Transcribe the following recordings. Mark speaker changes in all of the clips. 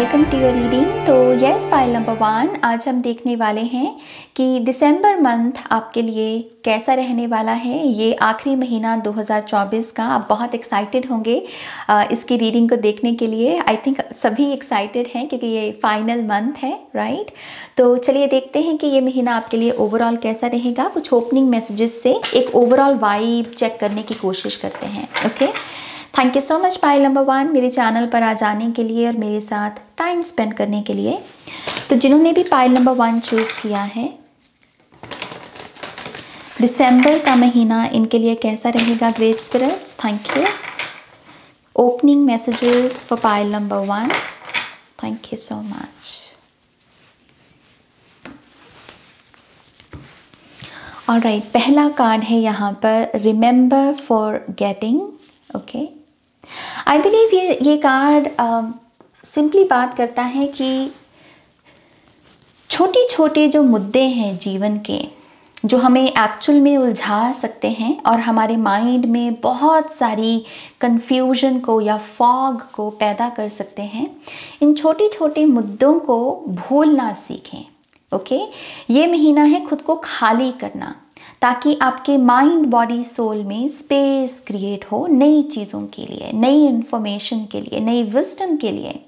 Speaker 1: Welcome to your reading. तो yes pile number 1, आज हम देखने वाले हैं कि दिसंबर मंथ आपके लिए कैसा रहने वाला है। ये आखिरी महीना 2024 का। आप बहुत एक्साइटेड होंगे इसकी रीडिंग को देखने के लिए। आई थिंक सभी एक्साइटेड हैं क्योंकि ये फाइनल मंथ है, राइट। तो चलिए देखते हैं कि ये महीना आपके लिए ओवरऑल कैसा रहेगा। कुछ ओपनिंग मैसेजेस से एक ओवरऑल वाइब चेक करने की कोशिश करते हैं। Okay, thank you so much pile number 1 मेरे चैनल पर आ जाने के लिए और मेरे साथ टाइम स्पेंड करने के लिए। तो जिन्होंने भी पाइल नंबर 1 चूज़ किया है, दिसंबर का महीना इनके लिए कैसा रहेगा great spirits, thank you. Opening messages for pile number 1, thank you so much. Alright, पहला कार्ड है यहाँ पर remember for getting. Okay, I believe ये कार्ड सिंपली बात करता है कि छोटे छोटे जो मुद्दे हैं जीवन के, जो हमें एक्चुअल में उलझा सकते हैं और हमारे माइंड में बहुत सारी कंफ्यूजन को या फॉग को पैदा कर सकते हैं, इन छोटे छोटे मुद्दों को भूलना सीखें। ओके, ये महीना है खुद को खाली करना, ताकि आपके माइंड बॉडी सोल में स्पेस क्रिएट हो नई चीज़ों के लिए, नई इन्फॉर्मेशन के लिए, नई विजडम के लिए,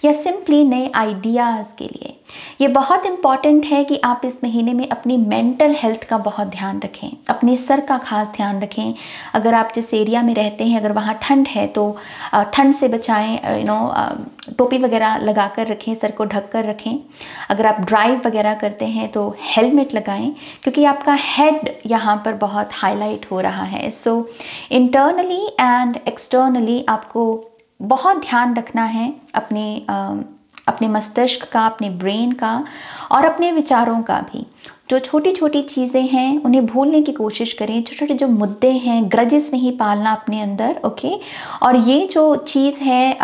Speaker 1: या सिंपली नए आइडियाज़ के लिए। ये बहुत इम्पॉर्टेंट है कि आप इस महीने में अपनी मेंटल हेल्थ का बहुत ध्यान रखें, अपने सर का खास ध्यान रखें। अगर आप जिस एरिया में रहते हैं, अगर वहाँ ठंड है तो ठंड से बचाएं, टोपी वगैरह लगा कर रखें, सर को ढक कर रखें। अगर आप ड्राइव वगैरह करते हैं तो हेलमेट लगाएं, क्योंकि आपका हेड यहाँ पर बहुत हाईलाइट हो रहा है। सो इंटरनली एंड एक्सटर्नली आपको बहुत ध्यान रखना है अपने मस्तिष्क का, अपने ब्रेन का और अपने विचारों का भी। जो छोटी छोटी चीज़ें हैं उन्हें भूलने की कोशिश करें। छोटे छोटे जो मुद्दे हैं, ग्रजेस नहीं पालना अपने अंदर। ओके, और ये जो चीज़ है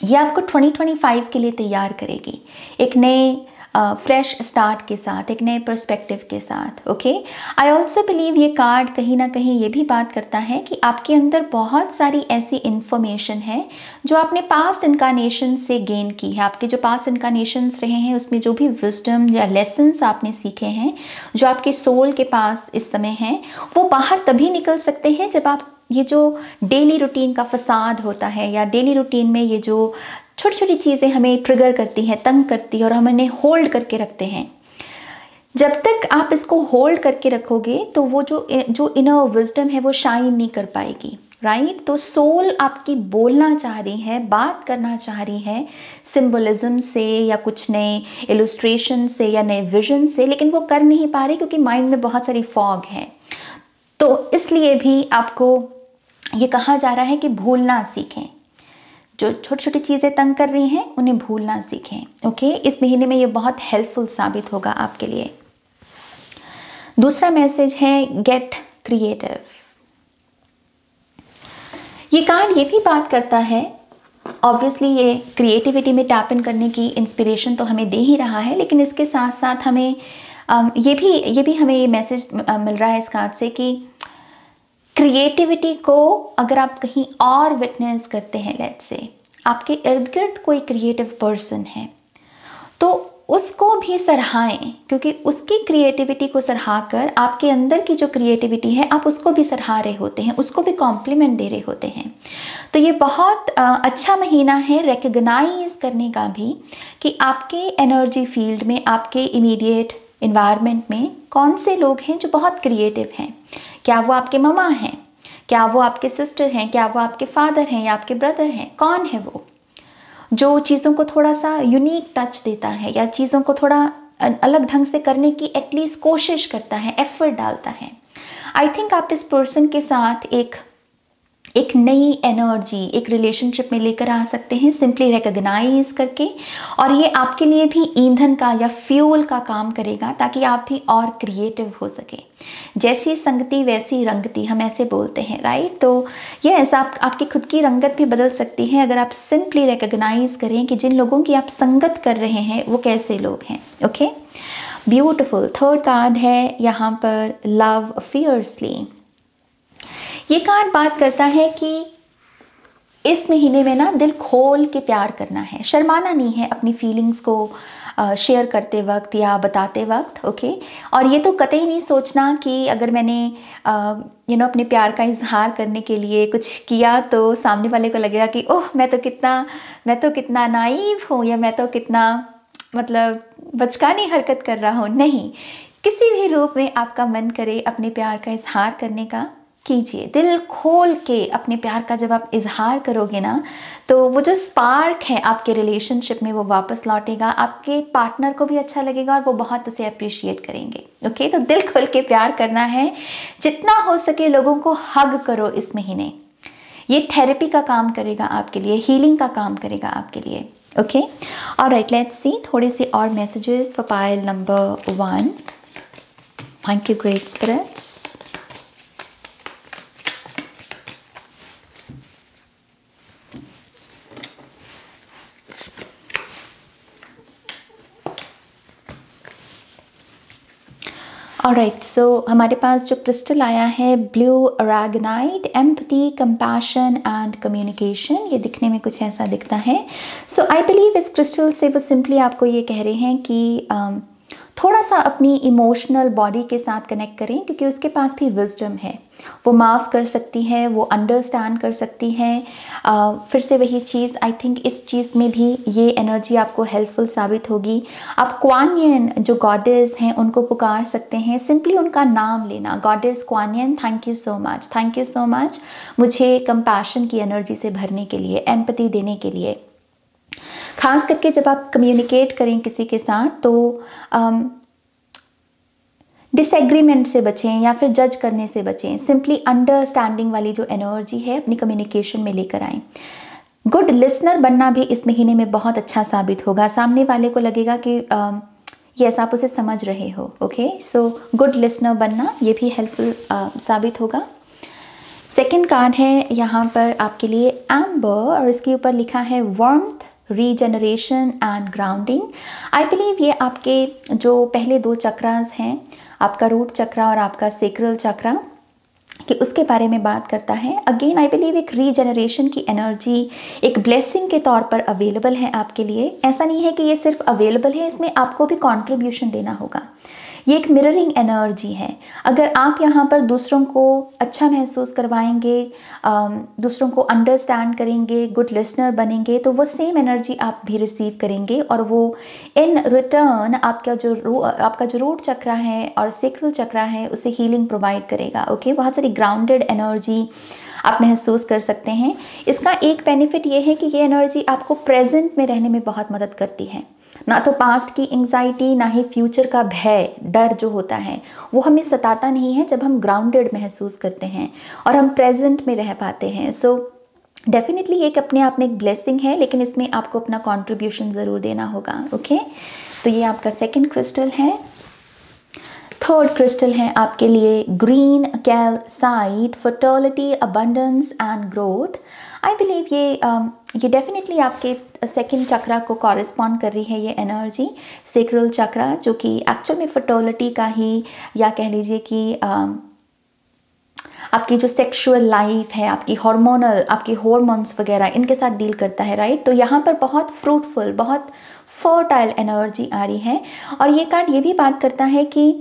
Speaker 1: ये आपको 2025 के लिए तैयार करेगी, एक नए फ्रेश स्टार्ट के साथ, एक नए पर्सपेक्टिव के साथ। ओके, आई ऑल्सो बिलीव ये कार्ड कहीं ना कहीं ये भी बात करता है कि आपके अंदर बहुत सारी ऐसी इंफॉर्मेशन है जो आपने पास्ट इनकारनेशन से गेन की है। आपके जो पास्ट इनकारनेशंस रहे हैं उसमें जो भी विजडम या लेसन्स आपने सीखे हैं, जो आपके सोल के पास इस समय हैं, वो बाहर तभी निकल सकते हैं जब आप ये जो डेली रूटीन का फसाद होता है, या डेली रूटीन में ये जो छोटी छोटी चीज़ें हमें ट्रिगर करती हैं, तंग करती है और हम इन्हें होल्ड करके रखते हैं, जब तक आप इसको होल्ड करके रखोगे तो वो जो इनर विजडम है वो शाइन नहीं कर पाएगी, राइट। तो सोल आपकी बोलना चाह रही है, बात करना चाह रही है सिंबलिज्म से या कुछ नए इलस्ट्रेशन से या नए विजन से, लेकिन वो कर नहीं पा रही क्योंकि माइंड में बहुत सारी फॉग है। तो इसलिए भी आपको ये कहा जा रहा है कि भूलना सीखें। जो छोटी छोटी चीज़ें तंग कर रही हैं उन्हें भूलना सीखें। ओके, इस महीने में ये बहुत हेल्पफुल साबित होगा आपके लिए। दूसरा मैसेज है गेट क्रिएटिव। ये कार्ड ये भी बात करता है, ऑब्वियसली ये क्रिएटिविटी में टैप इन करने की इंस्पिरेशन तो हमें दे ही रहा है, लेकिन इसके साथ साथ हमें ये भी हमें ये मैसेज मिल रहा है इस कार्ड से कि क्रिएटिविटी को अगर आप कहीं और विटनेस करते हैं, लेट्स से आपके इर्द गिर्द कोई क्रिएटिव पर्सन है, तो उसको भी सराहें, क्योंकि उसकी क्रिएटिविटी को सराहकर आपके अंदर की जो क्रिएटिविटी है आप उसको भी सराह रहे होते हैं, उसको भी कॉम्प्लीमेंट दे रहे होते हैं। तो ये बहुत अच्छा महीना है रिकग्नाइज करने का भी कि आपके एनर्जी फील्ड में, आपके इमीडिएट इन्वायरमेंट में कौन से लोग हैं जो बहुत क्रिएटिव हैं। क्या वो आपके ममा हैं, क्या वो आपके सिस्टर हैं, क्या वो आपके फादर हैं या आपके ब्रदर हैं? कौन है वो जो चीज़ों को थोड़ा सा यूनिक टच देता है या चीज़ों को थोड़ा अलग ढंग से करने की एटलीस्ट कोशिश करता है, एफर्ट डालता है? आई थिंक आप इस पर्सन के साथ एक नई एनर्जी एक रिलेशनशिप में लेकर आ सकते हैं, सिंपली रिकग्नाइज करके। और ये आपके लिए भी ईंधन का या फ्यूल का काम करेगा, ताकि आप भी और क्रिएटिव हो सके। जैसी संगति वैसी रंगती, हम ऐसे बोलते हैं, राइट। तो ये ऐसा आपकी खुद की रंगत भी बदल सकती है अगर आप सिंपली रिकग्नाइज करें कि जिन लोगों की आप संगत कर रहे हैं वो कैसे लोग हैं। Okay, beautiful. थर्ड कार्ड है यहाँ पर लव फियर्सली। ये कार्ड बात करता है कि इस महीने में ना दिल खोल के प्यार करना है, शर्माना नहीं है अपनी फीलिंग्स को शेयर करते वक्त या बताते वक्त, ओके। और ये तो कतई नहीं सोचना कि अगर मैंने अपने प्यार का इजहार करने के लिए कुछ किया तो सामने वाले को लगेगा कि ओह मैं तो कितना नाइव हूँ, या मैं तो कितना मतलब बचकानी हरकत कर रहा हूँ। नहीं, किसी भी रूप में आपका मन करे अपने प्यार का इजहार करने का, कीजिए। दिल खोल के अपने प्यार का जब आप इजहार करोगे ना, तो वो जो स्पार्क है आपके रिलेशनशिप में वो वापस लौटेगा, आपके पार्टनर को भी अच्छा लगेगा और वो बहुत उसे अप्रिशिएट करेंगे, ओके। तो दिल खोल के प्यार करना है, जितना हो सके लोगों को हग करो इस महीने। ये थेरेपी का काम करेगा आपके लिए, हीलिंग का काम करेगा आपके लिए, ओके। ऑलराइट, लेट्स सी थोड़े से और messages for pile number 1। Thank you great spirits. Alright, so हमारे पास जो क्रिस्टल आया है blue aragonite, empathy, compassion and communication, ये दिखने में कुछ ऐसा दिखता है। सो आई बिलीव इस क्रिस्टल से वो सिंपली आपको ये कह रहे हैं कि थोड़ा सा अपनी इमोशनल बॉडी के साथ कनेक्ट करें, क्योंकि उसके पास भी विजडम है, वो माफ़ कर सकती है, वो अंडरस्टैंड कर सकती है। फिर से वही चीज़, आई थिंक इस चीज़ में भी ये एनर्जी आपको हेल्पफुल साबित होगी। आप कुआन यिन जो गॉडेस हैं उनको पुकार सकते हैं, सिंपली उनका नाम लेना, goddess Kuan yin, thank you so much, thank you so much मुझे कंपैशन की एनर्जी से भरने के लिए, एम्पैथी देने के लिए। खास करके जब आप कम्युनिकेट करें किसी के साथ तो डिसएग्रीमेंट से बचें या फिर जज करने से बचें, सिंपली अंडरस्टैंडिंग वाली जो एनर्जी है अपनी कम्युनिकेशन में लेकर आएं। गुड लिसनर बनना भी इस महीने में बहुत अच्छा साबित होगा, सामने वाले को लगेगा कि यस आप उसे समझ रहे हो, ओके। सो गुड लिसनर बनना ये भी हेल्पफुल साबित होगा। सेकेंड कार्ड है यहाँ पर आपके लिए एम्बर, और इसके ऊपर लिखा है warmth, regeneration and grounding. I believe ये आपके जो पहले 2 चक्रास हैं, आपका रूट चक्रा और आपका सेक्रल चक्रा, कि उसके बारे में बात करता है। अगेन आई बिलीव एक रीजनरेशन की एनर्जी एक ब्लेसिंग के तौर पर अवेलेबल है आपके लिए। ऐसा नहीं है कि ये सिर्फ अवेलेबल है, इसमें आपको भी कंट्रीब्यूशन देना होगा। ये एक मिररिंग एनर्जी है। अगर आप यहाँ पर दूसरों को अच्छा महसूस करवाएंगे, दूसरों को अंडरस्टैंड करेंगे, गुड लिसनर बनेंगे, तो वो सेम एनर्जी आप भी रिसीव करेंगे और वो इन रिटर्न आपका जो रूट चक्रा है और सेक्रल चक्रा है उसे हीलिंग प्रोवाइड करेगा, ओके। बहुत सारी ग्राउंडेड एनर्जी आप महसूस कर सकते हैं। इसका एक बेनिफिट ये है कि ये एनर्जी आपको प्रेजेंट में रहने में बहुत मदद करती है। ना तो पास्ट की एंग्जाइटी, ना ही फ्यूचर का भय, डर जो होता है वो हमें सताता नहीं है जब हम ग्राउंडेड महसूस करते हैं और हम प्रेजेंट में रह पाते हैं। सो डेफिनेटली एक अपने आप में एक ब्लेसिंग है, लेकिन इसमें आपको अपना कंट्रीब्यूशन ज़रूर देना होगा, ओके। तो ये आपका सेकंड क्रिस्टल है। थर्ड क्रिस्टल है आपके लिए green calcite, fertility, abundance and growth. I believe ये डेफिनेटली आपके सेकंड चक्रा को कॉरेस्पॉन्ड कर रही है ये एनर्जी, सेक्रल चक्रा, जो कि एक्चुअल में फर्टिलिटी का ही, या कह लीजिए कि आपकी जो सेक्सुअल लाइफ है, आपकी हॉर्मोन्स वगैरह इनके साथ डील करता है, राइट। तो यहाँ पर बहुत फ्रूटफुल, बहुत फर्टाइल एनर्जी आ रही है। और ये कार्ड ये भी बात करता है कि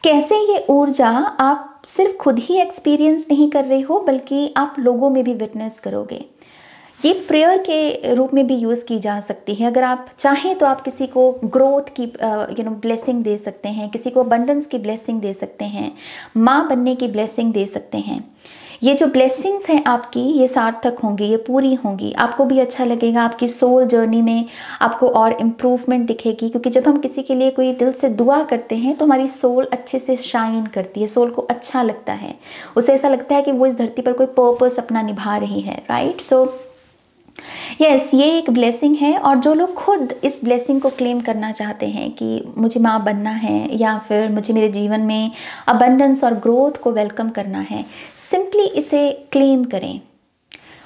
Speaker 1: कैसे ये ऊर्जा आप सिर्फ खुद ही एक्सपीरियंस नहीं कर रहे हो, बल्कि आप लोगों में भी विटनेस करोगे। ये प्रेयर के रूप में भी यूज़ की जा सकती है। अगर आप चाहें तो आप किसी को ग्रोथ की ब्लेसिंग दे सकते हैं, किसी को अबंडेंस की ब्लेसिंग दे सकते हैं, माँ बनने की ब्लेसिंग दे सकते हैं। ये जो ब्लेसिंग्स हैं आपकी, ये सार्थक होंगी, ये पूरी होंगी, आपको भी अच्छा लगेगा, आपकी सोल जर्नी में आपको और इम्प्रूवमेंट दिखेगी। क्योंकि जब हम किसी के लिए कोई दिल से दुआ करते हैं तो हमारी सोल अच्छे से शाइन करती है, सोल को अच्छा लगता है, उसे ऐसा लगता है कि वो इस धरती पर कोई पर्पस अपना निभा रही है, राइट। सो यस, ये एक ब्लेसिंग है। और जो लोग खुद इस ब्लेसिंग को क्लेम करना चाहते हैं कि मुझे माँ बनना है, या फिर मुझे मेरे जीवन में अबंडेंस और ग्रोथ को वेलकम करना है, सिंपली इसे क्लेम करें,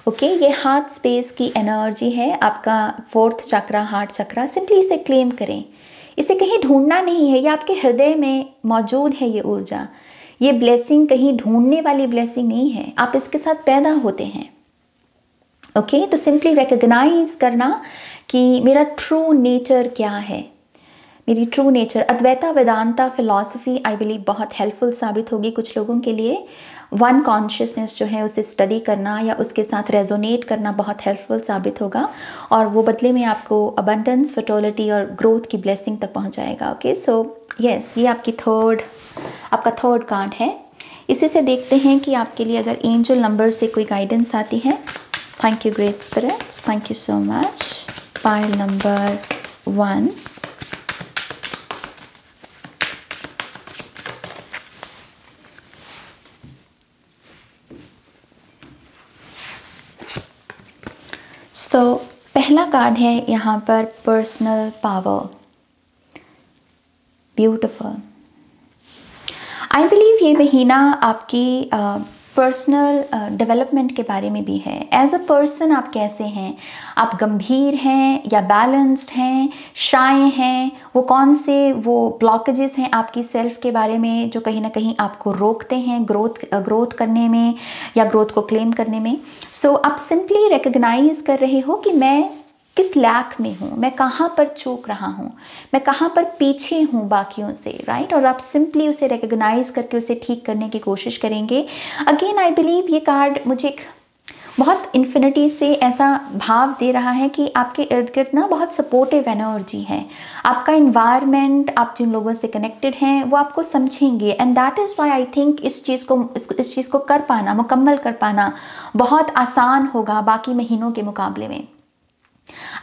Speaker 1: ओके। ये हार्ट स्पेस की एनर्जी है, आपका फोर्थ चक्रा, हार्ट चक्रा। सिंपली इसे क्लेम करें, इसे कहीं ढूंढना नहीं है, ये आपके हृदय में मौजूद है। ये ऊर्जा, ये ब्लेसिंग कहीं ढूंढने वाली ब्लेसिंग नहीं है, आप इसके साथ पैदा होते हैं, ओके तो सिंपली रिकग्नाइज करना कि मेरा ट्रू नेचर क्या है, मेरी true nature. Advaita Vedanta philosophy I believe बहुत हेल्पफुल साबित होगी कुछ लोगों के लिए। वन कॉन्शियसनेस जो है उसे स्टडी करना या उसके साथ रेजोनेट करना बहुत हेल्पफुल साबित होगा, और वो बदले में आपको अबंडेंस, फर्टिलिटी और ग्रोथ की ब्लेसिंग तक पहुंचाएगा। ओके सो यस, ये आपका थर्ड कार्ड है। इसी से देखते हैं कि आपके लिए अगर एंजल नंबर से कोई गाइडेंस आती है। Thank you great spirits, thank you so much. Pile number 1, तो पहला कार्ड है यहाँ पर personal power. Beautiful. I believe ये महीना आपकी पर्सनल डेवलपमेंट के बारे में भी है। एज अ पर्सन आप कैसे हैं, आप गंभीर हैं या बैलेंस्ड हैं, शाय हैं, वो कौन से वो ब्लॉकेजेस हैं आपकी सेल्फ के बारे में जो कहीं ना कहीं आपको रोकते हैं ग्रोथ करने में या ग्रोथ को क्लेम करने में। सो आप सिंपली रिकग्नाइज कर रहे हो कि मैं किस लैक में हूँ, मैं कहाँ पर चूक रहा हूँ, मैं कहाँ पर पीछे हूँ बाकियों से, राइट। और आप सिंपली उसे रिकग्नाइज करके उसे ठीक करने की कोशिश करेंगे। अगेन आई बिलीव ये कार्ड मुझे एक बहुत इन्फिनिटी से ऐसा भाव दे रहा है कि आपके इर्द गिर्द ना बहुत सपोर्टिव एनर्जी है। आपका इन्वायरमेंट, आप जिन लोगों से कनेक्टेड हैं वो आपको समझेंगे, and that is why I think इस चीज़ को कर पाना, मुकम्मल कर पाना बहुत आसान होगा बाकी महीनों के मुकाबले में।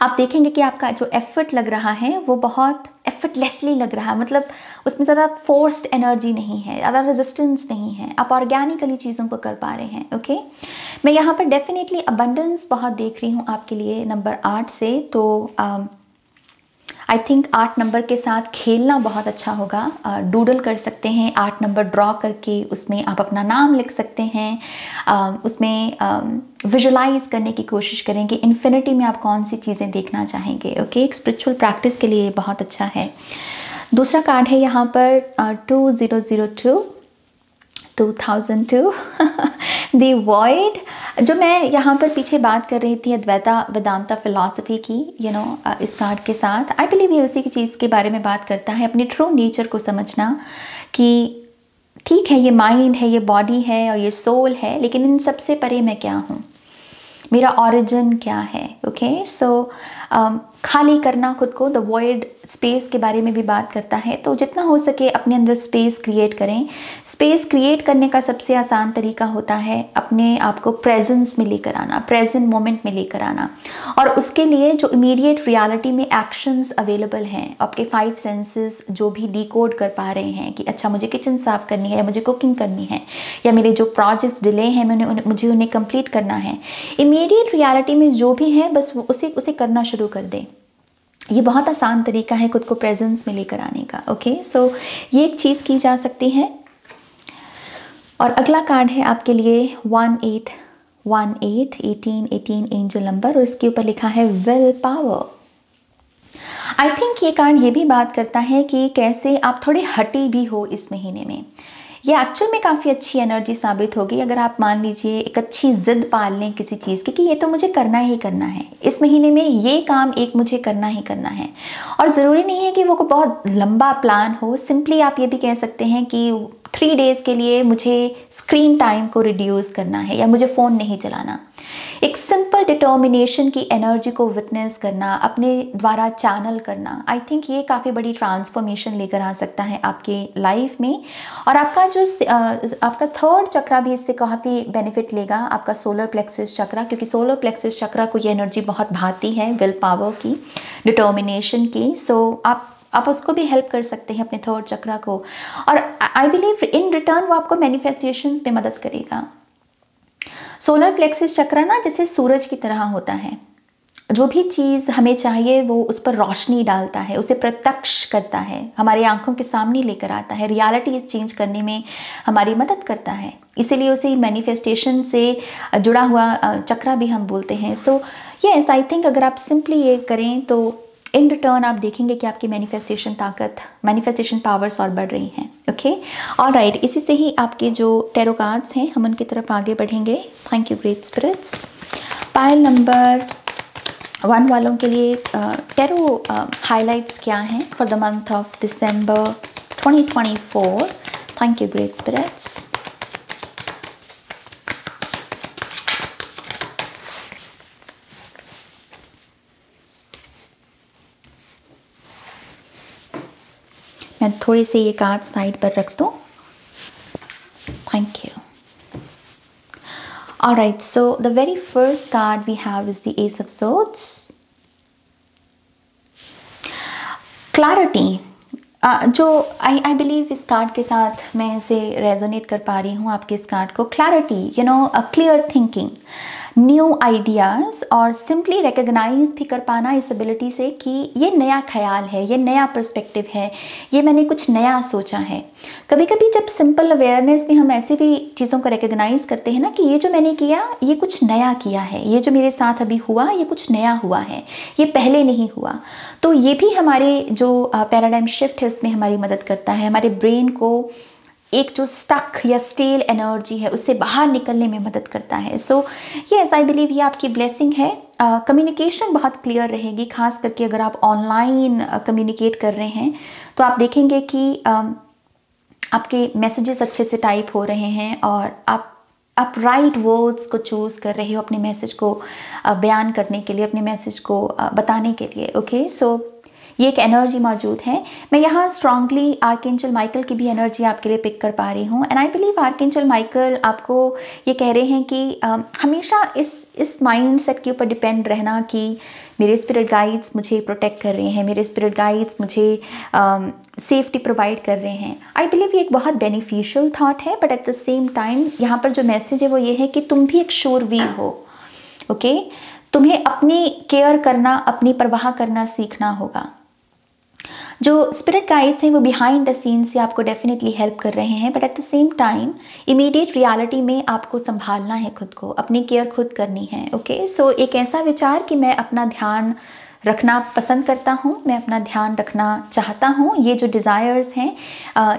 Speaker 1: आप देखेंगे कि आपका जो एफर्ट लग रहा है वो बहुत एफर्टलेसली लग रहा है, मतलब उसमें ज़्यादा फोर्स्ड एनर्जी नहीं है, ज़्यादा रेजिस्टेंस नहीं है, आप ऑर्गेनिकली चीज़ों को कर पा रहे हैं। ओके मैं यहाँ पर डेफिनेटली अबंडेंस बहुत देख रही हूँ आपके लिए नंबर 8 से। तो आई थिंक 8 नंबर के साथ खेलना बहुत अच्छा होगा। डूडल कर सकते हैं, 8 नंबर ड्रॉ करके उसमें आप अपना नाम लिख सकते हैं, उसमें विजुलाइज करने की कोशिश करेंगे इन्फिनिटी में आप कौन सी चीज़ें देखना चाहेंगे। ओके एक स्पिरिचुअल प्रैक्टिस के लिए बहुत अच्छा है। दूसरा कार्ड है यहाँ पर 2002 द वॉइड। जो मैं यहाँ पर पीछे बात कर रही थी अद्वैता वेदांता फिलॉसफी की, इस कार्ड के साथ आई बिलीव ये उसी की चीज़ के बारे में बात करता है। अपने ट्रू नेचर को समझना कि ठीक है ये माइंड है, ये बॉडी है और ये सोल है, लेकिन इन सबसे परे मैं क्या हूँ, मेरा ओरिजिन क्या है। ओके सो खाली करना खुद को, द वॉइड स्पेस के बारे में भी बात करता है। तो जितना हो सके अपने अंदर स्पेस क्रिएट करें। स्पेस क्रिएट करने का सबसे आसान तरीका होता है अपने आप को प्रेजेंस में लेकर आना, प्रेजेंट मोमेंट में लेकर आना, और उसके लिए जो इमीडिएट रियलिटी में एक्शंस अवेलेबल हैं, आपके 5 सेंसेस जो भी डिकोड कर पा रहे हैं कि अच्छा मुझे किचन साफ़ करनी है, या मुझे कुकिंग करनी है, या मेरे जो प्रोजेक्ट्स डिले हैं मुझे उन्हें कंप्लीट करना है, इमीडिएट रियलिटी में जो भी है बस उसे करना शुरू कर दें। ये बहुत आसान तरीका है खुद को प्रेजेंस में लेकर आने का। ओके सो ये एक चीज़ की जा सकती है। और अगला कार्ड है आपके लिए 18 एंजल नंबर, और इसके ऊपर लिखा है विल पावर। आई थिंक ये कार्ड ये भी बात करता है कि कैसे आप थोड़े हटी भी हो इस महीने में। ये एक्चुअल में काफ़ी अच्छी एनर्जी साबित होगी अगर आप मान लीजिए एक अच्छी ज़िद पाल लें किसी चीज़ की कि ये तो मुझे करना ही करना है, इस महीने में ये काम एक मुझे करना ही करना है। और ज़रूरी नहीं है कि वो बहुत लंबा प्लान हो, सिंपली आप ये भी कह सकते हैं कि 3 डेज़ के लिए मुझे स्क्रीन टाइम को रिड्यूस करना है या मुझे फ़ोन नहीं चलाना। एक सिंपल डिटर्मिनेशन की एनर्जी को विटनेस करना, अपने द्वारा चैनल करना, आई थिंक ये काफ़ी बड़ी ट्रांसफॉर्मेशन लेकर आ सकता है आपके लाइफ में। और आपका जो आपका थर्ड चक्रा भी इससे काफ़ी बेनिफिट लेगा, आपका सोलर प्लेक्सस चक्रा, क्योंकि सोलर प्लेक्सस चक्रा को ये एनर्जी बहुत भाती है विल पावर की, डिटर्मिनेशन की। सो आप उसको भी हेल्प कर सकते हैं अपने थर्ड चक्रा को, और आई बिलीव इन रिटर्न वो आपको मैनिफेस्टेशंस में मदद करेगा। सोलर प्लेक्सस चक्रा ना जैसे सूरज की तरह होता है, जो भी चीज़ हमें चाहिए वो उस पर रोशनी डालता है, उसे प्रत्यक्ष करता है, हमारी आंखों के सामने लेकर आता है, रियलिटी चेंज करने में हमारी मदद करता है। इसीलिए उसे मैनिफेस्टेशन से जुड़ा हुआ चक्रा भी हम बोलते हैं। सो यस आई थिंक अगर आप सिंपली ये करें तो इन रिटर्न आप देखेंगे कि आपकी मैनिफेस्टेशन पावर्स और बढ़ रही हैं। ओके ऑलराइट, इसी से ही आपके जो टैरो कार्ड्स हैं हम उनकी तरफ आगे बढ़ेंगे। Thank you great spirits. Pile number 1 वालों के लिए टैरो हाइलाइट्स क्या हैं for the month of December 2024? Thank you great spirits. मैं थोड़ी सी ये कार्ड साइड पर रख दूँ। Thank you. Alright, so the very first card we have is the Ace of Swords. Clarity. जो I believe इस कार्ड के साथ मैं इसे रेजोनेट कर पा रही हूँ आपके इस कार्ड को। Clarity, you know, a clear thinking, new ideas और सिंपली रिकग्नाइज भी कर पाना इस एबिलिटी से कि ये नया ख्याल है, ये नया पर्सपेक्टिव है, ये मैंने कुछ नया सोचा है। कभी कभी जब सिंपल अवेयरनेस में हम ऐसे भी चीज़ों को रिकग्नाइज करते हैं ना कि ये जो मैंने किया ये कुछ नया किया है, ये जो मेरे साथ अभी हुआ ये कुछ नया हुआ है, ये पहले नहीं हुआ, तो ये भी हमारे जो पैराडाइम शिफ्ट है उसमें हमारी मदद करता है। हमारे ब्रेन को एक जो स्टक या स्टेल एनर्जी है उससे बाहर निकलने में मदद करता है। सो यस, आई बिलीव ये आपकी ब्लेसिंग है। कम्युनिकेशन बहुत क्लियर रहेगी, खास करके अगर आप ऑनलाइन कम्युनिकेट कर रहे हैं तो आप देखेंगे कि आपके मैसेजेस अच्छे से टाइप हो रहे हैं और आप राइट वर्ड्स को चूज़ कर रहे हो अपने मैसेज को बयान करने के लिए, अपने मैसेज को बताने के लिए। ओके, सो ये एक एनर्जी मौजूद है। मैं यहाँ स्ट्रांगली आर्कएंजल माइकल की भी एनर्जी आपके लिए पिक कर पा रही हूँ। And I believe archangel Michael आपको ये कह रहे हैं कि हमेशा इस माइंड सेट के ऊपर डिपेंड रहना कि मेरे स्पिरिट गाइड्स मुझे प्रोटेक्ट कर रहे हैं, मेरे स्पिरिट गाइड्स मुझे सेफ्टी प्रोवाइड कर रहे हैं। आई बिलीव ये एक बहुत बेनिफिशियल थॉट है, but at the same time यहाँ पर जो मैसेज है वो ये है कि तुम भी एक शूरवीर हो। ओके, तुम्हें अपनी केयर करना, अपनी परवाह करना सीखना होगा। जो स्पिरिट गाइड्स हैं वो बिहाइंड द सीन से आपको डेफिनेटली हेल्प कर रहे हैं, but at the same time immediate reality में आपको संभालना है खुद को, अपनी केयर खुद करनी है। ओके, सो एक ऐसा विचार कि मैं अपना ध्यान रखना पसंद करता हूँ, मैं अपना ध्यान रखना चाहता हूँ, ये जो डिज़ायर्स हैं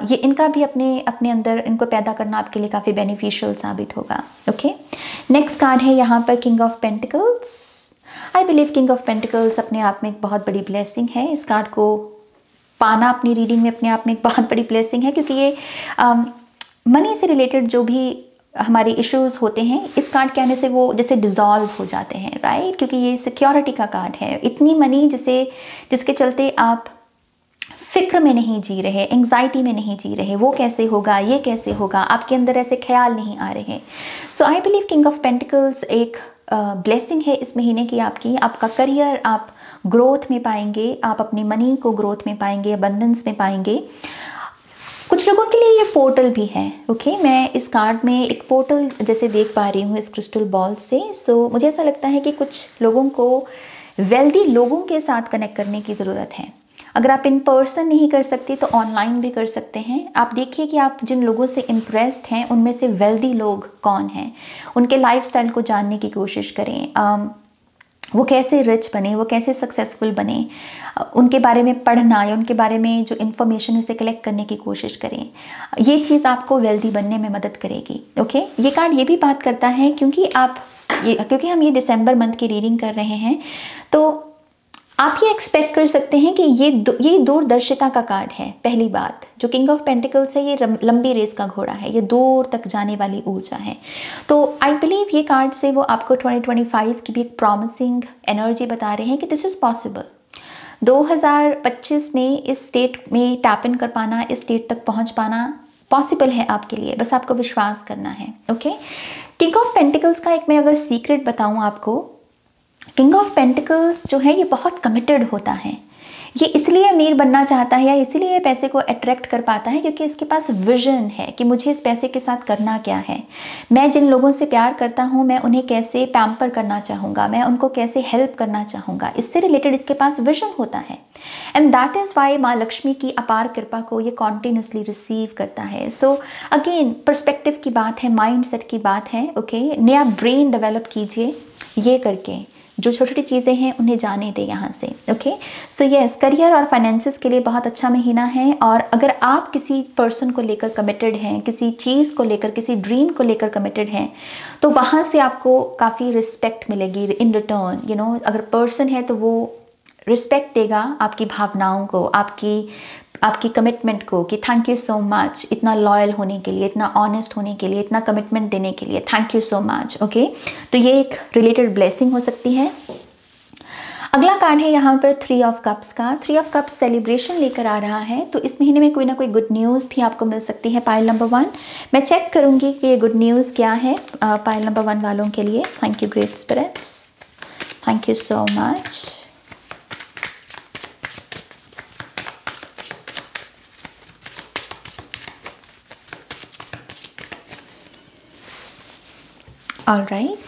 Speaker 1: ये इनका भी अपने अंदर इनको पैदा करना आपके लिए काफ़ी बेनिफिशियल साबित होगा। ओके, नेक्स्ट कार्ड है यहाँ पर king of pentacles. I believe king of pentacles अपने आप में एक बहुत बड़ी ब्लेसिंग है। इस कार्ड को पाना अपनी रीडिंग में अपने आप में एक बहुत बड़ी ब्लेसिंग है, क्योंकि ये मनी से रिलेटेड जो भी हमारे इश्यूज होते हैं इस कार्ड के आने से वो जैसे डिज़ोल्व हो जाते हैं, राइट, क्योंकि ये सिक्योरिटी का कार्ड है। इतनी मनी जिसके चलते आप फिक्र में नहीं जी रहे, एंग्जाइटी में नहीं जी रहे, वो कैसे होगा, ये कैसे होगा, आपके अंदर ऐसे ख्याल नहीं आ रहे। So I believe king of pentacles एक ब्लेसिंग है इस महीने की आपकी। आपका करियर आप ग्रोथ में पाएंगे, आप अपनी मनी को ग्रोथ में पाएंगे, अबंडेंस में पाएंगे। कुछ लोगों के लिए ये पोर्टल भी है। ओके, मैं इस कार्ड में एक पोर्टल जैसे देख पा रही हूँ इस क्रिस्टल बॉल से। सो मुझे ऐसा लगता है कि कुछ लोगों को वेल्दी लोगों के साथ कनेक्ट करने की ज़रूरत है। अगर आप इन पर्सन नहीं कर सकते तो ऑनलाइन भी कर सकते हैं। आप देखिए कि आप जिन लोगों से इम्प्रेस्ड हैं उनमें से वेल्दी लोग कौन हैं, उनके लाइफस्टाइल को जानने की कोशिश करें। वो कैसे रिच बने, वो कैसे सक्सेसफुल बने, उनके बारे में पढ़ना या उनके बारे में जो इन्फॉर्मेशन है उसे कलेक्ट करने की कोशिश करें। ये चीज़ आपको वेल्दी बनने में मदद करेगी। ओके, ये कार्ड ये भी बात करता है क्योंकि हम ये दिसंबर मंथ की रीडिंग कर रहे हैं, तो आप ये एक्सपेक्ट कर सकते हैं कि ये दूरदर्शिता का कार्ड है। पहली बात, जो किंग ऑफ पेंटिकल्स है ये लंबी रेस का घोड़ा है, ये दूर तक जाने वाली ऊर्जा है। तो आई बिलीव ये कार्ड से वो आपको 2025 की भी एक प्रॉमिसिंग एनर्जी बता रहे हैं कि दिस इज़ पॉसिबल। 2025 में इस स्टेट में टैप इन कर पाना, इस स्टेट तक पहुंच पाना पॉसिबल है आपके लिए, बस आपको विश्वास करना है। ओके, किंग ऑफ पेंटिकल्स का एक मैं अगर सीक्रेट बताऊं आपको, किंग ऑफ पेंटिकल्स जो है ये बहुत कमिटेड होता है। ये इसलिए अमीर बनना चाहता है या इसीलिए पैसे को अट्रैक्ट कर पाता है क्योंकि इसके पास विजन है कि मुझे इस पैसे के साथ करना क्या है, मैं जिन लोगों से प्यार करता हूँ मैं उन्हें कैसे पैम्पर करना चाहूँगा, मैं उनको कैसे हेल्प करना चाहूँगा, इससे रिलेटेड इसके पास विजन होता है। एंड दैट इज़ वाई माँ लक्ष्मी की अपार कृपा को ये कॉन्टिन्यूसली रिसीव करता है। सो अगेन पर्सपेक्टिव की बात है, माइंड सेट की बात है। ओके, नया ब्रेन डेवलप कीजिए, ये करके जो छोटी छोटी चीज़ें हैं उन्हें जाने दें यहाँ से। ओके, सो यस, करियर और फाइनेंसेस के लिए बहुत अच्छा महीना है। और अगर आप किसी पर्सन को लेकर कमिटेड हैं, किसी चीज़ को लेकर, किसी ड्रीम को लेकर कमिटेड हैं, तो वहाँ से आपको काफ़ी रिस्पेक्ट मिलेगी इन रिटर्न। यू नो, अगर पर्सन है तो वो रिस्पेक्ट देगा आपकी भावनाओं को, आपकी कमिटमेंट को, कि थैंक यू सो मच इतना लॉयल होने के लिए, इतना ऑनेस्ट होने के लिए, इतना कमिटमेंट देने के लिए, thank you so much. Okay, तो ये एक रिलेटेड ब्लेसिंग हो सकती है। अगला कार्ड है यहाँ पर 3 ऑफ कप्स का। 3 ऑफ कप्स सेलिब्रेशन लेकर आ रहा है, तो इस महीने में कोई ना कोई गुड न्यूज़ भी आपको मिल सकती है। पाइल नंबर 1, मैं चेक करूँगी कि ये गुड न्यूज़ क्या है पाइल नंबर 1 वालों के लिए। Thank you great spirits, thank you so much. All right,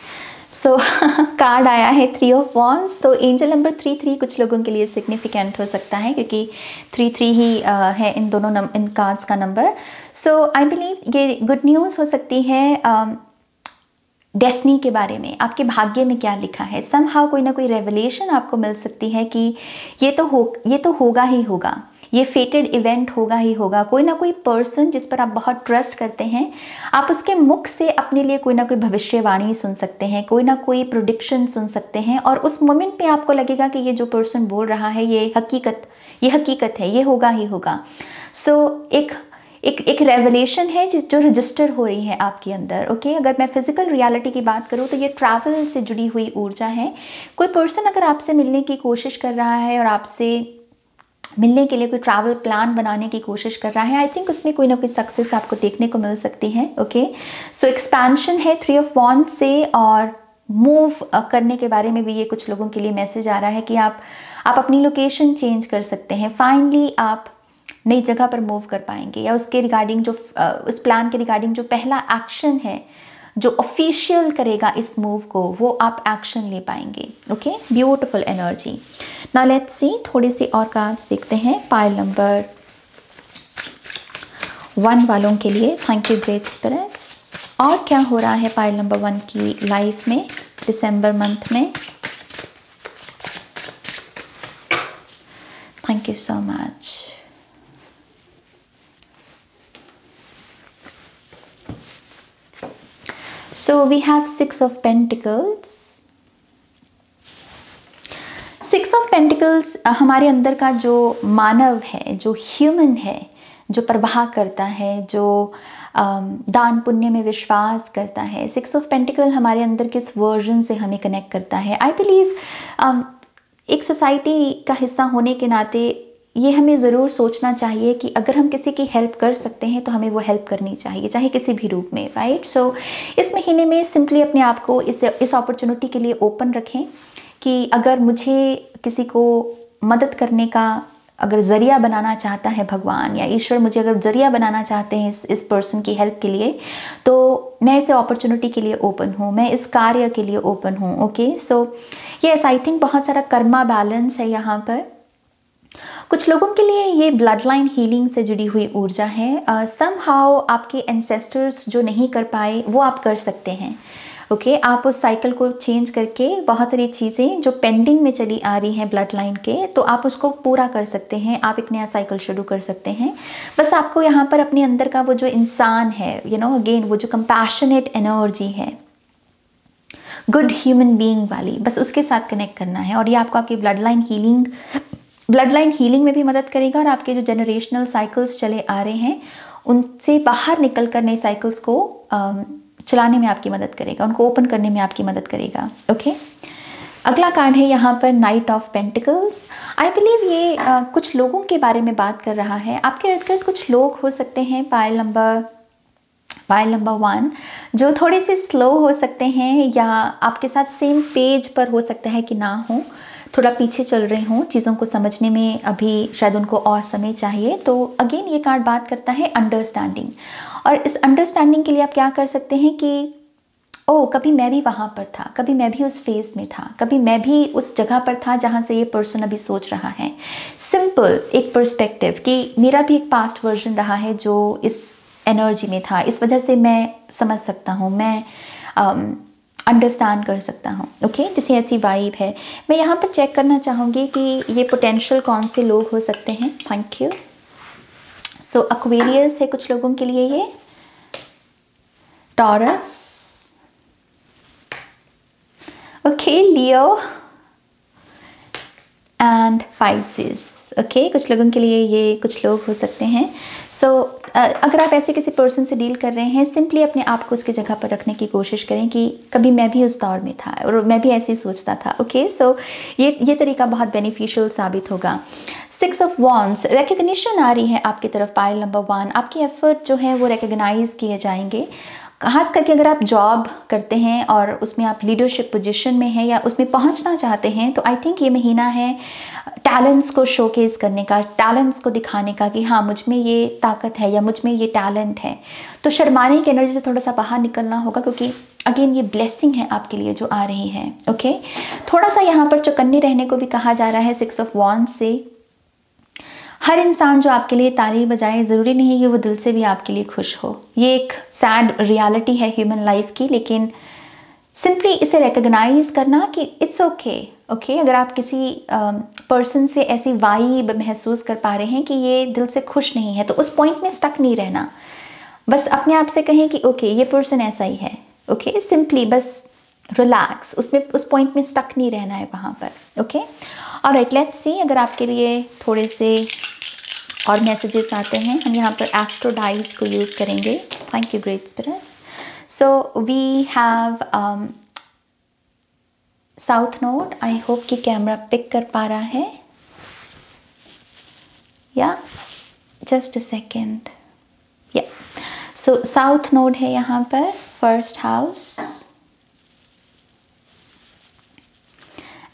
Speaker 1: so card आया है 3 ऑफ वॉन्ड्स। तो एंजल नंबर 3 कुछ लोगों के लिए सिग्निफिकेंट हो सकता है, क्योंकि 3 ही है इन दोनों इन कार्ड्स का नंबर। सो आई बिलीव ये गुड न्यूज़ हो सकती है डेस्टिनी के बारे में, आपके भाग्य में क्या लिखा है। समहाउ कोई ना कोई रेवलेशन आपको मिल सकती है कि ये तो होगा ही होगा, ये फेटेड इवेंट होगा ही होगा। कोई ना कोई पर्सन जिस पर आप बहुत ट्रस्ट करते हैं, आप उसके मुख से अपने लिए कोई ना कोई भविष्यवाणी सुन सकते हैं, कोई ना कोई प्रेडिक्शन सुन सकते हैं, और उस मोमेंट पे आपको लगेगा कि ये जो पर्सन बोल रहा है ये हकीकत है, ये होगा ही होगा। सो एक रेवलेशन है जो रजिस्टर हो रही है आपके अंदर। ओके, अगर मैं फिजिकल रियलिटी की बात करूँ तो ये ट्रैवल से जुड़ी हुई ऊर्जा है। कोई पर्सन अगर आपसे मिलने की कोशिश कर रहा है और आपसे मिलने के लिए कोई ट्रैवल प्लान बनाने की कोशिश कर रहा है, आई थिंक उसमें कोई ना कोई सक्सेस आपको देखने को मिल सकती है। ओके, सो एक्सपेंशन है 3 ऑफ वॉन्ड्स से, और मूव करने के बारे में भी ये कुछ लोगों के लिए मैसेज आ रहा है कि आप अपनी लोकेशन चेंज कर सकते हैं। फाइनली आप नई जगह पर मूव कर पाएंगे, या उसके रिगार्डिंग जो उस प्लान के रिगार्डिंग जो पहला एक्शन है जो ऑफिशियल करेगा इस मूव को, वो आप एक्शन ले पाएंगे। Okay, beautiful energy. Now let's see, थोड़े से और कार्ड्स देखते हैं पाइल नंबर 1 वालों के लिए। Thank you great spirits. और क्या हो रहा है पाइल नंबर 1 की लाइफ में दिसंबर मंथ में। Thank you so much. So we have 6 of Pentacles. 6 of Pentacles हमारे अंदर का जो मानव है, जो ह्यूमन है, जो प्रवाह करता है, जो दान पुण्य में विश्वास करता है। 6 ऑफ पेंटिकल हमारे अंदर के उस वर्जन से हमें कनेक्ट करता है। आई बिलीव एक सोसाइटी का हिस्सा होने के नाते ये हमें ज़रूर सोचना चाहिए कि अगर हम किसी की हेल्प कर सकते हैं तो हमें वो हेल्प करनी चाहिए, चाहे किसी भी रूप में, राइट। सो इस महीने में सिंपली अपने आप को इस अपॉर्चुनिटी के लिए ओपन रखें कि अगर मुझे किसी को मदद करने का अगर ज़रिया बनाना चाहता है भगवान या ईश्वर, मुझे अगर ज़रिया बनाना चाहते हैं इस पर्सन की हेल्प के लिए, तो मैं इस अपॉर्चुनिटी के लिए ओपन हूँ, मैं इस कार्य के लिए ओपन हूँ। Okay, so yes, I think बहुत सारा कर्मा बैलेंस है यहाँ पर। कुछ लोगों के लिए ये ब्लड लाइन हीलिंग से जुड़ी हुई ऊर्जा है। समहाउ आपके एंसेस्टर्स जो नहीं कर पाए वो आप कर सकते हैं। ओके, आप उस साइकिल को चेंज करके बहुत सारी चीज़ें जो पेंडिंग में चली आ रही हैं ब्लड लाइन के, तो आप उसको पूरा कर सकते हैं, आप एक नया साइकिल शुरू कर सकते हैं। बस आपको यहाँ पर अपने अंदर का वो जो इंसान है, अगेन वो जो कंपैशनेट एनर्जी है, गुड ह्यूमन बीइंग वाली, बस उसके साथ कनेक्ट करना है। और ये आपको आपकी ब्लड लाइन हीलिंग में भी मदद करेगा, और आपके जो जनरेशनल साइकिल्स चले आ रहे हैं उनसे बाहर निकल कर नए साइकिल्स को चलाने में आपकी मदद करेगा, उनको ओपन करने में आपकी मदद करेगा। ओके, अगला कार्ड है यहाँ पर night of pentacles. I believe ये कुछ लोगों के बारे में बात कर रहा है। आपके इर्द गिर्द कुछ लोग हो सकते हैं पाइल नंबर 1 जो थोड़े से स्लो हो सकते हैं, या आपके साथ सेम पेज पर हो सकता है कि ना हो, थोड़ा पीछे चल रहे हों, चीज़ों को समझने में अभी शायद उनको और समय चाहिए। तो अगेन ये कार्ड बात करता है अंडरस्टैंडिंग, और इस अंडरस्टैंडिंग के लिए आप क्या कर सकते हैं कि कभी मैं भी वहाँ पर था, कभी मैं भी उस फेज में था, कभी मैं भी उस जगह पर था जहाँ से ये पर्सन अभी सोच रहा है। सिंपल एक पर्सपेक्टिव कि मेरा भी एक पास्ट वर्जन रहा है जो इस एनर्जी में था, इस वजह से मैं समझ सकता हूँ, मैं अंडरस्टैंड कर सकता हूँ। ओके, जैसे ऐसी वाइब है। मैं यहाँ पर चेक करना चाहूँगी कि ये पोटेंशियल कौन से लोग हो सकते हैं। Thank you. सो एक्वेरियस है कुछ लोगों के लिए, ये taurus, okay, Leo and Pisces. Okay, कुछ लोगों के लिए ये कुछ लोग हो सकते हैं। सो अगर आप ऐसे किसी पर्सन से डील कर रहे हैं, सिंपली अपने आप को उसकी जगह पर रखने की कोशिश करें कि कभी मैं भी उस दौर में था और मैं भी ऐसे ही सोचता था। ओके, सो ये तरीका बहुत बेनिफिशियल साबित होगा। 6 ऑफ वॉन्ड्स, रिकग्निशन आ रही है आपकी तरफ। पाइल नंबर 1, आपके एफर्ट जो है वो रिकग्नाइज किए जाएंगे। खास करके अगर आप जॉब करते हैं और उसमें आप लीडरशिप पोजीशन में हैं या उसमें पहुंचना चाहते हैं, तो आई थिंक ये महीना है टैलेंट्स को शोकेस करने का, टैलेंट्स को दिखाने का कि हाँ मुझ में ये ताकत है या मुझ में ये टैलेंट है। तो शर्माने की एनर्जी से थोड़ा सा बाहर निकलना होगा, क्योंकि अगेन ये ब्लेसिंग है आपके लिए जो आ रही है। ओके, थोड़ा सा यहाँ पर चौकन्ने रहने को भी कहा जा रहा है 6 ऑफ वॉन्ड्स से। हर इंसान जो आपके लिए ताली बजाए, ज़रूरी नहीं कि वो दिल से भी आपके लिए खुश हो। ये एक सैड रियलिटी है ह्यूमन लाइफ की, लेकिन सिंपली इसे रिकग्नाइज करना कि इट्स ओके। ओके, अगर आप किसी पर्सन से ऐसी वाइब महसूस कर पा रहे हैं कि ये दिल से खुश नहीं है, तो उस पॉइंट में स्टक नहीं रहना। बस अपने आप से कहें कि ओके ये पर्सन ऐसा ही है। ओके, सिंपली बस रिलैक्स, उसमें उस पॉइंट में स्टक नहीं रहना है वहाँ पर। ओके, ऑलराइट, लेट्स सी अगर आपके लिए थोड़े से और मैसेजेस आते हैं। हम यहाँ पर एस्ट्रो डाइस को यूज़ करेंगे। Thank you great spirits. So we have south node. I hope कि कैमरा पिक कर पा रहा है। या जस्ट अ सेकेंड। या सो साउथ नोड है यहाँ पर, first house,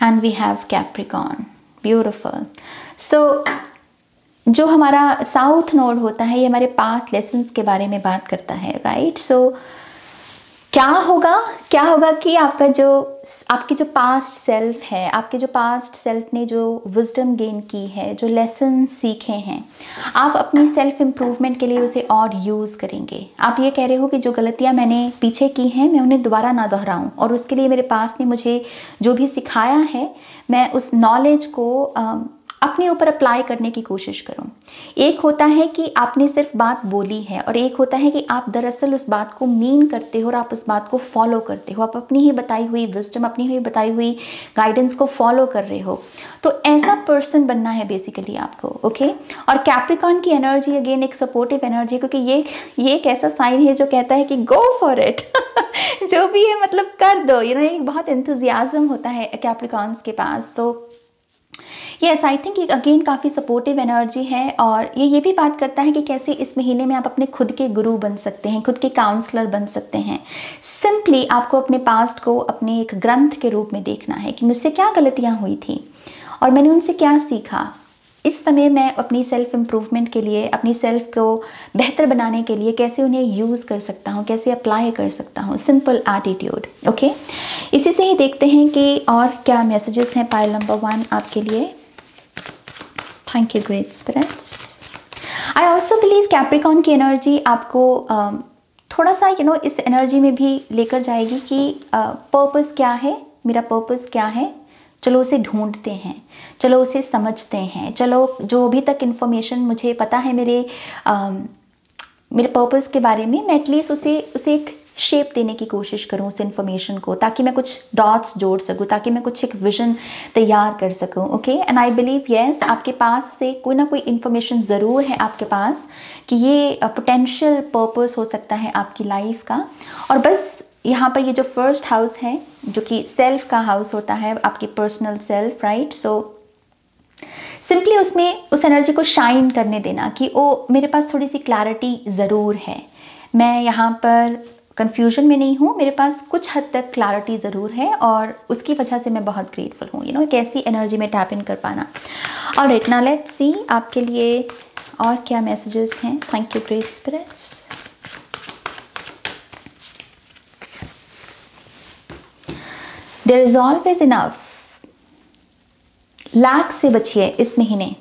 Speaker 1: and we have Capricorn. Beautiful. So जो हमारा साउथ नोड होता है, ये हमारे पास्ट लेसन्स के बारे में बात करता है, राइट। सो क्या होगा कि आपकी जो पास्ट सेल्फ है, आपके जो पास्ट सेल्फ ने जो विजडम गेन की है, जो लेसन सीखे हैं, आप अपनी सेल्फ इम्प्रूवमेंट के लिए उसे और यूज़ करेंगे। आप ये कह रहे हो कि जो गलतियाँ मैंने पीछे की हैं, मैं उन्हें दोबारा ना दोहराऊं, और उसके लिए मेरे पास्ट ने मुझे जो भी सिखाया है, मैं उस नॉलेज को अपने ऊपर अप्लाई करने की कोशिश करूं। एक होता है कि आपने सिर्फ बात बोली है, और एक होता है कि आप दरअसल उस बात को मीन करते हो और आप उस बात को फॉलो करते हो। आप अपनी ही बताई हुई विजडम, अपनी ही बताई हुई गाइडेंस को फॉलो कर रहे हो। तो ऐसा पर्सन बनना है बेसिकली आपको। ओके, और कैप्रिकॉर्न की एनर्जी अगेन एक सपोर्टिव एनर्जी, क्योंकि ये एक ऐसा साइन है जो कहता है कि गो फॉर इट। जो भी है मतलब कर दो। एक बहुत एंथुजियाज्म होता है कैप्रिकॉर्न्स के पास। तो यस, आई थिंक अगेन काफ़ी सपोर्टिव एनर्जी है, और ये भी बात करता है कि कैसे इस महीने में आप अपने खुद के गुरु बन सकते हैं, खुद के काउंसलर बन सकते हैं। सिंपली आपको अपने पास्ट को अपने एक ग्रंथ के रूप में देखना है कि मुझसे क्या गलतियाँ हुई थी और मैंने उनसे क्या सीखा। इस समय मैं अपनी सेल्फ इम्प्रूवमेंट के लिए, अपनी सेल्फ को बेहतर बनाने के लिए कैसे उन्हें यूज़ कर सकता हूँ, कैसे अप्लाई कर सकता हूँ। Simple attitude. ओके, इसी से ही देखते हैं कि और क्या मैसेजेस हैं पाइल नंबर 1 आपके लिए। Thank you great spirits. I also believe Capricorn की एनर्जी आपको थोड़ा सा इस एनर्जी में भी लेकर जाएगी कि पर्पस क्या है, मेरा पर्पस क्या है। चलो उसे ढूंढते हैं, चलो उसे समझते हैं, चलो जो अभी तक इन्फॉर्मेशन मुझे पता है मेरे पर्पस के बारे में, मैं एटलीस्ट उसे एक शेप देने की कोशिश करूं उस इन्फॉर्मेशन को, ताकि मैं कुछ डॉट्स जोड़ सकूं, ताकि मैं कुछ एक विजन तैयार कर सकूं। Okay, and I believe yes, आपके पास से कोई ना कोई इन्फॉर्मेशन ज़रूर है आपके पास कि ये पोटेंशियल पर्पस हो सकता है आपकी लाइफ का। और बस यहाँ पर ये जो फर्स्ट हाउस है, जो कि सेल्फ का हाउस होता है, आपकी personal self, right. So simply उसमें उस एनर्जी को शाइन करने देना कि ओ मेरे पास थोड़ी सी क्लैरिटी ज़रूर है, मैं यहाँ पर कन्फ्यूजन में नहीं हूँ, मेरे पास कुछ हद तक क्लैरिटी ज़रूर है, और उसकी वजह से मैं बहुत ग्रेटफुल हूँ। एक ऐसी एनर्जी में टैप इन कर पाना। ऑलराइट, नाउ लेट्स सी आपके लिए और क्या मैसेजेस हैं। Thank you great spirits. There is always enough. Lack से बचिए इस महीने,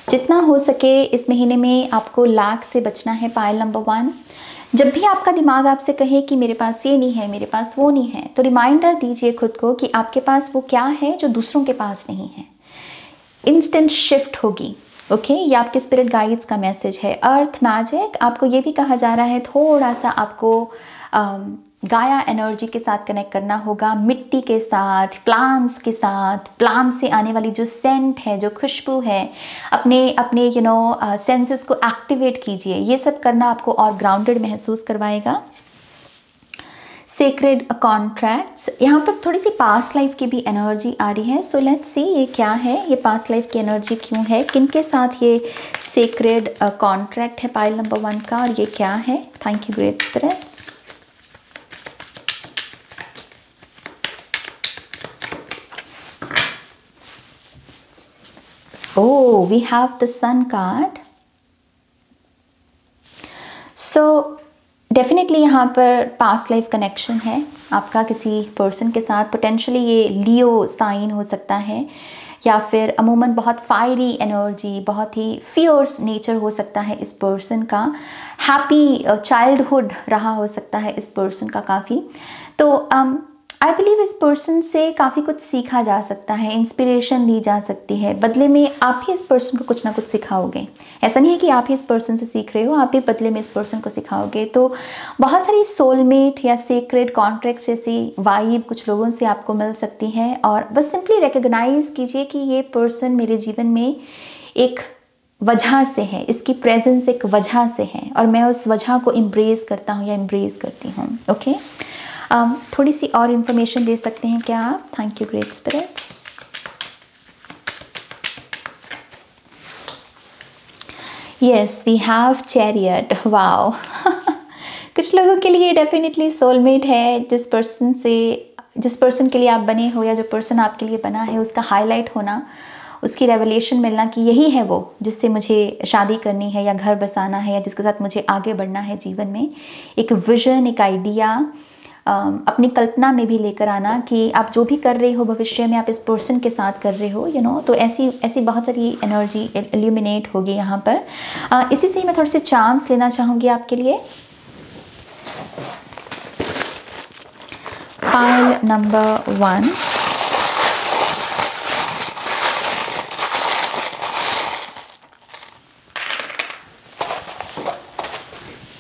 Speaker 1: जितना हो सके इस महीने में आपको लैक से बचना है। पाइल नंबर 1, जब भी आपका दिमाग आपसे कहे कि मेरे पास ये नहीं है, मेरे पास वो नहीं है, तो रिमाइंडर दीजिए खुद को कि आपके पास वो क्या है जो दूसरों के पास नहीं है। इंस्टेंट शिफ्ट होगी। ओके, ये आपके स्पिरिट गाइड्स का मैसेज है। अर्थ मैजिक, आपको ये भी कहा जा रहा है थोड़ा सा आपको गाया एनर्जी के साथ कनेक्ट करना होगा, मिट्टी के साथ, प्लांट्स के साथ। प्लांट्स से आने वाली जो सेंट है, जो खुशबू है, अपने अपने सेंसेस को एक्टिवेट कीजिए। ये सब करना आपको और ग्राउंडेड महसूस करवाएगा। सेक्रेड कॉन्ट्रैक्ट्स, यहाँ पर थोड़ी सी पास्ट लाइफ की भी एनर्जी आ रही है। सो लेट्स सी ये क्या है, ये पास्ट लाइफ की एनर्जी क्यों है, किन के साथ ये सेक्रेड कॉन्ट्रैक्ट है पाइल नंबर 1 का, और ये क्या है। Thank you great spirits. Oh, we have the Sun card. So definitely यहाँ पर पास्ट लाइफ कनेक्शन है आपका किसी पर्सन के साथ। पोटेंशियली ये लियो साइन हो सकता है, या फिर अमूमन बहुत फायरी एनर्जी, बहुत ही फियर्स नेचर हो सकता है इस पर्सन का। हैप्पी चाइल्डहुड रहा हो सकता है इस पर्सन का काफ़ी। तो आई बिलीव इस पर्सन से काफ़ी कुछ सीखा जा सकता है, इंस्पिरेशन ली जा सकती है। बदले में आप ही इस पर्सन को कुछ ना कुछ सिखाओगे। ऐसा नहीं है कि आप ही इस पर्सन से सीख रहे हो, आप ही बदले में इस पर्सन को सिखाओगे। तो बहुत सारी सोलमेट या सीक्रेट कॉन्ट्रैक्ट जैसी वाइब कुछ लोगों से आपको मिल सकती है। और बस सिंपली रिकग्नाइज कीजिए कि ये पर्सन मेरे जीवन में एक वजह से है, इसकी प्रेजेंस एक वजह से है, और मैं उस वजह को एम्ब्रेस करता हूँ या एम्ब्रेस करती हूँ। ओके, थोड़ी सी और इन्फॉर्मेशन दे सकते हैं क्या आप। Thank you great spirits. Yes, we have chariot. Wow कुछ लोगों के लिए डेफिनेटली सोलमेट है, जिस पर्सन के लिए आप बने हो या जो पर्सन आपके लिए बना है, उसका हाईलाइट होना, उसकी रेवलेशन मिलना कि यही है वो जिससे मुझे शादी करनी है या घर बसाना है या जिसके साथ मुझे आगे बढ़ना है जीवन में। एक विजन, एक आइडिया, अपनी कल्पना में भी लेकर आना कि आप जो भी कर रहे हो भविष्य में आप इस पर्सन के साथ कर रहे हो, तो ऐसी बहुत सारी एनर्जी इल्यूमिनेट होगी यहाँ पर। इसी से मैं थोड़े से चांस लेना चाहूँगी आपके लिए। पाइल नंबर 1,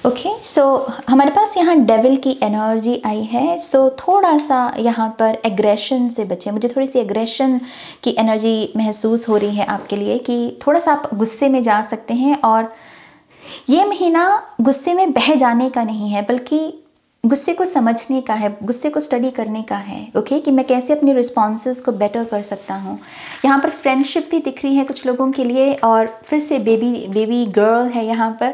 Speaker 1: ओके, सो हमारे पास यहाँ डेविल की एनर्जी आई है। सो थोड़ा सा यहाँ पर एग्रेशन से बचें। मुझे थोड़ी सी एग्रेशन की एनर्जी महसूस हो रही है आपके लिए कि थोड़ा सा आप गुस्से में जा सकते हैं। और ये महीना गुस्से में बह जाने का नहीं है, बल्कि गुस्से को समझने का है, गुस्से को स्टडी करने का है। ओके, कि मैं कैसे अपने रिस्पॉन्सेस को बेटर कर सकता हूँ। यहाँ पर फ्रेंडशिप भी दिख रही है कुछ लोगों के लिए, और फिर से बेबी गर्ल है यहाँ पर,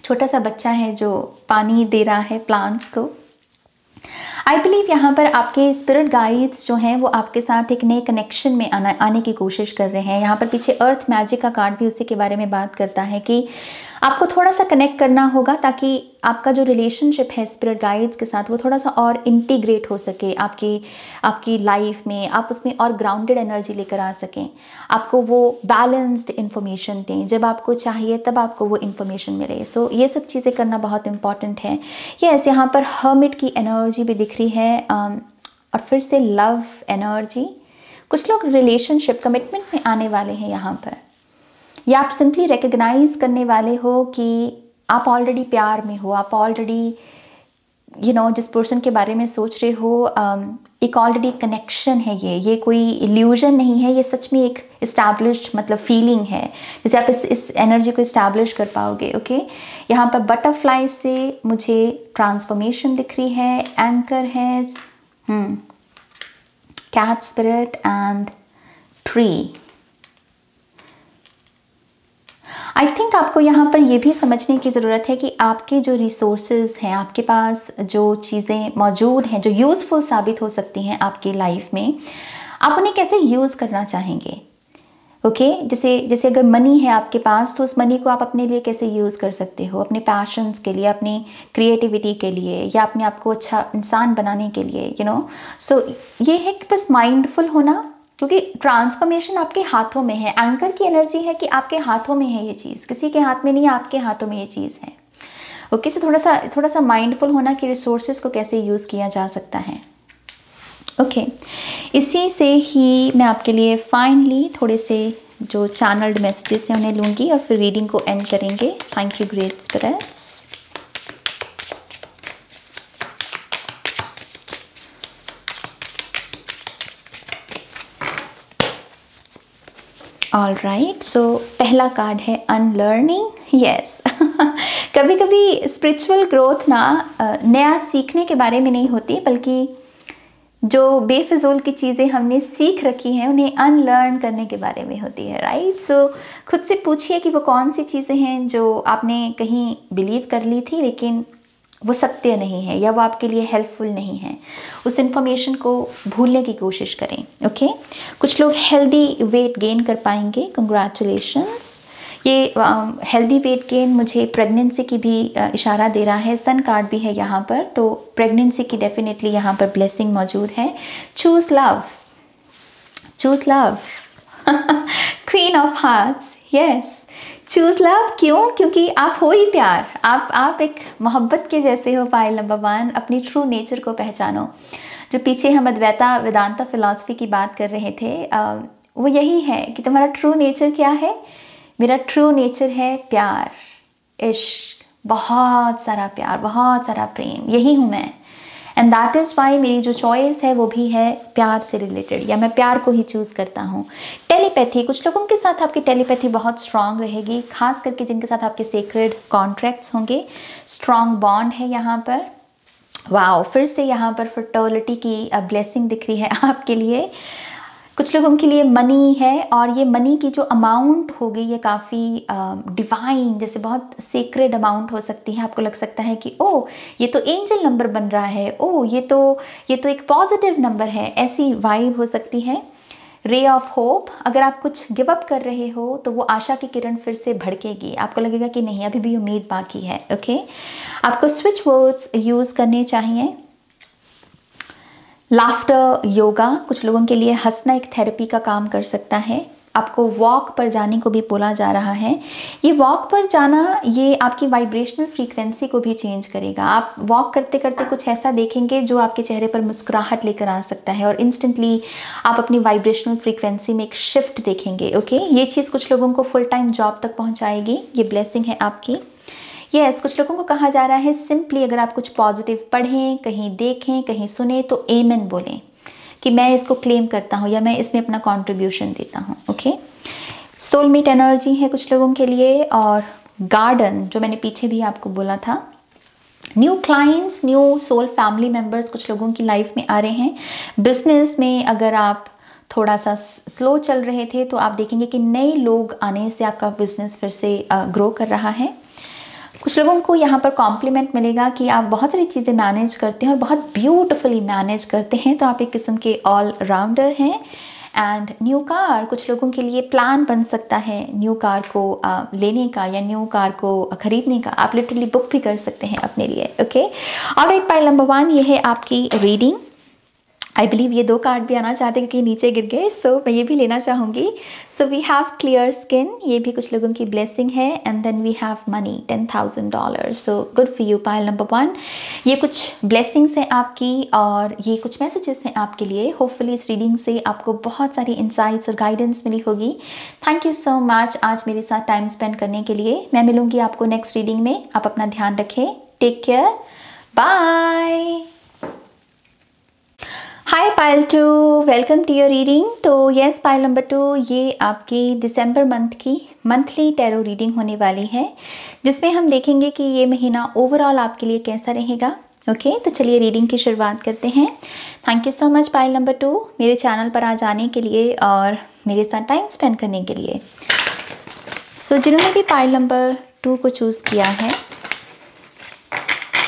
Speaker 1: छोटा सा बच्चा है जो पानी दे रहा है प्लांट्स को। आई बिलीव यहाँ पर आपके स्पिरिट गाइड्स जो हैं वो आपके साथ एक नए कनेक्शन में आने की कोशिश कर रहे हैं। यहाँ पर पीछे अर्थ मैजिक का कार्ड भी उसी के बारे में बात करता है कि आपको थोड़ा सा कनेक्ट करना होगा ताकि आपका जो रिलेशनशिप है स्पिरिट गाइड्स के साथ वो थोड़ा सा और इंटीग्रेट हो सके आपकी लाइफ में, आप उसमें और ग्राउंडेड एनर्जी लेकर आ सकें, आपको वो बैलेंस्ड इन्फॉर्मेशन दें, जब आपको चाहिए तब आपको वो इन्फॉर्मेशन मिले। सो ये सब चीज़ें करना बहुत इंपॉर्टेंट है। यस, यहाँ पर हर्मिट की एनर्जी भी दिख रही है, और फिर से लव एनर्जी। कुछ लोग रिलेशनशिप कमिटमेंट में आने वाले हैं यहाँ पर, या आप सिंपली रिकग्नाइज करने वाले हो कि आप ऑलरेडी प्यार में हो, आप ऑलरेडी जिस पर्सन के बारे में सोच रहे हो एक ऑलरेडी कनेक्शन है। ये कोई इल्यूजन नहीं है, ये सच में एक इस्टेब्लिश्ड मतलब फीलिंग है, जैसे आप इस एनर्जी को इस्टेब्लिश कर पाओगे। ओके, यहाँ पर बटरफ्लाई से मुझे ट्रांसफॉर्मेशन दिख रही है, एंकर है, cat spirit and tree. I think आपको यहाँ पर ये भी समझने की ज़रूरत है कि आपके जो रिसोर्सेज हैं, आपके पास जो चीज़ें मौजूद हैं जो यूज़फुल साबित हो सकती हैं आपकी लाइफ में, आप उन्हें कैसे यूज़ करना चाहेंगे। ओके, जैसे अगर मनी है आपके पास तो उस मनी को आप अपने लिए कैसे यूज़ कर सकते हो, अपने पैशंस के लिए, अपनी क्रिएटिविटी के लिए, या अपने आप को अच्छा इंसान बनाने के लिए। सो ये है कि बस माइंडफुल होना, क्योंकि ट्रांसफॉर्मेशन आपके हाथों में है। एंकर की एनर्जी है कि आपके हाथों में है ये चीज़, किसी के हाथ में नहीं है, आपके हाथों में ये चीज़ है। ओके, सो थोड़ा सा माइंडफुल होना कि रिसोर्सेज को कैसे यूज़ किया जा सकता है। ओके, इसी से ही मैं आपके लिए फाइनली थोड़े से जो चैनल्ड मैसेजेस हैं उन्हें लूँगी और फिर रीडिंग को एंड करेंगे। Thank you great spirits. All right, so पहला कार्ड है अनलर्निंग। यस, कभी कभी स्पिरिचुअल ग्रोथ ना नया सीखने के बारे में नहीं होती, बल्कि जो बेफिजूल की चीज़ें हमने सीख रखी हैं उन्हें अनलर्न करने के बारे में होती है। राइट, सो खुद से पूछिए कि वो कौन सी चीज़ें हैं जो आपने कहीं बिलीव कर ली थी लेकिन वो सत्य नहीं है या वो आपके लिए हेल्पफुल नहीं है। उस इन्फॉर्मेशन को भूलने की कोशिश करें। ओके, कुछ लोग हेल्दी वेट गेन कर पाएंगे। कंग्रेचुलेशंस। ये हेल्दी वेट गेन मुझे प्रेगनेंसी की भी इशारा दे रहा है। सन कार्ड भी है यहाँ पर, तो प्रेगनेंसी की डेफिनेटली यहाँ पर ब्लेसिंग मौजूद है। Choose love, choose love. Queen of hearts, yes, choose love. क्यों? क्योंकि आप हो ही प्यार, आप एक मोहब्बत के जैसे हो। पाइल नंबर 1, अपनी ट्रू नेचर को पहचानो। जो पीछे हम अद्वैता वेदांता फिलॉसफी की बात कर रहे थे, वो यही है कि तुम्हारा ट्रू नेचर क्या है। मेरा ट्रू नेचर है प्यार, इश्क, बहुत सारा प्यार, बहुत सारा प्रेम, यही हूँ मैं। एंड दैट इज़ वाई मेरी जो चॉइस है वो भी है प्यार से रिलेटेड, या मैं प्यार को ही चूज़ करता हूँ। टेलीपैथी, कुछ लोगों के साथ आपकी टेलीपैथी बहुत स्ट्रांग रहेगी, खास करके जिनके साथ आपके सेक्रेड कॉन्ट्रैक्ट्स होंगे। स्ट्रांग बॉन्ड है यहाँ पर। वाओ, फिर से यहाँ पर फर्टिलिटी की ब्लेसिंग दिख रही है आपके लिए। कुछ लोगों के लिए मनी है, और ये मनी की जो अमाउंट होगी ये काफ़ी डिवाइन, जैसे बहुत सेक्रेड अमाउंट हो सकती है। आपको लग सकता है कि ओ ये तो एंजल नंबर बन रहा है, ओ ये तो एक पॉजिटिव नंबर है, ऐसी वाइब हो सकती है। रे ऑफ होप, अगर आप कुछ गिव अप कर रहे हो तो वो आशा की किरण फिर से भड़केगी। आपको लगेगा कि नहीं, अभी भी उम्मीद बाकी है। ओके, आपको स्विच वर्ड्स यूज़ करने चाहिए। लाफ्टर योगा, कुछ लोगों के लिए हंसना एक थेरेपी का काम कर सकता है। आपको वॉक पर जाने को भी बोला जा रहा है। ये वॉक पर जाना ये आपकी वाइब्रेशनल फ्रीक्वेंसी को भी चेंज करेगा। आप वॉक करते करते कुछ ऐसा देखेंगे जो आपके चेहरे पर मुस्कुराहट लेकर आ सकता है, और इंस्टेंटली आप अपनी वाइब्रेशनल फ्रीक्वेंसी में एक शिफ्ट देखेंगे। ओके, ये चीज़ कुछ लोगों को फुल टाइम जॉब तक पहुँचाएगी। ये ब्लेसिंग है आपकी। यस, कुछ लोगों को कहा जा रहा है सिंपली अगर आप कुछ पॉजिटिव पढ़ें, कहीं देखें, कहीं सुने तो एमेन बोलें कि मैं इसको क्लेम करता हूँ या मैं इसमें अपना कंट्रीब्यूशन देता हूँ। ओके, सोलमेट एनर्जी है कुछ लोगों के लिए। और गार्डन, जो मैंने पीछे भी आपको बोला था, new clients, new soul family members कुछ लोगों की लाइफ में आ रहे हैं। बिजनेस में अगर आप थोड़ा सा स्लो चल रहे थे तो आप देखेंगे कि नए लोग आने से आपका बिजनेस फिर से ग्रो कर रहा है। कुछ लोगों को यहाँ पर कॉम्प्लीमेंट मिलेगा कि आप बहुत सारी चीज़ें मैनेज करते हैं और बहुत ब्यूटीफुली मैनेज करते हैं, तो आप एक किस्म के ऑल राउंडर हैं। एंड न्यू कार, कुछ लोगों के लिए प्लान बन सकता है न्यू कार को लेने का या न्यू कार को खरीदने का। आप लिटरली बुक भी कर सकते हैं अपने लिए। ओके, ऑलराइट, पाइल नंबर 1, ये है आपकी रीडिंग। आई बिलीव ये 2 कार्ड भी आना चाहते क्योंकि नीचे गिर गए, सो मैं ये भी लेना चाहूँगी। So we have clear skin, ये भी कुछ लोगों की ब्लेसिंग है। And then we have money, $10,000। So good for you pile number 1। ये कुछ ब्लेसिंग्स हैं आपकी, और ये कुछ मैसेजेस हैं आपके लिए। होपफुली इस रीडिंग से आपको बहुत सारी इंसाइट्स और गाइडेंस मिली होगी। थैंक यू सो मच आज मेरे साथ टाइम स्पेंड करने के लिए। मैं मिलूँगी आपको नेक्स्ट रीडिंग में। आप अपना ध्यान रखें। Take care, bye. Hi pile 2, welcome to your reading. तो यस पाइल नंबर 2, ये आपकी दिसंबर मंथ की मंथली टैरो रीडिंग होने वाली है, जिसमें हम देखेंगे कि ये महीना ओवरऑल आपके लिए कैसा रहेगा। ओके, तो चलिए रीडिंग की शुरुआत करते हैं। Thank you so much pile number 2 मेरे चैनल पर आ जाने के लिए और मेरे साथ टाइम स्पेंड करने के लिए। सो जिन्होंने भी पाइल नंबर 2 को चूज़ किया है,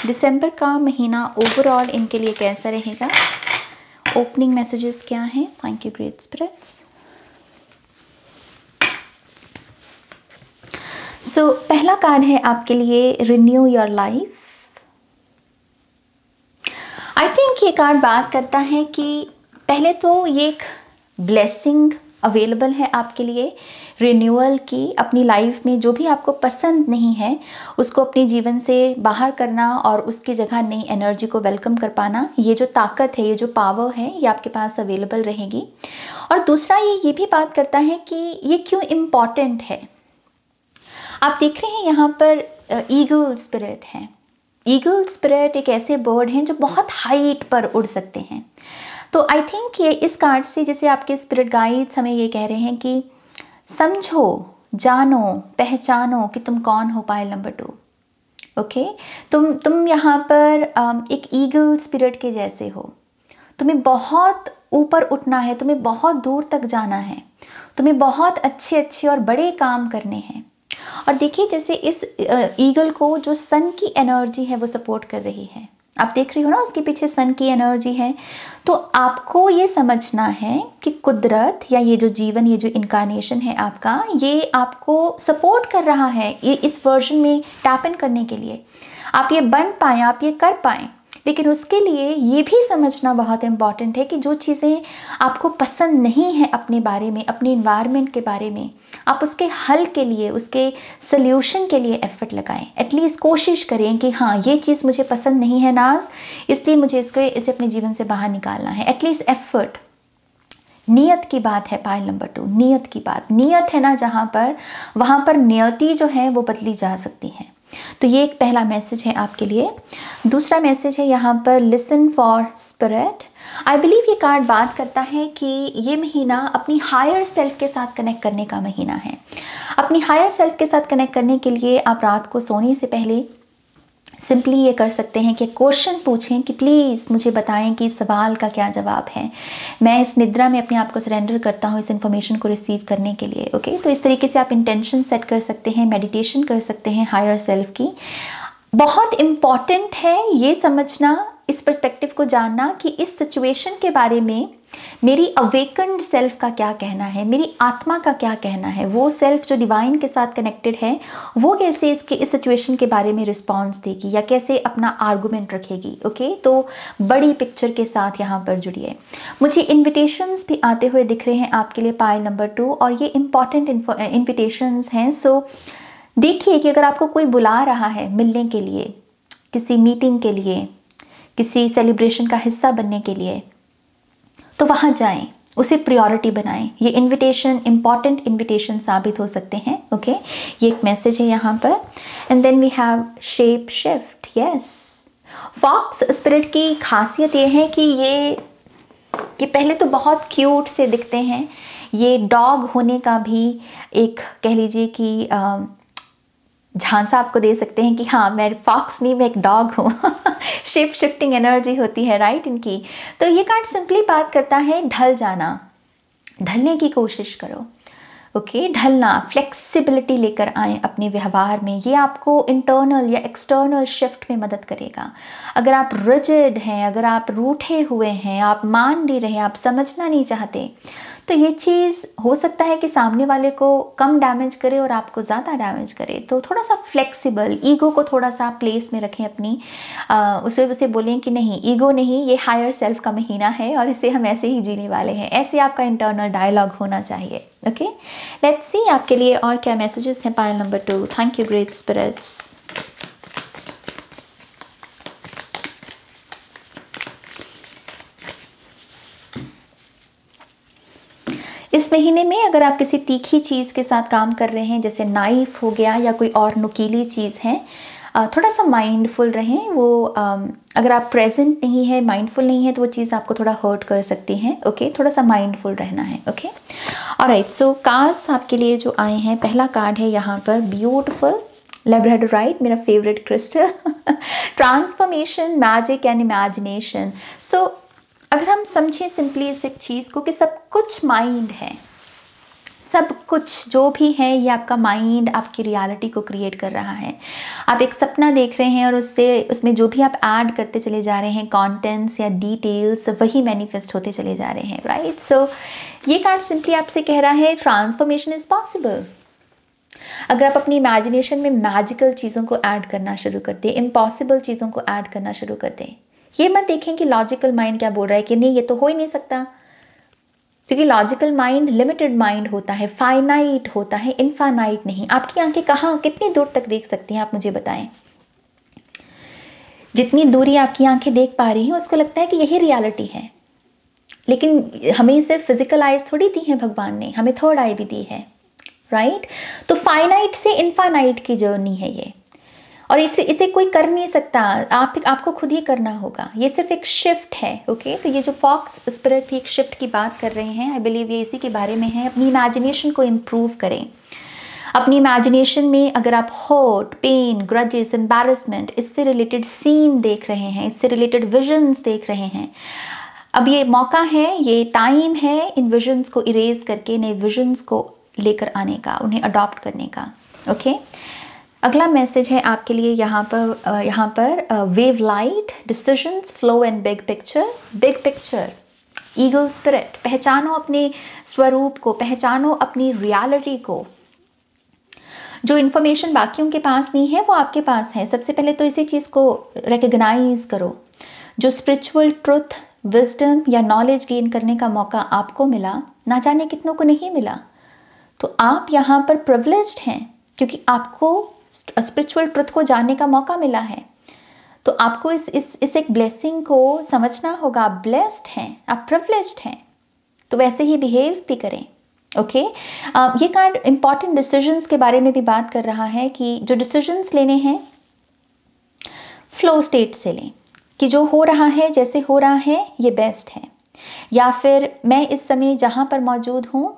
Speaker 1: दिसंबर का महीना ओवरऑल इनके लिए कैसा रहेगा, ओपनिंग मैसेजेस क्या हैं। Thank you great spirits. So पहला कार्ड है आपके लिए renew your life. I think ये कार्ड बात करता है कि पहले तो ये एक ब्लेसिंग अवेलेबल है आपके लिए रिन्यूअल की। अपनी लाइफ में जो भी आपको पसंद नहीं है उसको अपने जीवन से बाहर करना और उसकी जगह नई एनर्जी को वेलकम कर पाना, ये जो ताकत है, ये जो पावर है, ये आपके पास अवेलेबल रहेगी। और दूसरा ये भी बात करता है कि ये क्यों इम्पॉर्टेंट है। आप देख रहे हैं यहाँ पर ईगल स्पिरिट है। ईगल स्पिरिट एक ऐसे बर्ड हैं जो बहुत हाइट पर उड़ सकते हैं। तो आई थिंक ये इस कार्ड से जैसे आपके स्पिरिट गाइड्स हमें ये कह रहे हैं कि समझो, जानो, पहचानो कि तुम कौन हो पायल नंबर 2। ओके, तुम यहाँ पर एक ईगल स्पिरिट के जैसे हो। तुम्हें बहुत ऊपर उठना है, तुम्हें बहुत दूर तक जाना है, तुम्हें बहुत अच्छे अच्छे और बड़े काम करने हैं। और देखिए जैसे इस ईगल को जो सन की एनर्जी है वो सपोर्ट कर रही है। आप देख रही हो ना, उसके पीछे सन की एनर्जी है। तो आपको ये समझना है कि कुदरत या ये जो जीवन, ये जो इनकारनेशन है आपका, ये आपको सपोर्ट कर रहा है ये इस वर्जन में टैप इन करने के लिए। आप ये बन पाएँ, आप ये कर पाएँ। लेकिन उसके लिए ये भी समझना बहुत इम्पॉर्टेंट है कि जो चीज़ें आपको पसंद नहीं है अपने बारे में, अपने इन्वायरमेंट के बारे में, आप उसके हल के लिए, उसके सल्यूशन के लिए एफर्ट लगाएं। एटलीस्ट कोशिश करें कि हाँ, ये चीज़ मुझे पसंद नहीं है नाज, इसलिए मुझे इसे अपने जीवन से बाहर निकालना है। एटलीस्ट एफर्ट, नियत की बात है पायल नंबर 2, नियत की बात। नियत है ना जहाँ पर, वहाँ पर नियति जो है वो बदली जा सकती है। तो ये एक पहला मैसेज है आपके लिए। दूसरा मैसेज है यहाँ पर listen for spirit. I believe ये कार्ड बात करता है कि ये महीना अपनी हायर सेल्फ के साथ कनेक्ट करने का महीना है। अपनी हायर सेल्फ के साथ कनेक्ट करने के लिए आप रात को सोने से पहले सिंपली ये कर सकते हैं कि क्वेश्चन पूछें कि प्लीज़ मुझे बताएं कि इस सवाल का क्या जवाब है। मैं इस निद्रा में अपने आप को सरेंडर करता हूँ इस इन्फॉर्मेशन को रिसीव करने के लिए। ओके, तो इस तरीके से आप इंटेंशन सेट कर सकते हैं, मेडिटेशन कर सकते हैं हायर सेल्फ की। बहुत इम्पॉर्टेंट है ये समझना, इस पर्सपेक्टिव को जानना कि इस सिचुएशन के बारे में मेरी अवेकन्ड सेल्फ का क्या कहना है, मेरी आत्मा का क्या कहना है। वो सेल्फ जो डिवाइन के साथ कनेक्टेड है वो कैसे इस सिचुएशन के बारे में रिस्पॉन्स देगी या कैसे अपना आर्गूमेंट रखेगी। ओके, तो बड़ी पिक्चर के साथ यहाँ पर जुड़िए। मुझे इन्विटेशंस भी आते हुए दिख रहे हैं आपके लिए पायल नंबर 2, और ये इम्पॉर्टेंट इन्विटेशंस हैं। सो देखिए कि अगर आपको कोई बुला रहा है मिलने के लिए, किसी मीटिंग के लिए, किसी सेलिब्रेशन का हिस्सा बनने के लिए, तो वहाँ जाएं, उसे प्रायोरिटी बनाएं। ये इनविटेशन इंपॉर्टेंट इनविटेशन साबित हो सकते हैं। ओके, ये एक मैसेज है यहाँ पर। And then we have shape shift. Yes, fox spirit की खासियत ये है कि पहले तो बहुत क्यूट से दिखते हैं। ये डॉग होने का भी एक कह लीजिए कि झांसा आपको दे सकते हैं कि हाँ, मैं फॉक्स नहीं, मैं एक डॉग हूँ। शेप शिफ्टिंग एनर्जी होती है राइट इनकी। तो ये कार्ड सिंपली बात करता है ढल जाना, ढलने की कोशिश करो। ओके, ढलना, फ्लेक्सिबिलिटी लेकर आए अपने व्यवहार में। ये आपको इंटरनल या एक्सटर्नल शिफ्ट में मदद करेगा। अगर आप रिजिड हैं, अगर आप रूठे हुए हैं, आप मान नहीं रहे, आप समझना नहीं चाहते, तो ये चीज़ हो सकता है कि सामने वाले को कम डैमेज करे और आपको ज़्यादा डैमेज करे। तो थोड़ा सा फ्लेक्सिबल, ईगो को थोड़ा सा प्लेस में रखें अपनी। उसे बोलें कि नहीं, ईगो नहीं, ये हायर सेल्फ का महीना है और इसे हम ऐसे ही जीने वाले हैं। ऐसे आपका इंटरनल डायलॉग होना चाहिए। ओके, लेट्स सी आपके लिए और क्या मैसेजेस हैं pile number 2। Thank you great spirits. इस महीने में अगर आप किसी तीखी चीज़ के साथ काम कर रहे हैं, जैसे नाइफ हो गया या कोई और नुकीली चीज़ है, थोड़ा सा माइंडफुल रहें। वो अगर आप प्रेजेंट नहीं है, माइंडफुल नहीं है, तो वो चीज़ आपको थोड़ा हर्ट कर सकती है। ओके, थोड़ा सा माइंडफुल रहना है। Okay, alright. सो कार्ड्स आपके लिए जो आए हैं, पहला कार्ड है यहाँ पर ब्यूटिफुल लेब्राडोराइट, मेरा favourite crystal. Transformation, magic and imagination. So अगर हम समझें सिंपली इस एक चीज़ को कि सब कुछ माइंड है, सब कुछ जो भी है ये आपका माइंड आपकी रियलिटी को क्रिएट कर रहा है। आप एक सपना देख रहे हैं और उसमें जो भी आप ऐड करते चले जा रहे हैं, कंटेंट्स या डिटेल्स, वही मैनिफेस्ट होते चले जा रहे हैं राइट। सो ये कार्ड सिंपली आपसे कह रहा है ट्रांसफॉर्मेशन इज़ पॉसिबल। अगर आप अपनी इमेजिनेशन में मैजिकल चीज़ों को ऐड करना शुरू कर दें, इम्पॉसिबल चीज़ों को ऐड करना शुरू कर दें। ये मत देखें कि लॉजिकल माइंड क्या बोल रहा है कि नहीं, ये तो हो ही नहीं सकता, क्योंकि लॉजिकल माइंड लिमिटेड माइंड होता है, फाइनाइट होता है, इनफाइनाइट नहीं। आपकी आंखें कहाँ कितनी दूर तक देख सकती हैं, आप मुझे बताएं। जितनी दूरी आपकी आंखें देख पा रही हैं उसको लगता है कि यही रियलिटी है, लेकिन हमें सिर्फ फिजिकल आइज थोड़ी दी है भगवान ने, हमें थर्ड आई भी दी है, राइट। तो फाइनाइट से इनफाइनाइट की जर्नी है ये, और इसे कोई कर नहीं सकता, आपको खुद ही करना होगा। ये सिर्फ एक शिफ्ट है, ओके। तो ये जो फॉक्स स्पिरिट भी एक शिफ्ट की बात कर रहे हैं, आई बिलीव ये इसी के बारे में है। अपनी इमेजिनेशन को इम्प्रूव करें। अपनी इमेजिनेशन में अगर आप हर्ट, पेन, ग्रजेस, एम्बैरेसमेंट, इससे रिलेटेड सीन देख रहे हैं, इससे रिलेटेड विजन्स देख रहे हैं, अब ये मौका है, ये टाइम है इन विजन्स को इरेज करके नए विजन्स को लेकर आने का, उन्हें अडॉप्ट करने का, ओके। अगला मैसेज है आपके लिए यहाँ पर wave light, decisions, flow and big picture. Big picture, eagle spirit, पहचानो अपने स्वरूप को, पहचानो अपनी रियलिटी को। जो इन्फॉर्मेशन बाकियों के पास नहीं है वो आपके पास है। सबसे पहले तो इसी चीज़ को रिकग्नाइज करो। जो स्पिरिचुअल ट्रुथ, विजडम या नॉलेज गेन करने का मौका आपको मिला, ना जाने कितनों को नहीं मिला, तो आप यहाँ पर प्रिविलेज्ड हैं क्योंकि आपको स्पिरिचुअल ट्रुथ को जानने का मौका मिला है। तो आपको इस एक ब्लेसिंग को समझना होगा। आप ब्लेस्ड हैं, आप प्रिविलेज्ड हैं, तो वैसे ही बिहेव भी करें, ओके। ये कार्ड इंपॉर्टेंट डिसीजंस के बारे में भी बात कर रहा है कि जो डिसीजंस लेने हैं फ्लो स्टेट से लें, कि जो हो रहा है, जैसे हो रहा है, ये बेस्ट है, या फिर मैं इस समय जहाँ पर मौजूद हूँ,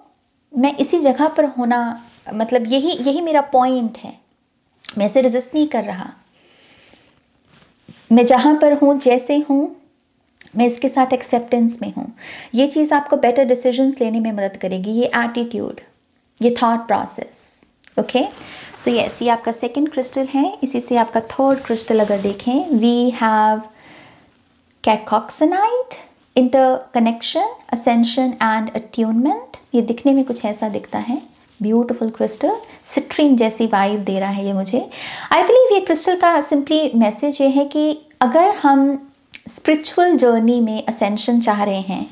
Speaker 1: मैं इसी जगह पर होना, मतलब यही मेरा पॉइंट है, मैं इसे रेजिस्ट नहीं कर रहा, मैं जहाँ पर हूँ, जैसे हूँ, मैं इसके साथ एक्सेप्टेंस में हूँ। ये चीज़ आपको बेटर डिसीजंस लेने में मदद करेगी, ये एटीट्यूड, ये thought process, okay. So yes, ये आपका सेकंड क्रिस्टल है। इसी से आपका थर्ड क्रिस्टल अगर देखें, we have cacoxenite, interconnection, ascension and attunement. ये दिखने में कुछ ऐसा दिखता है, ब्यूटीफुल क्रिस्टल, सिट्रीन जैसी वाइब दे रहा है ये मुझे। आई बिलीव ये क्रिस्टल का सिंपली मैसेज ये है कि अगर हम स्पिरिचुअल जर्नी में असेंशन चाह रहे हैं,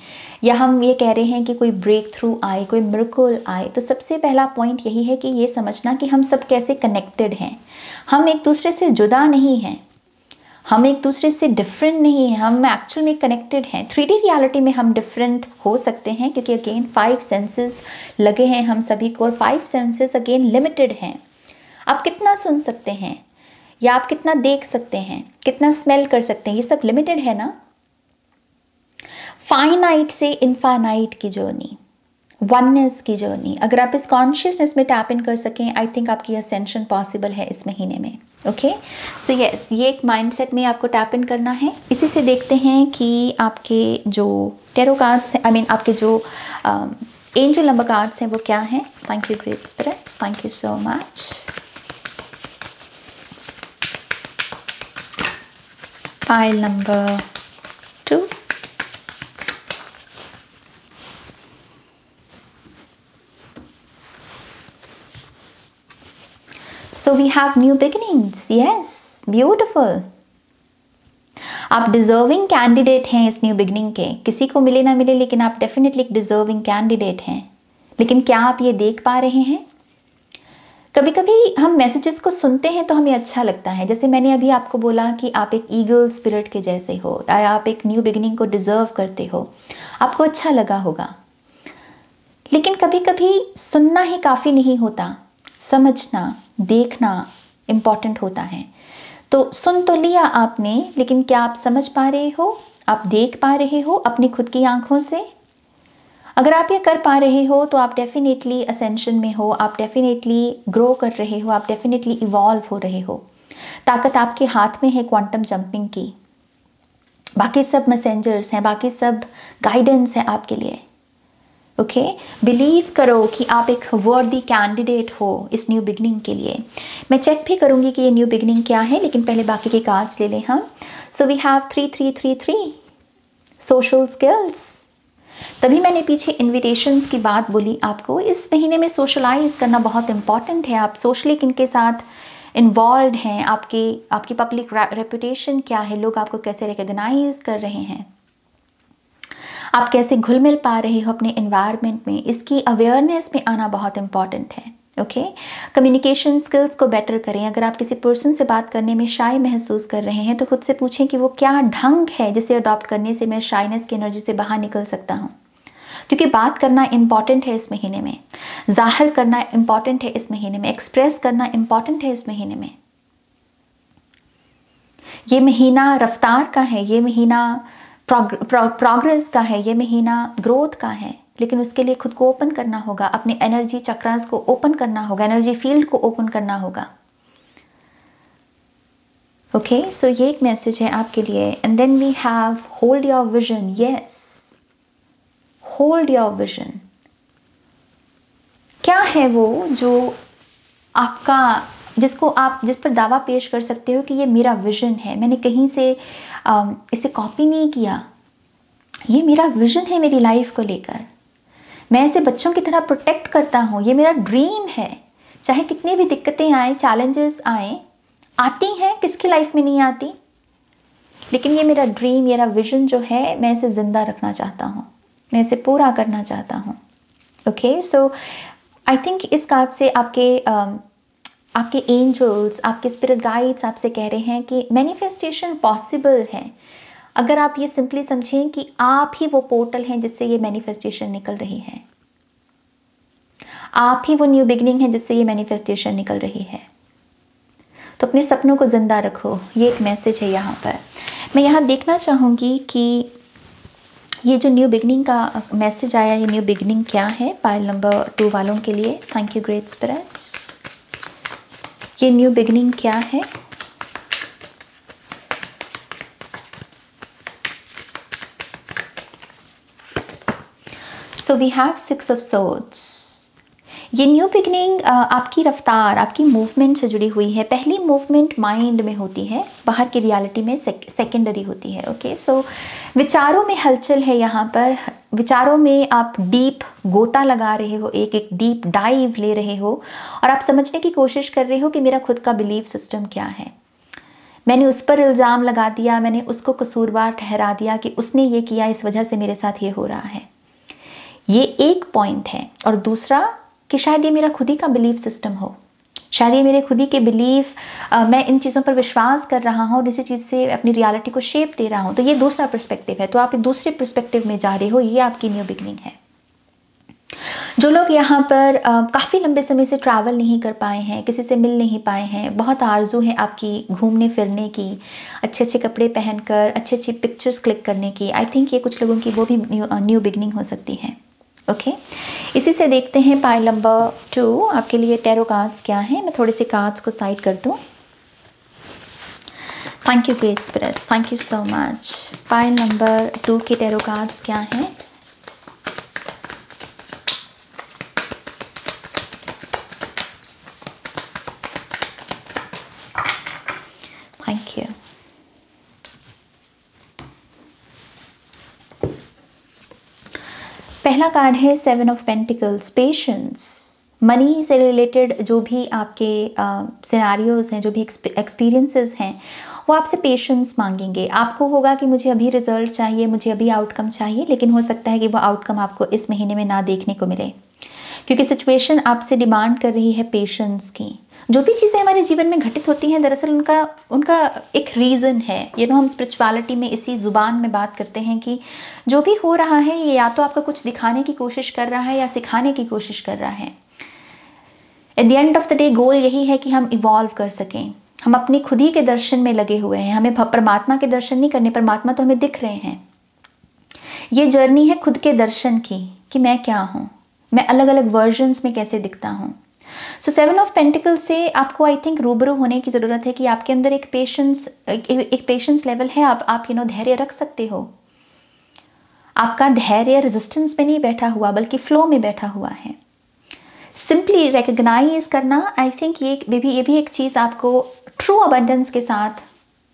Speaker 1: या हम ये कह रहे हैं कि कोई ब्रेक थ्रू आए, कोई मिरेकल आए, तो सबसे पहला पॉइंट यही है कि ये समझना कि हम सब कैसे कनेक्टेड हैं। हम एक दूसरे से जुदा नहीं हैं, हम एक दूसरे से डिफरेंट नहीं हैं, हम एक्चुअल में कनेक्टेड हैं। 3D रियलिटी में हम डिफरेंट हो सकते हैं क्योंकि अगेन 5 सेंसेस लगे हैं हम सभी को, और 5 सेंसेस अगेन लिमिटेड हैं। आप कितना सुन सकते हैं, या आप कितना देख सकते हैं, कितना स्मेल कर सकते हैं, ये सब लिमिटेड है ना। फाइनाइट से इनफाइनाइट की जर्नी, वननेस की जर्नी, अगर आप इस कॉन्शियसनेस में टैप इन कर सकें, आई थिंक आपकी असेंशन पॉसिबल है इस महीने में, ओके। सो यस, ये एक माइंडसेट में आपको टैप इन करना है। इसी से देखते हैं कि आपके जो टेरो कार्ड्स हैं, आई मीन आपके जो एंजल नंबर कार्ड्स हैं वो क्या हैं। Thank you great spirits, thank you so much. Pile number 2, so we have new beginnings, yes, beautiful। आप डिजर्विंग कैंडिडेट हैं इस न्यू बिगनिंग के, किसी को मिले ना मिले, लेकिन आप डेफिनेटली एक डिजर्विंग कैंडिडेट हैं। लेकिन क्या आप ये देख पा रहे हैं? कभी कभी हम मैसेजेस को सुनते हैं तो हमें अच्छा लगता है, जैसे मैंने अभी आपको बोला कि आप एक ईगल स्पिरिट के जैसे हो, या आप एक न्यू बिगनिंग को डिजर्व करते हो, आपको अच्छा लगा होगा। लेकिन कभी कभी सुनना ही काफ़ी नहीं होता, समझना, देखना इम्पॉर्टेंट होता है। तो सुन तो लिया आपने, लेकिन क्या आप समझ पा रहे हो, आप देख पा रहे हो अपनी खुद की आंखों से? अगर आप ये कर पा रहे हो तो आप डेफिनेटली असेंशन में हो, आप डेफिनेटली ग्रो कर रहे हो, आप डेफिनेटली इवॉल्व हो रहे हो। ताकत आपके हाथ में है क्वांटम जंपिंग की। बाकी सब मैसेंजर्स हैं, बाकी सब गाइडेंस है आपके लिए, ओके। बिलीव करो कि आप एक वर्दी कैंडिडेट हो इस न्यू बिगनिंग के लिए। मैं चेक भी करूंगी कि ये न्यू बिगनिंग क्या है, लेकिन पहले बाकी के कार्ड्स ले लें हम। So we have 3333 social skills. तभी मैंने पीछे इन्विटेशंस की बात बोली आपको। इस महीने में सोशलाइज करना बहुत इंपॉर्टेंट है। आप सोशली किनके साथ इन्वॉल्व हैं, आपकी पब्लिक रेपुटेशन क्या है, लोग आपको कैसे रिकग्नाइज कर रहे हैं। आप कैसे घुल मिल पा रहे हो अपने एनवायरनमेंट में, इसकी अवेयरनेस में आना बहुत इंपॉर्टेंट है। ओके, कम्युनिकेशन स्किल्स को बेटर करें। अगर आप किसी पर्सन से बात करने में शाय महसूस कर रहे हैं तो खुद से पूछें कि वो क्या ढंग है जिसे अडॉप्ट करने से मैं शाइनेस की एनर्जी से बाहर निकल सकता हूँ। क्योंकि बात करना इम्पॉर्टेंट है इस महीने में, जाहिर करना इम्पॉर्टेंट है इस महीने में, एक्सप्रेस करना इम्पॉर्टेंट है इस महीने में। ये महीना रफ्तार का है, ये महीना प्रोग्रेस का है, ये महीना ग्रोथ का है, लेकिन उसके लिए खुद को ओपन करना होगा, अपने एनर्जी चक्रास को ओपन करना होगा, एनर्जी फील्ड को ओपन करना होगा। ओके, सो ये एक मैसेज है आपके लिए। And then we have hold your vision. Yes, hold your vision. क्या है वो जो आपका, जिस पर दावा पेश कर सकते हो कि ये मेरा विजन है, मैंने कहीं से इसे कॉपी नहीं किया, ये मेरा विजन है मेरी लाइफ को लेकर, मैं ऐसे बच्चों की तरह प्रोटेक्ट करता हूँ, ये मेरा ड्रीम है। चाहे कितनी भी दिक्कतें आए, चैलेंजेस आए, आती हैं, किसकी लाइफ में नहीं आती, लेकिन ये मेरा ड्रीम, मेरा विजन जो है, मैं इसे ज़िंदा रखना चाहता हूँ, मैं इसे पूरा करना चाहता हूँ। ओके, सो आई थिंक इस कार्ड से आपके एंजल्स, आपके स्पिरिट गाइड्स आपसे कह रहे हैं कि मैनिफेस्टेशन पॉसिबल है। अगर आप ये सिंपली समझें कि आप ही वो पोर्टल हैं जिससे ये मैनिफेस्टेशन निकल रही है, आप ही वो न्यू बिगिनिंग है जिससे ये मैनिफेस्टेशन निकल रही है। तो अपने सपनों को जिंदा रखो, ये एक मैसेज है यहाँ पर। मैं यहाँ देखना चाहूँगी कि ये जो न्यू बिगिनिंग का मैसेज आया, ये न्यू बिगिनिंग क्या है पाइल नंबर 2 वालों के लिए। Thank you great spirits. ये न्यू बिगिनिंग क्या है? So we have 6 of swords. ये न्यू बिगिनिंग आपकी रफ्तार, आपकी मूवमेंट से जुड़ी हुई है। पहली मूवमेंट माइंड में होती है, बाहर की रियलिटी में सेकेंडरी होती है। ओके, सो विचारों में हलचल है यहाँ पर। विचारों में आप डीप गोता लगा रहे हो, एक डीप डाइव ले रहे हो और आप समझने की कोशिश कर रहे हो कि मेरा खुद का बिलीफ सिस्टम क्या है। मैंने उस पर इल्ज़ाम लगा दिया, मैंने उसको कसूरवार ठहरा दिया कि उसने ये किया, इस वजह से मेरे साथ ये हो रहा है। ये एक पॉइंट है। और दूसरा कि शायद ये मेरा खुद ही का बिलीफ सिस्टम हो, शायद ये मेरे खुद ही के बिलीफ, मैं इन चीज़ों पर विश्वास कर रहा हूँ और इसी चीज़ से अपनी रियलिटी को शेप दे रहा हूँ। तो ये दूसरा पर्सपेक्टिव है। तो आप एक दूसरे पर्सपेक्टिव में जा रहे हो, ये आपकी न्यू बिगिनिंग है। जो लोग यहाँ पर काफ़ी लंबे समय से ट्रैवल नहीं कर पाए हैं, किसी से मिल नहीं पाए हैं, बहुत आरजू है आपकी घूमने फिरने की, अच्छे अच्छे कपड़े पहनकर अच्छी अच्छी पिक्चर्स क्लिक करने की, आई थिंक ये कुछ लोगों की वो भी न्यू बिगिनिंग हो सकती है। ओके, इसी से देखते हैं पाइल नंबर 2 आपके लिए टैरो कार्ड्स क्या हैं। मैं थोड़े से कार्ड्स को साइड कर दूँ। Thank you great spirits, thank you so much. Pile number 2 के टैरो कार्ड्स क्या हैं? Thank you. पहला कार्ड है 7 ऑफ पेंटिकल्स, पेशेंस। मनी से रिलेटेड जो भी आपके सिनेरियोज हैं, जो भी एक्सपीरियंसेस हैं, वो आपसे पेशेंस मांगेंगे। आपको होगा कि मुझे अभी रिजल्ट चाहिए, मुझे अभी आउटकम चाहिए, लेकिन हो सकता है कि वो आउटकम आपको इस महीने में ना देखने को मिले, क्योंकि सिचुएशन आपसे डिमांड कर रही है पेशेंस की। जो भी चीज़ें हमारे जीवन में घटित होती हैं, दरअसल उनका एक रीज़न है। हम स्पिरिचुअलिटी में इसी ज़ुबान में बात करते हैं कि जो भी हो रहा है ये या तो आपको कुछ दिखाने की कोशिश कर रहा है या सिखाने की कोशिश कर रहा है। At the end of the day goal यही है कि हम इवॉल्व कर सकें। हम अपनी खुद ही के दर्शन में लगे हुए हैं, हमें परमात्मा के दर्शन नहीं करने, परमात्मा तो हमें दिख रहे हैं। ये जर्नी है खुद के दर्शन की, कि मैं क्या हूँ, मैं अलग अलग वर्जन्स में कैसे दिखता हूँ। सो 7 ऑफ पेंटिकल से आपको आई थिंक रूबरू होने की ज़रूरत है कि आपके अंदर एक पेशेंस लेवल है। आप धैर्य रख सकते हो। आपका धैर्य रेजिस्टेंस में नहीं बैठा हुआ, बल्कि फ्लो में बैठा हुआ है। सिंपली रिकग्नाइज करना, आई थिंक ये भी एक चीज़ आपको ट्रू अबंडेंस के साथ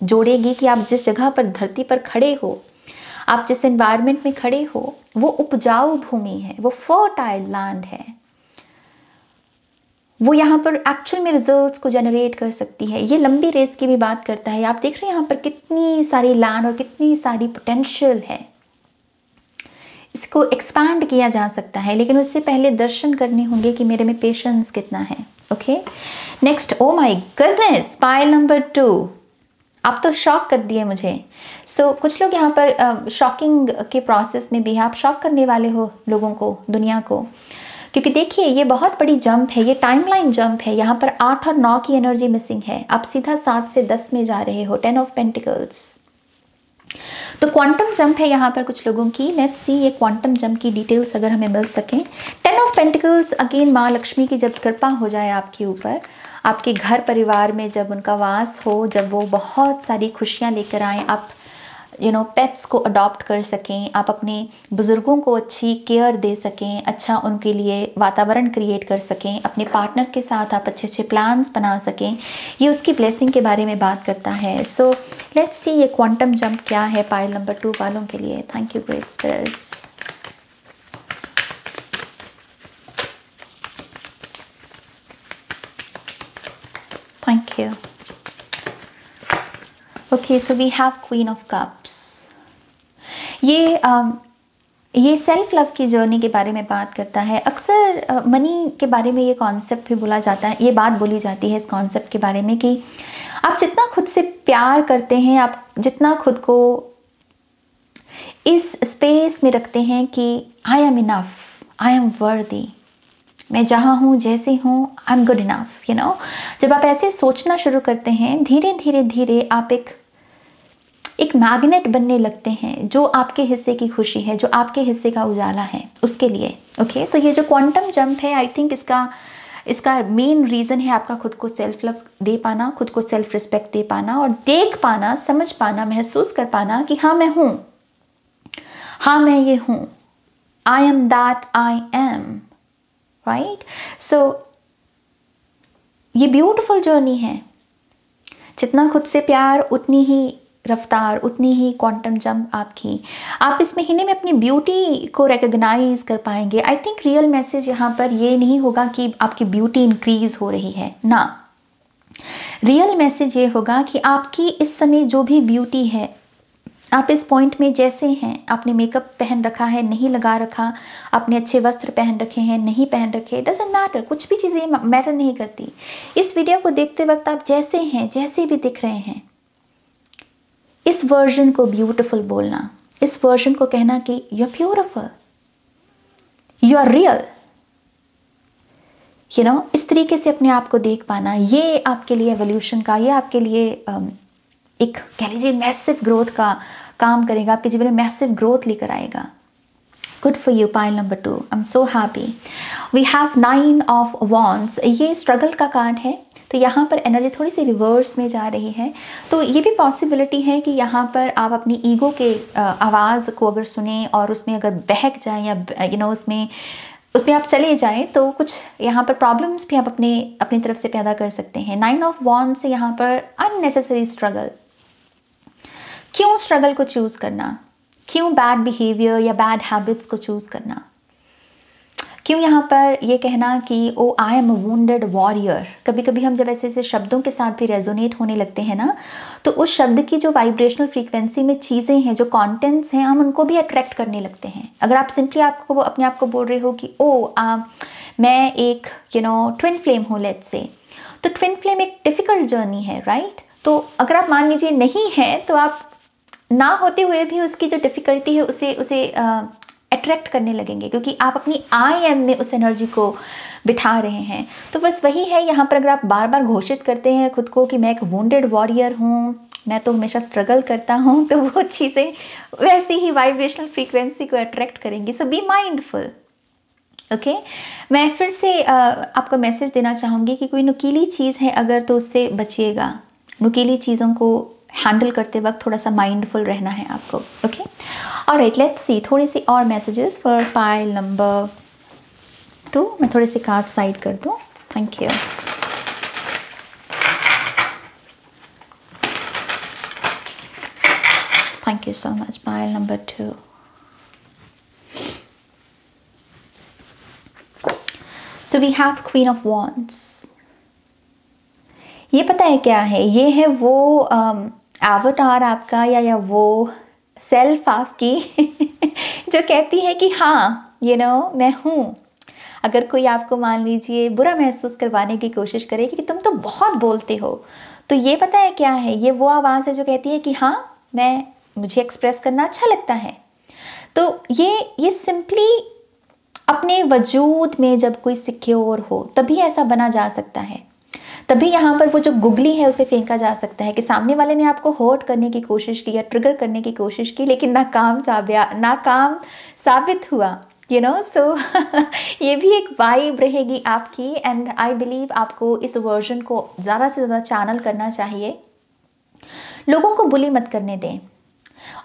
Speaker 1: जोड़ेगी कि आप जिस जगह पर, धरती पर खड़े हो, आप जिस एनवायरनमेंट में खड़े हो, वो उपजाऊ भूमि है, वो फर्टाइल लैंड है, वो यहाँ पर एक्चुअल में रिजल्ट्स को जनरेट कर सकती है। ये लंबी रेस की भी बात करता है। आप देख रहे हैं यहाँ पर कितनी सारी लैंड और कितनी सारी पोटेंशियल है। इसको एक्सपैंड किया जा सकता है, लेकिन उससे पहले दर्शन करने होंगे कि मेरे में पेशेंस कितना है। Okay, next, oh my goodness, pile number 2, आप तो शॉक कर दिए मुझे। सो कुछ लोग यहाँ पर शॉकिंग के प्रोसेस में भी हैं, आप शॉक करने वाले हो लोगों को, दुनिया को, क्योंकि देखिए ये बहुत बड़ी जंप है, ये टाइमलाइन जंप है। यहाँ पर 8 और 9 की एनर्जी मिसिंग है, आप सीधा 7 से 10 में जा रहे हो, 10 ऑफ पेंटिकल्स। तो क्वांटम जंप है यहाँ पर कुछ लोगों की। लेट्स सी ये क्वांटम जंप की डिटेल्स अगर हमें मिल सकें। 10 ऑफ पेंटिकल्स, अगेन माँ लक्ष्मी की जब कृपा हो जाए आपके ऊपर, आपके घर परिवार में जब उनका वास हो, जब वो बहुत सारी खुशियाँ लेकर आएँ, आप पेट्स को अडॉप्ट कर सकें, आप अपने बुज़ुर्गों को अच्छी केयर दे सकें, अच्छा उनके लिए वातावरण क्रिएट कर सकें, अपने पार्टनर के साथ आप अच्छे अच्छे प्लान्स बना सकें, ये उसकी ब्लेसिंग के बारे में बात करता है। सो लेट्स सी ये क्वांटम जंप क्या है पाइल नंबर 2 वालों के लिए। Thank you great spirits. Thank you. Okay, so we have queen of cups. ये सेल्फ लव की जर्नी के बारे में बात करता है। अक्सर मनी के बारे में ये कॉन्सेप्ट भी बोला जाता है, ये बात बोली जाती है इस कॉन्सेप्ट के बारे में कि आप जितना खुद से प्यार करते हैं, आप जितना खुद को इस स्पेस में रखते हैं कि I am enough, I am वर्दी, मैं जहाँ हूँ जैसे हूँ, आई एम गुड इनफ, जब आप ऐसे सोचना शुरू करते हैं, धीरे धीरे धीरे आप एक मैग्नेट बनने लगते हैं जो आपके हिस्से की खुशी है, जो आपके हिस्से का उजाला है उसके लिए। ओके, सो ये जो क्वांटम जंप है, आई थिंक इसका मेन रीज़न है आपका खुद को सेल्फ लव दे पाना, खुद को सेल्फ रिस्पेक्ट दे पाना और देख पाना, समझ पाना, महसूस कर पाना कि हाँ मैं हूँ, हाँ मैं ये हूँ, I am that I am, right. So ये ब्यूटिफुल जर्नी है। जितना खुद से प्यार, उतनी ही रफ्तार, उतनी ही क्वांटम जंप आपकी। आप इस महीने में अपनी ब्यूटी को रिकग्नाइज कर पाएंगे। आई थिंक रियल मैसेज यहाँ पर ये नहीं होगा कि आपकी ब्यूटी इंक्रीज हो रही है ना, रियल मैसेज ये होगा कि आपकी इस समय जो भी ब्यूटी है, आप इस पॉइंट में जैसे हैं, आपने मेकअप पहन रखा है, नहीं लगा रखा, आपने अच्छे वस्त्र पहन रखे हैं, नहीं पहन रखे, डजंट मैटर, कुछ भी चीज़ें मैटर नहीं करती। इस वीडियो को देखते वक्त आप जैसे हैं, जैसे भी दिख रहे हैं, इस वर्जन को ब्यूटीफुल बोलना, इस वर्जन को कहना कि you are beautiful, you are real, इस तरीके से अपने आप को देख पाना, ये आपके लिए एवोल्यूशन का, ये आपके लिए एक कह लीजिए मैसिव ग्रोथ का काम करेगा, आपके जीवन में मैसिव ग्रोथ लेकर आएगा। Good for you pile number 2, I am so happy. We have 9 of wands, ये स्ट्रगल का कार्ड है, तो यहाँ पर एनर्जी थोड़ी सी रिवर्स में जा रही है। तो ये भी पॉसिबिलिटी है कि यहाँ पर आप अपनी ईगो के आवाज़ को अगर सुने और उसमें अगर बहक जाए या उसमें आप चले जाएं, तो कुछ यहाँ पर प्रॉब्लम्स भी आप अपनी तरफ से पैदा कर सकते हैं। 9 ऑफ वॉन्ड्स से यहाँ पर अननेसेसरी स्ट्रगल। क्यों स्ट्रगल को चूज़ करना, क्यों बैड बिहेवियर या बैड हैबिट्स को चूज़ करना, क्यों यहाँ पर ये कहना कि oh I am a wounded warrior. कभी कभी हम जब ऐसे शब्दों के साथ भी रेजोनेट होने लगते हैं ना, तो उस शब्द की जो वाइब्रेशनल फ्रीक्वेंसी में चीज़ें हैं, जो कंटेंट्स हैं, हम उनको भी अट्रैक्ट करने लगते हैं। अगर आप सिंपली अपने आप को बोल रहे हो कि मैं एक ट्विन फ्लेम हूँ लेट्स से, तो ट्विन फ्लेम एक डिफ़िकल्ट जर्नी है, राइट। तो अगर आप मान लीजिए नहीं है, तो आप ना होते हुए भी उसकी जो डिफ़िकल्टी है उसे अट्रैक्ट करने लगेंगे, क्योंकि आप अपनी आई एम में उस एनर्जी को बिठा रहे हैं। तो बस वही है यहाँ पर, अगर आप बार बार घोषित करते हैं खुद को कि मैं एक वुंडेड वॉरियर हूँ, मैं तो हमेशा स्ट्रगल करता हूँ, तो वो चीज़ें वैसी ही वाइब्रेशनल फ्रीक्वेंसी को अट्रैक्ट करेंगी। सो बी माइंडफुल। ओके, मैं फिर से आपको मैसेज देना चाहूँगी कि कोई नुकीली चीज़ है अगर, तो उससे बचिएगा। नुकीली चीज़ों को हैंडल करते वक्त थोड़ा सा माइंडफुल रहना है आपको। ओके, ऑलराइट, लेट्स सी थोड़े से और मैसेजेस फॉर पाइल नंबर 2। मैं थोड़े से कार्ड साइड कर दूँ। Thank you. Thank you so much pile number 2। So we have queen of wands. ये पता है क्या है? ये है वो एवतार आपका या वो सेल्फ आपकी जो कहती है कि हाँ मैं हूँ। अगर कोई आपको मान लीजिए बुरा महसूस करवाने की कोशिश करेगी कि तुम तो बहुत बोलते हो, तो ये पता है क्या है, ये वो आवाज़ है जो कहती है कि हाँ मुझे एक्सप्रेस करना अच्छा लगता है। तो ये सिंपली अपने वजूद में जब कोई सिक्योर हो तभी ऐसा बना जा सकता है। तभी यहाँ पर वो जो गुगली है उसे फेंका जा सकता है कि सामने वाले ने आपको हर्ट करने की कोशिश की या ट्रिगर करने की कोशिश की, लेकिन नाकाम साबित हुआ। सो ये भी एक वाइब रहेगी आपकी। एंड आई बिलीव आपको इस वर्जन को ज़्यादा से ज़्यादा चैनल करना चाहिए। लोगों को बुली मत करने दें।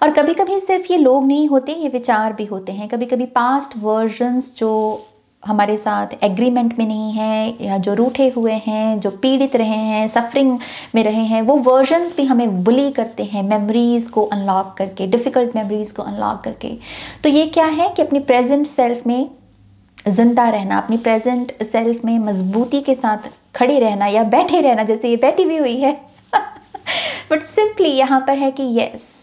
Speaker 1: और कभी कभी सिर्फ ये लोग नहीं होते, ये विचार भी होते हैं। कभी कभी पास्ट वर्जन्स जो हमारे साथ एग्रीमेंट में नहीं है या जो रूठे हुए हैं, जो पीड़ित रहे हैं, सफरिंग में रहे हैं, वो वर्जन्स भी हमें बुली करते हैं मेमोरीज़ को अनलॉक करके, डिफ़िकल्ट मेमोरीज़ को अनलॉक करके। तो ये क्या है कि अपनी प्रेजेंट सेल्फ में जिंदा रहना, अपनी प्रेजेंट सेल्फ में मजबूती के साथ खड़े रहना या बैठे रहना, जैसे ये बैठी भी हुई है बट सिंपली यहाँ पर है कि यस,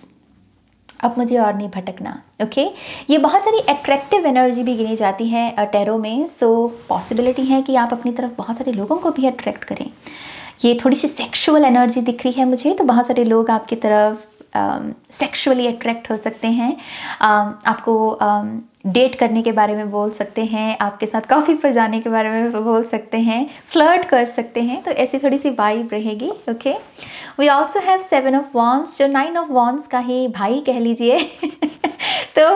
Speaker 1: अब मुझे और नहीं भटकना। ओके ये बहुत सारी अट्रैक्टिव एनर्जी भी गिनी जाती है टैरो में। सो पॉसिबिलिटी है कि आप अपनी तरफ बहुत सारे लोगों को भी अट्रैक्ट करें। ये थोड़ी सी सेक्सुअल एनर्जी दिख रही है मुझे, तो बहुत सारे लोग आपकी तरफ सेक्सुअली अट्रैक्ट हो सकते हैं, आपको डेट करने के बारे में बोल सकते हैं, आपके साथ कॉफ़ी पर जाने के बारे में बोल सकते हैं, फ्लर्ट कर सकते हैं। तो ऐसी थोड़ी सी वाइब रहेगी। Okay we also have 7 of wands जो 9 ऑफ वॉन्ड्स का ही भाई कह लीजिए तो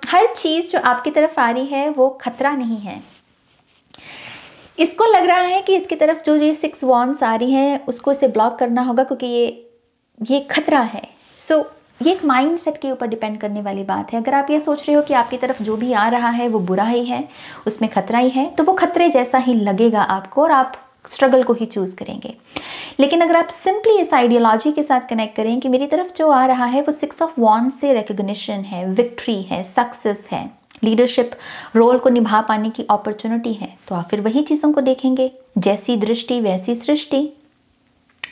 Speaker 1: हर चीज़ जो आपकी तरफ आ रही है वो खतरा नहीं है। इसको लग रहा है कि इसकी तरफ जो ये 6 वॉन्ड्स आ रही हैं उसको इसे ब्लॉक करना होगा क्योंकि ये खतरा है। सो ये एक माइंड सेट के ऊपर डिपेंड करने वाली बात है। अगर आप ये सोच रहे हो कि आपकी तरफ जो भी आ रहा है वो बुरा ही है, उसमें खतरा ही है, तो वो खतरे जैसा ही लगेगा आपको और आप स्ट्रगल को ही चूज़ करेंगे। लेकिन अगर आप सिंपली इस आइडियोलॉजी के साथ कनेक्ट करें कि मेरी तरफ जो आ रहा है वो 6 ऑफ वॉन्ड्स से रिकग्निशन है, विक्ट्री है, सक्सेस है, लीडरशिप रोल को निभा पाने की अपॉर्चुनिटी है, तो आप फिर वही चीज़ों को देखेंगे। जैसी दृष्टि वैसी सृष्टि,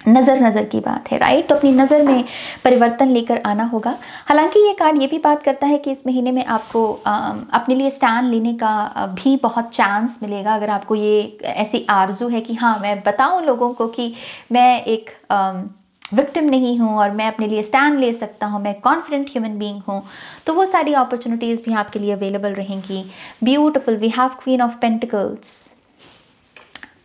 Speaker 1: नज़र की बात है, राइट। तो अपनी नज़र में परिवर्तन लेकर आना होगा। हालांकि ये कार्ड ये भी बात करता है कि इस महीने में आपको अपने लिए स्टैंड लेने का भी बहुत चांस मिलेगा। अगर आपको ये ऐसी आरजू है कि हाँ मैं बताऊं लोगों को कि मैं एक विक्टिम नहीं हूँ और मैं अपने लिए स्टैंड ले सकता हूँ, मैं कॉन्फिडेंट ह्यूमन बीइंग हूँ, तो वो सारी अपॉर्चुनिटीज़ भी आपके लिए अवेलेबल रहेंगी। Beautiful, we have queen of pentacles.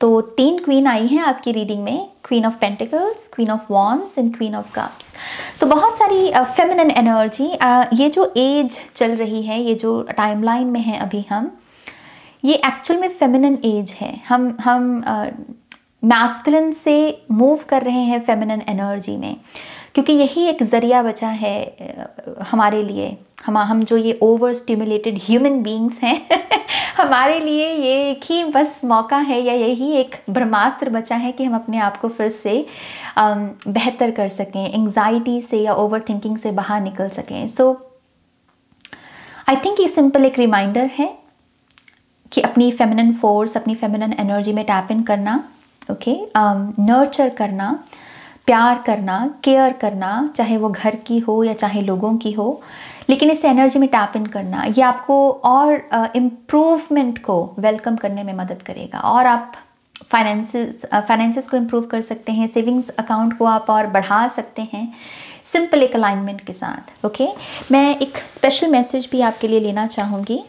Speaker 1: तो 3 क्वीन आई हैं आपकी रीडिंग में, queen of pentacles, queen of wands and queen of cups. तो बहुत सारी फेमिनिन एनर्जी, ये जो एज चल रही है, ये जो टाइमलाइन में है अभी हम, ये एक्चुअल में फेमिनिन एज है। हम मैस्कुलिन से मूव कर रहे हैं फेमिनिन एनर्जी में, क्योंकि यही एक ज़रिया बचा है हमारे लिए। हम जो ये ओवर स्टिमुलेटेड ह्यूमन बीइंग्स हैं हमारे लिए ये एक ही बस मौका है या यही एक ब्रह्मास्त्र बचा है कि हम अपने आप को फिर से बेहतर कर सकें, एंग्जाइटी से या ओवर थिंकिंग से बाहर निकल सकें। सो आई थिंक ये सिंपल एक रिमाइंडर है कि अपनी फेमिनिन फोर्स, अपनी फेमिनिन एनर्जी में टैप इन करना, ओके, नर्चर करना, प्यार करना, केयर करना, चाहे वो घर की हो या चाहे लोगों की हो, लेकिन इस एनर्जी में टैप इन करना ये आपको और इम्प्रूवमेंट को वेलकम करने में मदद करेगा। और आप फाइनेंसेस को इम्प्रूव कर सकते हैं, सेविंग्स अकाउंट को आप और बढ़ा सकते हैं सिंपल एक अलाइनमेंट के साथ। ओके मैं एक स्पेशल मैसेज भी आपके लिए लेना चाहूँगी।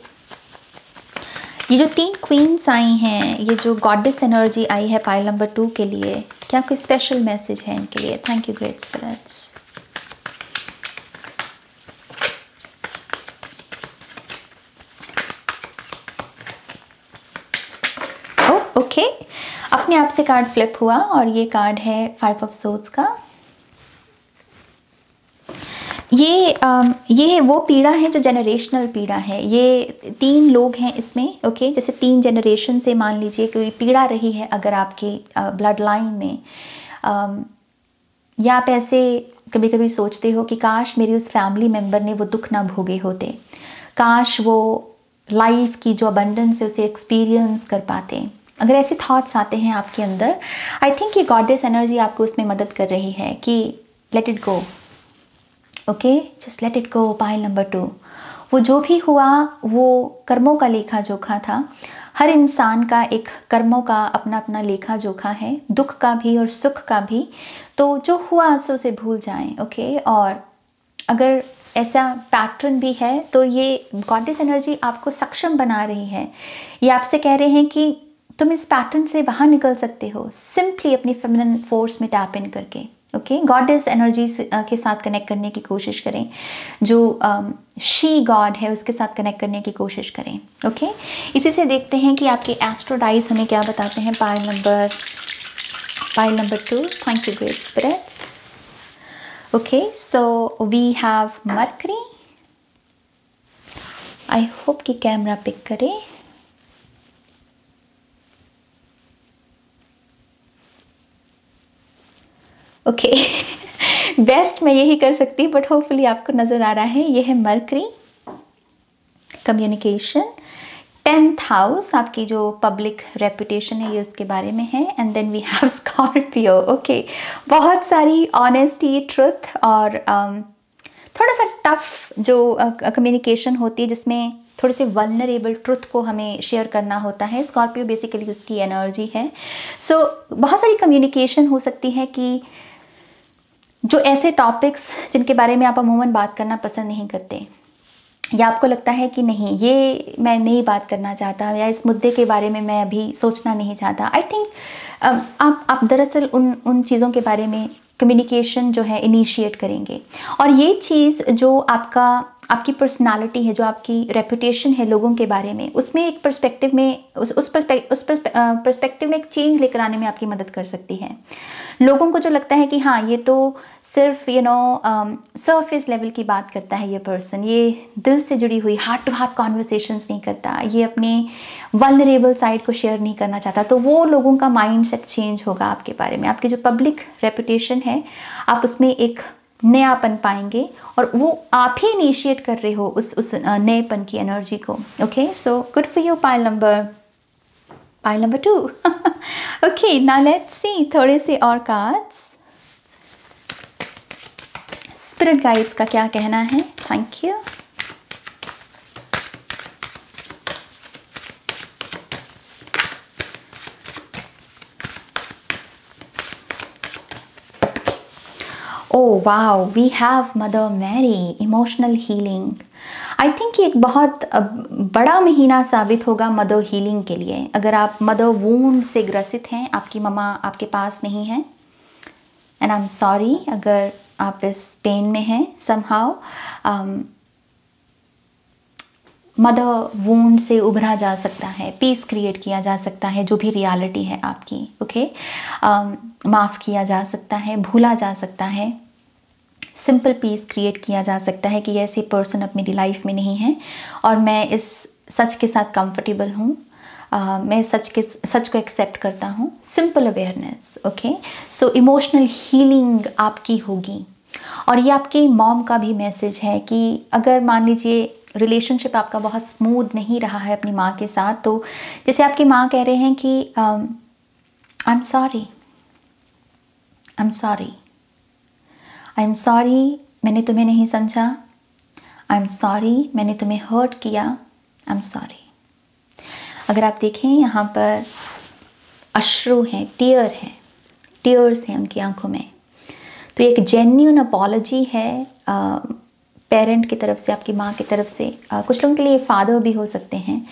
Speaker 1: ये जो 3 क्वींस आई हैं, ये जो गॉडेस एनर्जी आई है पाइल नंबर 2 के लिए, क्या कोई स्पेशल मैसेज है इनके लिए? Thank you great spirits. Okay अपने आप से कार्ड फ्लिप हुआ और ये कार्ड है 5 ऑफ सोर्ड्स का। ये वो पीड़ा है जो जनरेशनल पीड़ा है। ये 3 लोग हैं इसमें, ओके, जैसे 3 जनरेशन से मान लीजिए कोई पीड़ा रही है अगर आपके ब्लड लाइन में, या आप ऐसे कभी कभी सोचते हो कि काश मेरे उस फैमिली मेम्बर ने वो दुख ना भोगे होते, काश वो लाइफ की जो अबंडेंस है उसे एक्सपीरियंस कर पाते। अगर ऐसे थॉट्स आते हैं आपके अंदर, आई थिंक ये गॉडेस एनर्जी आपको उसमें मदद कर रही है कि let it go, okay, just let it go. Pile number 2, वो जो भी हुआ वो कर्मों का लेखा जोखा था। हर इंसान का एक कर्मों का अपना अपना लेखा जोखा है, दुख का भी और सुख का भी। तो जो हुआ सो उसे भूल जाएं। ओके, और अगर ऐसा पैटर्न भी है तो ये गॉडेस एनर्जी आपको सक्षम बना रही है। ये आपसे कह रहे हैं कि तुम इस पैटर्न से बाहर निकल सकते हो सिंपली अपनी फेमिनिन फोर्स में टैप इन करके। ओके, गॉडेस एनर्जी के साथ कनेक्ट करने की कोशिश करें, जो शी गॉड है उसके साथ कनेक्ट करने की कोशिश करें। ओके, इसी से देखते हैं कि आपके एस्ट्रोडाइज हमें क्या बताते हैं। Pile number 2, thank you great spirits. Okay, so we have Mercury. I hope कि कैमरा पिक करे। ओके, बेस्ट मैं यही कर सकती, बट होपफुली आपको नज़र आ रहा है। ये है मरकरी, कम्युनिकेशन। 10th हाउस आपकी जो पब्लिक रेपुटेशन है ये उसके बारे में है। And then we have Scorpio. Okay, बहुत सारी ऑनेस्टी, ट्रुथ और थोड़ा सा टफ जो कम्युनिकेशन होती है, जिसमें थोड़े से वल्नरेबल ट्रुथ को हमें शेयर करना होता है। स्कॉर्पियो बेसिकली उसकी एनर्जी है। सो बहुत सारी कम्युनिकेशन हो सकती है कि जो ऐसे टॉपिक्स जिनके बारे में आप अमूमन बात करना पसंद नहीं करते, या आपको लगता है कि नहीं ये मैं नहीं बात करना चाहता, या इस मुद्दे के बारे में मैं अभी सोचना नहीं चाहता। आई थिंक आप दरअसल उन चीज़ों के बारे में कम्युनिकेशन जो है इनिशिएट करेंगे। और ये चीज़ जो आपकी पर्सनालिटी है, जो आपकी रेपुटेशन है लोगों के बारे में, उसमें एक पर्सपेक्टिव में उस पर्सपेक्टिव में एक चेंज लेकर आने में आपकी मदद कर सकती है। लोगों को जो लगता है कि हाँ ये तो सिर्फ सरफेस लेवल की बात करता है ये पर्सन, ये दिल से जुड़ी हुई हार्ट टू हार्ट कॉन्वर्सेशंस नहीं करता, ये अपने वल्नरेबल साइड को शेयर नहीं करना चाहता, तो वो लोगों का माइंड सेट चेंज होगा आपके बारे में। आपकी जो पब्लिक रेपुटेशन है आप उसमें एक नयापन पाएंगे, और वो आप ही इनिशिएट कर रहे हो उस नएपन की एनर्जी को। Okay, so good for you pile number 2। Okay, now let's see थोड़े से और कार्ड्स। स्पिरिट गाइड्स का क्या कहना है। Thank you. Oh wow, we have Mother Mary, emotional healing. I think ये एक बहुत बड़ा महीना साबित होगा मदर हीलिंग के लिए। अगर आप मदर वूंड से ग्रसित हैं, आपकी ममा आपके पास नहीं है, एंड आई एम सॉरी अगर आप इस पेन में हैं समहाउ, मदर वूंड से उभरा जा सकता है, पीस क्रिएट किया जा सकता है, जो भी रियलिटी है आपकी। ओके, माफ़ किया जा सकता है, भूला जा सकता है, सिंपल पीस क्रिएट किया जा सकता है कि ऐसे पर्सन अब मेरी लाइफ में नहीं है और मैं इस सच के साथ कंफर्टेबल हूँ, मैं सच को एक्सेप्ट करता हूँ। Simple awareness. Okay, so emotional healing आपकी होगी। और ये आपकी मॉम का भी मैसेज है कि अगर मान लीजिए रिलेशनशिप आपका बहुत स्मूथ नहीं रहा है अपनी माँ के साथ, तो जैसे आपकी माँ कह रहे हैं कि I am sorry, I am sorry मैंने तुम्हें नहीं समझा, आई एम सॉरी मैंने तुम्हें हर्ट किया, आई एम सॉरी। अगर आप देखें यहाँ पर अश्रु हैं, टीयर्स हैं उनकी आंखों में, तो एक जेन्युइन अपॉलॉजी है पेरेंट की तरफ से, आपकी माँ की तरफ से। कुछ लोगों के लिए फादर भी हो सकते हैं,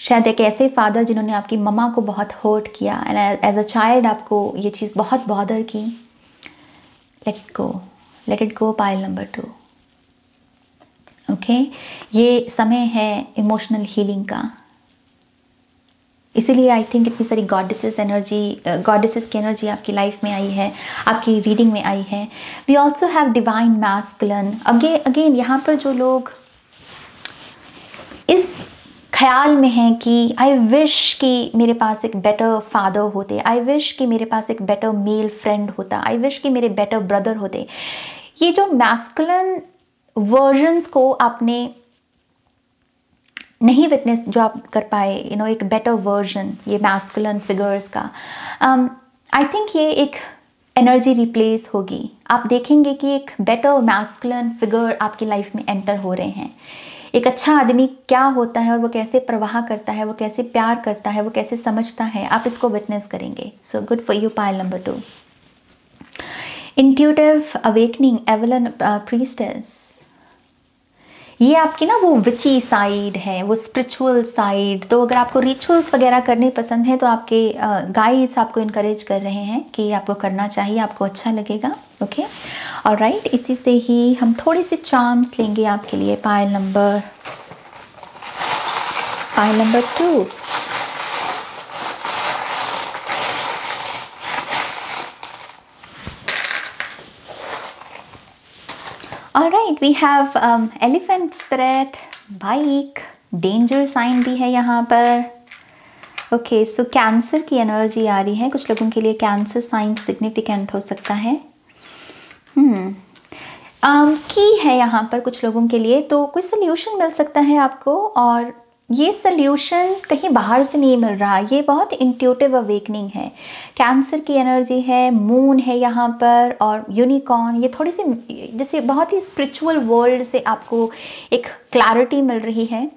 Speaker 1: शायद एक ऐसे फादर जिन्होंने आपकी मम्मा को बहुत हर्ट किया एंड एज अ चाइल्ड आपको ये चीज़ बहुत बॉदर की। Let it go pile number 2। Okay, ये समय है इमोशनल हीलिंग का। इसीलिए आई थिंक इतनी सारी गॉडेसेस की एनर्जी आपकी लाइफ में आई है, आपकी रीडिंग में आई है। We also have divine masculine. Again यहाँ पर जो लोग इस ख्याल में हैं कि आई विश कि मेरे पास एक बेटर फादर होते, आई विश कि मेरे पास एक बेटर मेल फ्रेंड होता, आई विश कि मेरे बेटर ब्रदर होते, ये जो मैस्कुलिन वर्जन्स को आपने नहीं विटनेस जो आप कर पाए, एक बेटर वर्जन ये मैस्कुलिन फिगर्स का, आई थिंक ये एक एनर्जी रिप्लेस होगी। आप देखेंगे कि एक बेटर मैस्कुलिन फिगर आपकी लाइफ में एंटर हो रहे हैं। एक अच्छा आदमी क्या होता है और वो कैसे प्रवाह करता है, वो कैसे प्यार करता है, वो कैसे समझता है, आप इसको विटनेस करेंगे। So good for you pile number 2। Intuitive awakening, Avalon priestess, ये आपकी ना वो विची साइड है, वो स्पिरिचुअल साइड। तो अगर आपको रिचुअल्स वगैरह करने पसंद है तो आपके गाइड्स आपको इनकरेज कर रहे हैं कि आपको करना चाहिए, आपको अच्छा लगेगा। ओके, और राइट, इसी से ही हम थोड़े से चार्म्स लेंगे आपके लिए। Pile number 2। Alright, we have elephant spirit, bike, danger sign भी है यहाँ पर। ओके, सो कैंसर की एनर्जी आ रही है, कुछ लोगों के लिए कैंसर साइन सिग्निफिकेंट हो सकता है। की है यहाँ पर कुछ लोगों के लिए, तो कोई सोल्यूशन मिल सकता है आपको, और ये सोल्यूशन कहीं बाहर से नहीं मिल रहा, ये बहुत इंट्यूटिव अवेकनिंग है। कैंसर की एनर्जी है, मून है यहाँ पर, और यूनिकॉर्न, ये थोड़ी सी जैसे बहुत ही स्पिरिचुअल वर्ल्ड से आपको एक क्लैरिटी मिल रही है,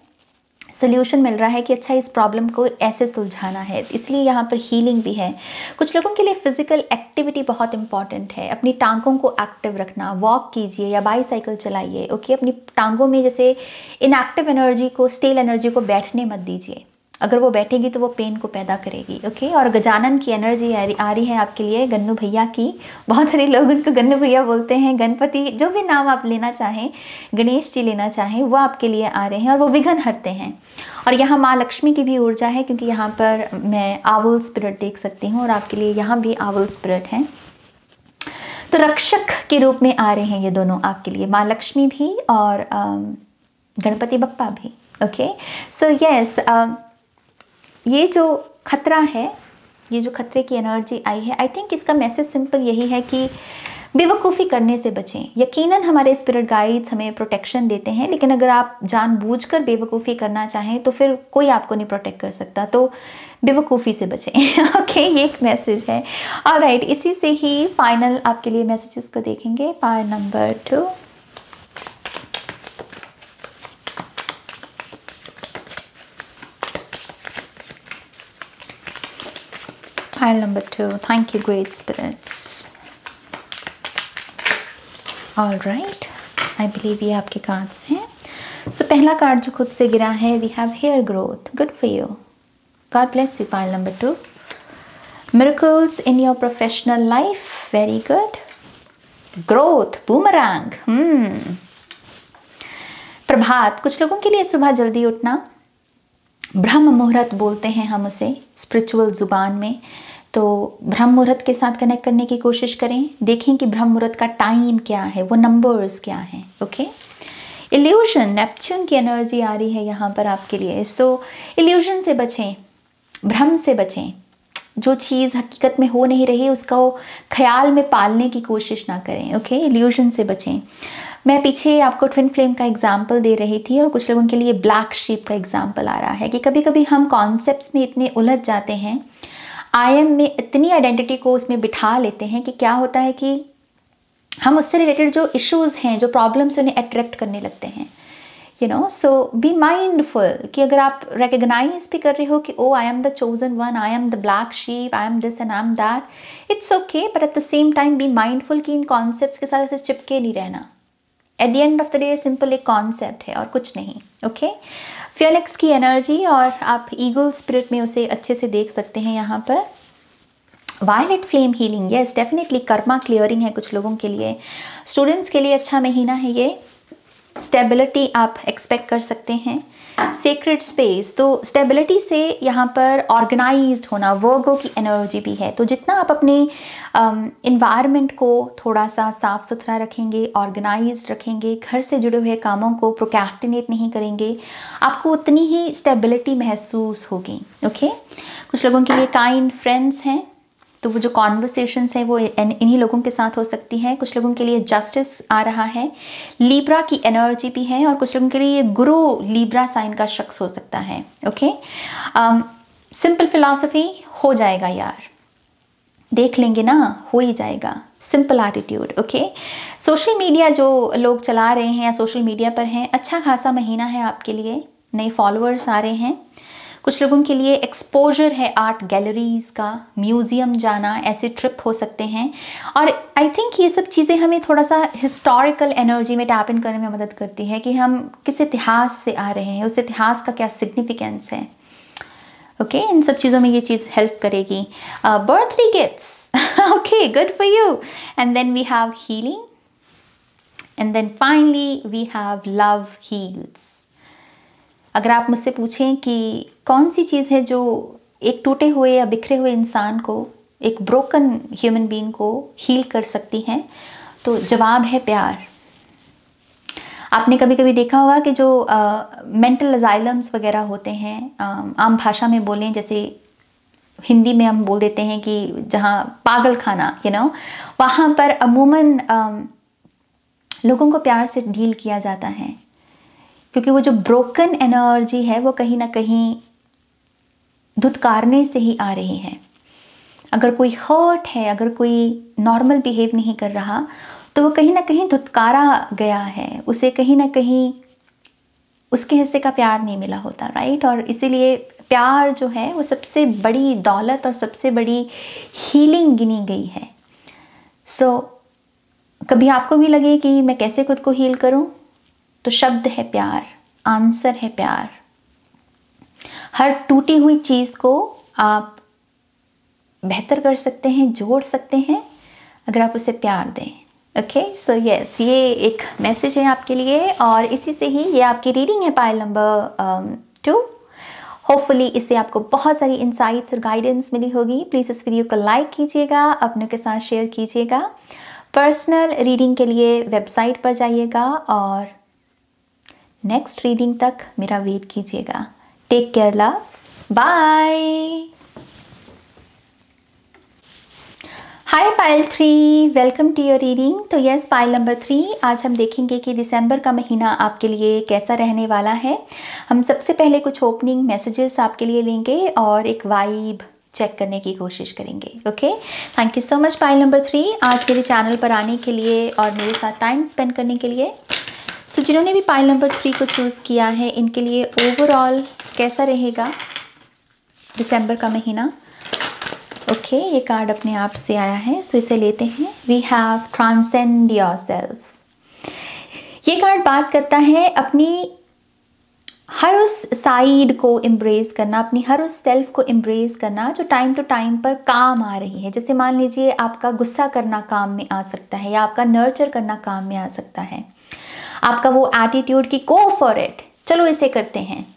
Speaker 1: सोल्यूशन मिल रहा है कि अच्छा इस प्रॉब्लम को ऐसे सुलझाना है, इसलिए यहाँ पर हीलिंग भी है। कुछ लोगों के लिए फिजिकल एक्टिविटी बहुत इंपॉर्टेंट है, अपनी टांगों को एक्टिव रखना, वॉक कीजिए या बाईसाइकिल चलाइए। ओके, अपनी टांगों में जैसे इनएक्टिव एनर्जी को, स्टेल एनर्जी को बैठने मत दीजिए, अगर वो बैठेगी तो वो पेन को पैदा करेगी। ओके, और गजानन की एनर्जी आ रही है आपके लिए, गन्नू भैया की। बहुत सारे लोग उनको गन्नू भैया बोलते हैं, गणपति, जो भी नाम आप लेना चाहें, गणेश जी लेना चाहें, वो आपके लिए आ रहे हैं और वो विघ्न हरते हैं। और यहाँ माँ लक्ष्मी की भी ऊर्जा है, क्योंकि यहाँ पर मैं आउल स्पिरिट देख सकती हूँ और आपके लिए यहाँ भी आउल स्पिरिट हैं। तो रक्षक के रूप में आ रहे हैं ये दोनों आपके लिए, माँ लक्ष्मी भी और गणपति बप्पा भी। ओके, सो यस, ये जो खतरा है, ये जो खतरे की एनर्जी आई है, आई थिंक इसका मैसेज सिंपल यही है कि बेवकूफ़ी करने से बचें। यकीनन हमारे स्पिरिट गाइड्स हमें प्रोटेक्शन देते हैं, लेकिन अगर आप जानबूझकर बेवकूफ़ी करना चाहें तो फिर कोई आपको नहीं प्रोटेक्ट कर सकता, तो बेवकूफ़ी से बचें। ओके, ये एक मैसेज है। ऑलराइट, इसी से ही फाइनल आपके लिए मैसेजेस को देखेंगे। Pile number 2। Pile number 2. Thank you, great spirits. All right. I believe ये आपके कार्ड्स हैं। So पहला कार्ड जो खुद से गिरा है, we have hair growth. Good for you. God bless you. Pile number 2. Miracles in your professional life. Very good. Growth. Boomerang. प्रभात, कुछ लोगों के लिए सुबह जल्दी उठना, ब्रह्म मुहूर्त बोलते हैं हम उसे स्पिरिचुअल जुबान में। तो ब्रह्म मुहूर्त के साथ कनेक्ट करने की कोशिश करें, देखें कि ब्रह्म मुहूर्त का टाइम क्या है, वो नंबर्स क्या हैं। ओके, इल्यूजन, नेपच्यून की एनर्जी आ रही है यहाँ पर आपके लिए। सो इल्यूजन से बचें, भ्रम से बचें, जो चीज़ हकीकत में हो नहीं रही उसको ख्याल में पालने की कोशिश ना करें। ओके, इल्यूजन से बचें। मैं पीछे आपको ट्विन फ्लेम का एग्जाम्पल दे रही थी और कुछ लोगों के लिए ब्लैक शीप का एग्जाम्पल आ रहा है कि कभी कभी हम कॉन्सेप्ट्स में इतने उलझ जाते हैं, आई एम में इतनी आइडेंटिटी को उसमें बिठा लेते हैं कि क्या होता है कि हम उससे रिलेटेड जो इश्यूज़ हैं, जो प्रॉब्लम्स, उन्हें अट्रैक्ट करने लगते हैं। You know, so be mindful कि अगर आप रिकग्नाइज भी कर रहे हो कि oh I am the chosen one, I am the black sheep, I am this and I am that, it's okay, but at the same time be mindful कि इन कॉन्सेप्ट्स के साथ ऐसे चिपके नहीं रहना। At the end of the day simple एक concept है और कुछ नहीं। ओके, फियोनिक्स की एनर्जी, और आप ईगल स्पिरिट में उसे अच्छे से देख सकते हैं यहाँ पर। Violet flame healing, yes definitely karma clearing है कुछ लोगों के लिए। स्टूडेंट्स के लिए अच्छा महीना है ये, स्टेबिलिटी आप एक्सपेक्ट कर सकते हैं। सेक्रेड स्पेस, तो स्टेबिलिटी से यहाँ पर ऑर्गेनाइज्ड होना, वर्गो की एनर्जी भी है। तो जितना आप अपने इन्वायरमेंट को थोड़ा सा साफ सुथरा रखेंगे, ऑर्गेनाइज्ड रखेंगे, घर से जुड़े हुए कामों को प्रोक्रेस्टिनेट नहीं करेंगे, आपको उतनी ही स्टेबिलिटी महसूस होगी। ओके, कुछ लोगों के लिए काइंड फ्रेंड्स हैं, तो वो जो कॉन्वर्सेशंस हैं वो इन्हीं लोगों के साथ हो सकती है। कुछ लोगों के लिए जस्टिस आ रहा है, लीब्रा की एनर्जी भी है, और कुछ लोगों के लिए गुरु लीब्रा साइन का शख्स हो सकता है। ओके, सिंपल फिलॉसफी, हो जाएगा यार, देख लेंगे ना, हो ही जाएगा। Simple attitude. Okay, social media जो लोग चला रहे हैं या सोशल मीडिया पर हैं, अच्छा खासा महीना है आपके लिए, नए फॉलोअर्स आ रहे हैं। कुछ लोगों के लिए एक्सपोजर है आर्ट गैलरीज का, म्यूज़ियम जाना, ऐसे ट्रिप हो सकते हैं। और आई थिंक ये सब चीज़ें हमें थोड़ा सा हिस्टोरिकल एनर्जी में टैप इन करने में मदद करती है कि हम किस इतिहास से आ रहे हैं, उस इतिहास का क्या सिग्निफिकेंस है। ओके, इन सब चीज़ों में ये चीज़ हेल्प करेगी। Birthday gifts, okay, good for you. And then we have healing, and then finally we have love heals. अगर आप मुझसे पूछें कि कौन सी चीज़ है जो एक टूटे हुए या बिखरे हुए इंसान को, एक ब्रोकन ह्यूमन बीइंग को हील कर सकती है, तो जवाब है प्यार। आपने कभी कभी देखा होगा कि जो मेंटल अजाइलम्स वगैरह होते हैं, आम भाषा में बोलें, जैसे हिंदी में हम बोल देते हैं कि जहाँ पागल खाना, वहाँ पर अमूमन लोगों को प्यार से डील किया जाता है, क्योंकि वो जो ब्रोकन एनर्जी है वो कहीं ना कहीं धुतकारने से ही आ रही है। अगर कोई हर्ट है, अगर कोई नॉर्मल बिहेव नहीं कर रहा, तो वो कहीं ना कहीं धुतकारा गया है, उसे कहीं ना कहीं उसके हिस्से का प्यार नहीं मिला होता, राइट। और इसीलिए प्यार जो है वो सबसे बड़ी दौलत और सबसे बड़ी हीलिंग गिनी गई है। सो कभी आपको भी लगे कि मैं कैसे खुद को हील करूं, तो शब्द है प्यार, आंसर है प्यार। हर टूटी हुई चीज़ को आप बेहतर कर सकते हैं, जोड़ सकते हैं, अगर आप उसे प्यार दें। ओके, सो यस, ये एक मैसेज है आपके लिए, और इसी से ही ये आपकी रीडिंग है पाइल नंबर 2। होपफुली इससे आपको बहुत सारी इंसाइट्स और गाइडेंस मिली होगी। प्लीज़ इस वीडियो को लाइक कीजिएगा, अपनों के साथ शेयर कीजिएगा। पर्सनल रीडिंग के लिए वेबसाइट पर जाइएगा, और नेक्स्ट रीडिंग तक मेरा वेट कीजिएगा। Take care loves, bye. Hi pile 3, welcome to your reading. तो यस, पाइल नंबर 3, आज हम देखेंगे कि दिसंबर का महीना आपके लिए कैसा रहने वाला है। हम सबसे पहले कुछ ओपनिंग मैसेजेस आपके लिए लेंगे और एक वाइब चेक करने की कोशिश करेंगे। Okay, thank you so much pile number 3 आज मेरे चैनल पर आने के लिए और मेरे साथ टाइम स्पेंड करने के लिए। सो जिन्होंने भी पाइल नंबर 3 को चूज़ किया है, इनके लिए ओवरऑल कैसा रहेगा दिसंबर का महीना। ओके, ये कार्ड अपने आप से आया है, सो इसे लेते हैं। We have transcend yourself. ये कार्ड बात करता है अपनी हर उस साइड को एम्ब्रेस करना, अपनी हर उस सेल्फ को एम्ब्रेस करना जो टाइम टू टाइम पर काम आ रही है। जैसे मान लीजिए आपका गुस्सा करना काम में आ सकता है, या आपका नर्चर करना काम में आ सकता है, आपका वो एटीट्यूड कि गो फॉर इट, चलो इसे करते हैं,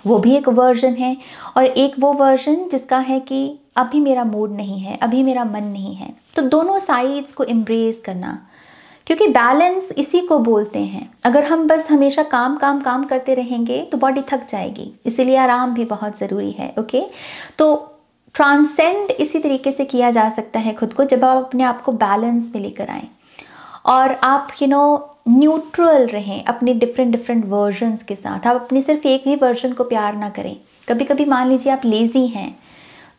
Speaker 1: वो भी एक वर्जन है। और एक वो वर्जन जिसका है कि अभी मेरा मूड नहीं है, अभी मेरा मन नहीं है। तो दोनों साइड्स को एम्ब्रेस करना, क्योंकि बैलेंस इसी को बोलते हैं। अगर हम बस हमेशा काम काम काम करते रहेंगे तो बॉडी थक जाएगी, इसीलिए आराम भी बहुत ज़रूरी है। ओके, तो ट्रांसेंड इसी तरीके से किया जा सकता है खुद को, जब आप अपने आप को बैलेंस में लेकर आएँ और आप न्यूट्रल रहें अपने डिफरेंट वर्जन्स के साथ। आप अपने सिर्फ एक ही वर्जन को प्यार ना करें। कभी कभी मान लीजिए आप लेज़ी हैं,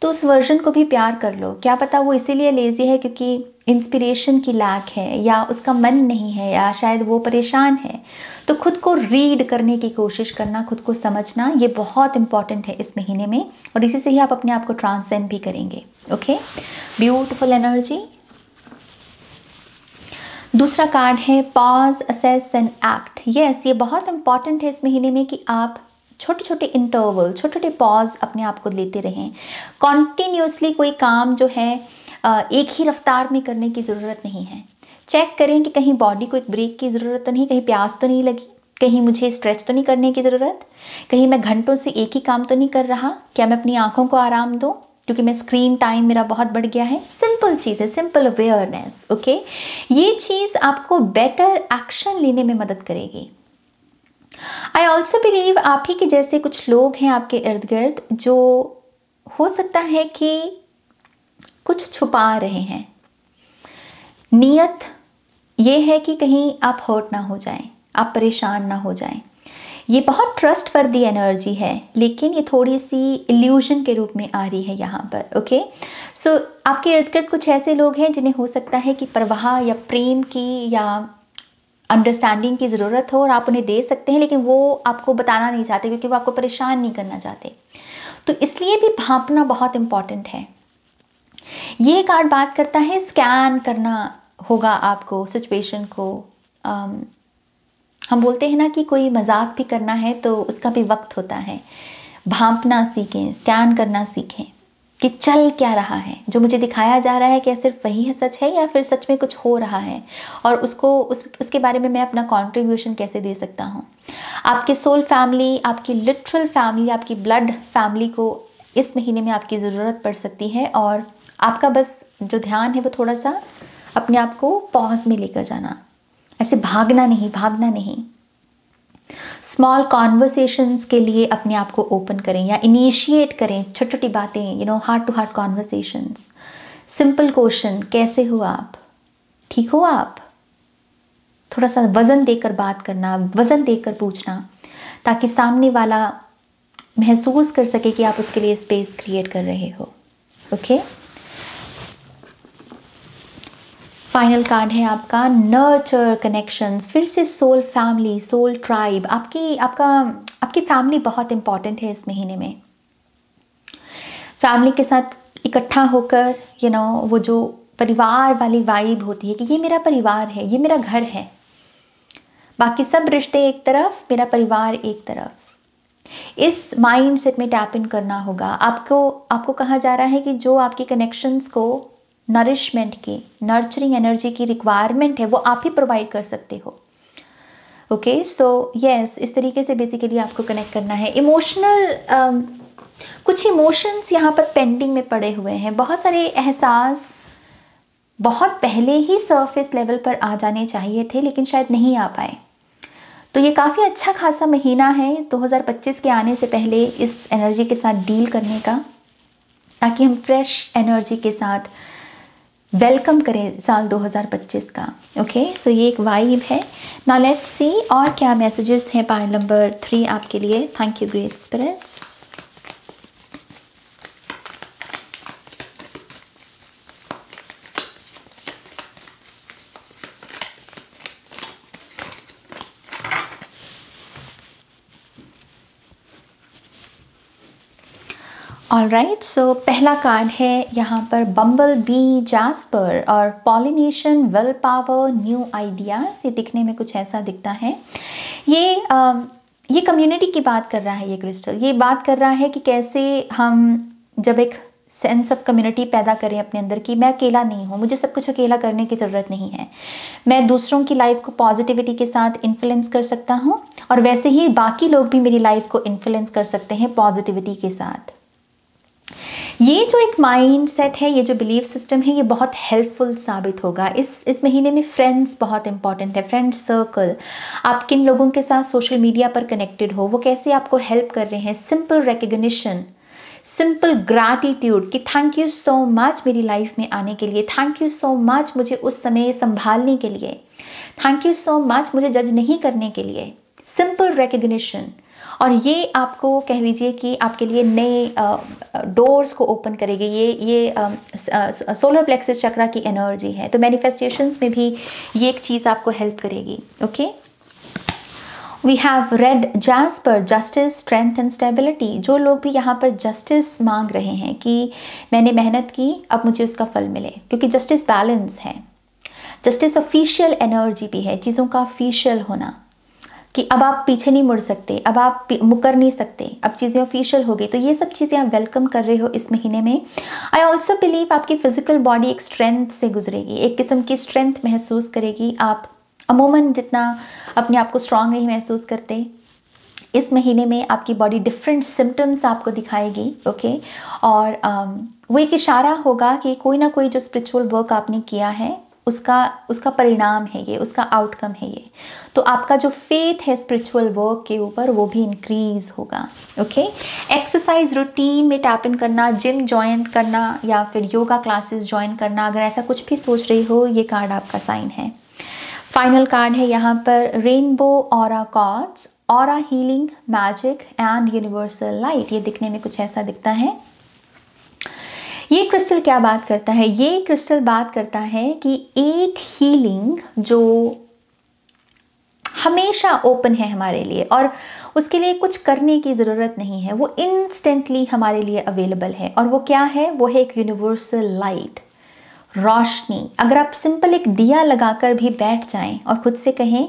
Speaker 1: तो उस वर्जन को भी प्यार कर लो। क्या पता वो इसीलिए लेज़ी है क्योंकि इंस्पिरेशन की लैक है, या उसका मन नहीं है, या शायद वो परेशान है। तो खुद को रीड करने की कोशिश करना, खुद को समझना, ये बहुत इंपॉर्टेंट है इस महीने में, और इसी से ही आप अपने आप को ट्रांसेंड भी करेंगे। Okay, beautiful energy. दूसरा कार्ड है pause, assess and act. Yes, ये बहुत इंपॉर्टेंट है इस महीने में कि आप छोटे छोटे इंटरवल, छोटे छोटे पॉज अपने आप को लेते रहें। कॉन्टीन्यूसली कोई काम जो है एक ही रफ्तार में करने की ज़रूरत नहीं है। चेक करें कि कहीं बॉडी को एक ब्रेक की ज़रूरत तो नहीं, कहीं प्यास तो नहीं लगी, कहीं मुझे स्ट्रेच तो नहीं करने की ज़रूरत, कहीं मैं घंटों से एक ही काम तो नहीं कर रहा। क्या मैं अपनी आँखों को आराम दूँ, क्योंकि मैं स्क्रीन टाइम मेरा बहुत बढ़ गया है। सिंपल चीज़ है, सिंपल अवेयरनेस। ओके, ये चीज़ आपको बेटर एक्शन लेने में मदद करेगी। आई ऑल्सो बिलीव आप ही के जैसे कुछ लोग हैं आपके इर्द गिर्द, जो हो सकता है कि कुछ छुपा रहे हैं। नीयत ये है कि कहीं आप हर्ट ना हो जाएं, आप परेशान ना हो जाएं, ये बहुत ट्रस्टवर्दी एनर्जी है, लेकिन ये थोड़ी सी इल्यूजन के रूप में आ रही है यहाँ पर। ओके, सो आपके इर्द गिर्द कुछ ऐसे लोग हैं जिन्हें हो सकता है कि प्रवाह या प्रेम की या अंडरस्टैंडिंग की ज़रूरत हो और आप उन्हें दे सकते हैं, लेकिन वो आपको बताना नहीं चाहते क्योंकि वो आपको परेशान नहीं करना चाहते। तो इसलिए भी भांपना बहुत इम्पॉर्टेंट है। ये कार्ड बात करता है स्कैन करना होगा आपको सिचुएशन को। हम बोलते हैं ना कि कोई मजाक भी करना है तो उसका भी वक्त होता है। भांपना सीखें, स्कैन करना सीखें कि चल क्या रहा है, जो मुझे दिखाया जा रहा है क्या सिर्फ वही है सच है या फिर सच में कुछ हो रहा है, और उसके बारे में मैं अपना कंट्रीब्यूशन कैसे दे सकता हूँ। आपके सोल फैमिली, आपकी लिटरल फैमिली, आपकी ब्लड फैमिली को इस महीने में आपकी ज़रूरत पड़ सकती है, और आपका बस जो ध्यान है वो थोड़ा सा अपने आप को पॉज में लेकर जाना, ऐसे भागना नहीं। स्मॉल कॉन्वर्सेशंस के लिए अपने आप को ओपन करें या इनिशिएट करें छोटी छोटी बातें, heart to heart conversations. Simple question, कैसे हो आप, ठीक हो आप, थोड़ा सा वज़न देकर बात करना, वज़न देकर पूछना, ताकि सामने वाला महसूस कर सके कि आप उसके लिए स्पेस क्रिएट कर रहे हो। ओके, फाइनल कार्ड है आपका नर्चर कनेक्शंस। फिर से सोल फैमिली, सोल ट्राइब, आपकी फैमिली बहुत इंपॉर्टेंट है इस महीने में। फैमिली के साथ इकट्ठा होकर वो जो परिवार वाली वाइब होती है कि ये मेरा परिवार है, ये मेरा घर है, बाकी सब रिश्ते एक तरफ, मेरा परिवार एक तरफ। इस माइंड सेट में टैप इन करना होगा। आपको कहा जा रहा है कि जो आपके कनेक्शंस को नरिशमेंट की, नर्चरिंग एनर्जी की रिक्वायरमेंट है वो आप ही प्रोवाइड कर सकते हो। ओके, सो यस, इस तरीके से बेसिकली आपको कनेक्ट करना है। इमोशनल कुछ इमोशंस यहाँ पर पेंडिंग में पड़े हुए हैं। बहुत सारे एहसास बहुत पहले ही सरफेस लेवल पर आ जाने चाहिए थे, लेकिन शायद नहीं आ पाए। तो ये काफ़ी अच्छा खासा महीना है 2025 के आने से पहले इस एनर्जी के साथ डील करने का, ताकि हम फ्रेश एनर्जी के साथ वेलकम करें साल 2025 का। ओके, सो ये एक वाइब है। नाउ लेट्स सी और क्या मैसेजेस हैं पाइल नंबर 3 आपके लिए। Thank you great spirits. Alright, so पहला कार्ड है यहाँ पर बम्बल बी, जास्पर और pollination, will power, new ideas. ये दिखने में कुछ ऐसा दिखता है। ये कम्युनिटी की बात कर रहा है। ये क्रिस्टल ये बात कर रहा है कि कैसे हम जब एक सेंस ऑफ कम्युनिटी पैदा करें अपने अंदर की मैं अकेला नहीं हूँ, मुझे सब कुछ अकेला करने की ज़रूरत नहीं है, मैं दूसरों की लाइफ को पॉजिटिविटी के साथ इन्फ्लुएंस कर सकता हूँ, और वैसे ही बाकी लोग भी मेरी लाइफ को इन्फ्लुएंस कर सकते हैं पॉजिटिविटी के साथ। ये जो एक माइंड सेट है, ये जो बिलीफ सिस्टम है, ये बहुत हेल्पफुल साबित होगा। इस महीने में फ्रेंड्स बहुत इंपॉर्टेंट है। फ्रेंड सर्कल, आप किन लोगों के साथ सोशल मीडिया पर कनेक्टेड हो, वो कैसे आपको हेल्प कर रहे हैं। सिंपल रिकग्निशन, सिंपल ग्रैटिट्यूड कि थैंक यू सो मच मेरी लाइफ में आने के लिए, थैंक यू सो मच मुझे उस समय संभालने के लिए, थैंक यू सो मच मुझे जज नहीं करने के लिए। सिंपल रिकग्निशन, और ये आपको कह लीजिए कि आपके लिए नए डोर्स को ओपन करेगी। ये सोलर प्लेक्सस चक्रा की एनर्जी है, तो मैनिफेस्टेशंस में भी ये एक चीज़ आपको हेल्प करेगी। Okay, we have red jasper, justice, strength and stability. जो लोग भी यहाँ पर जस्टिस मांग रहे हैं कि मैंने मेहनत की, अब मुझे उसका फल मिले, क्योंकि जस्टिस बैलेंस है। जस्टिस ऑफिशियल एनर्जी भी है, चीज़ों का ऑफिशियल होना कि अब आप पीछे नहीं मुड़ सकते, अब आप मुकर नहीं सकते, अब चीज़ें ऑफिशियल हो गई। तो ये सब चीज़ें आप वेलकम कर रहे हो इस महीने में। आई ऑल्सो बिलीव आपकी फिजिकल बॉडी एक स्ट्रेंथ से गुजरेगी, एक किस्म की स्ट्रेंथ महसूस करेगी। आप अमूमन जितना अपने आप को स्ट्रांग नहीं महसूस करते, इस महीने में आपकी बॉडी डिफरेंट सिम्टम्स आपको दिखाएगी। ओके, और वो एक इशारा होगा कि कोई ना कोई जो स्पिरिचुअल वर्क आपने किया है उसका परिणाम है ये, उसका आउटकम है ये। तो आपका जो फेथ है स्पिरिचुअल वर्क के ऊपर वो भी इंक्रीज होगा। ओके, एक्सरसाइज रूटीन में टैप इन करना, जिम ज्वाइन करना या फिर योगा क्लासेस ज्वाइन करना, अगर ऐसा कुछ भी सोच रही हो, ये कार्ड आपका साइन है। फाइनल कार्ड है यहाँ पर rainbow aura cards. Aura healing, magic and universal light. ये दिखने में कुछ ऐसा दिखता है। ये क्रिस्टल क्या बात करता है? ये क्रिस्टल बात करता है कि एक हीलिंग जो हमेशा ओपन है हमारे लिए और उसके लिए कुछ करने की ज़रूरत नहीं है, वो इंस्टेंटली हमारे लिए अवेलेबल है। और वो क्या है? वो है एक यूनिवर्सल लाइट, रोशनी। अगर आप सिंपल एक दिया लगाकर भी बैठ जाएं और खुद से कहें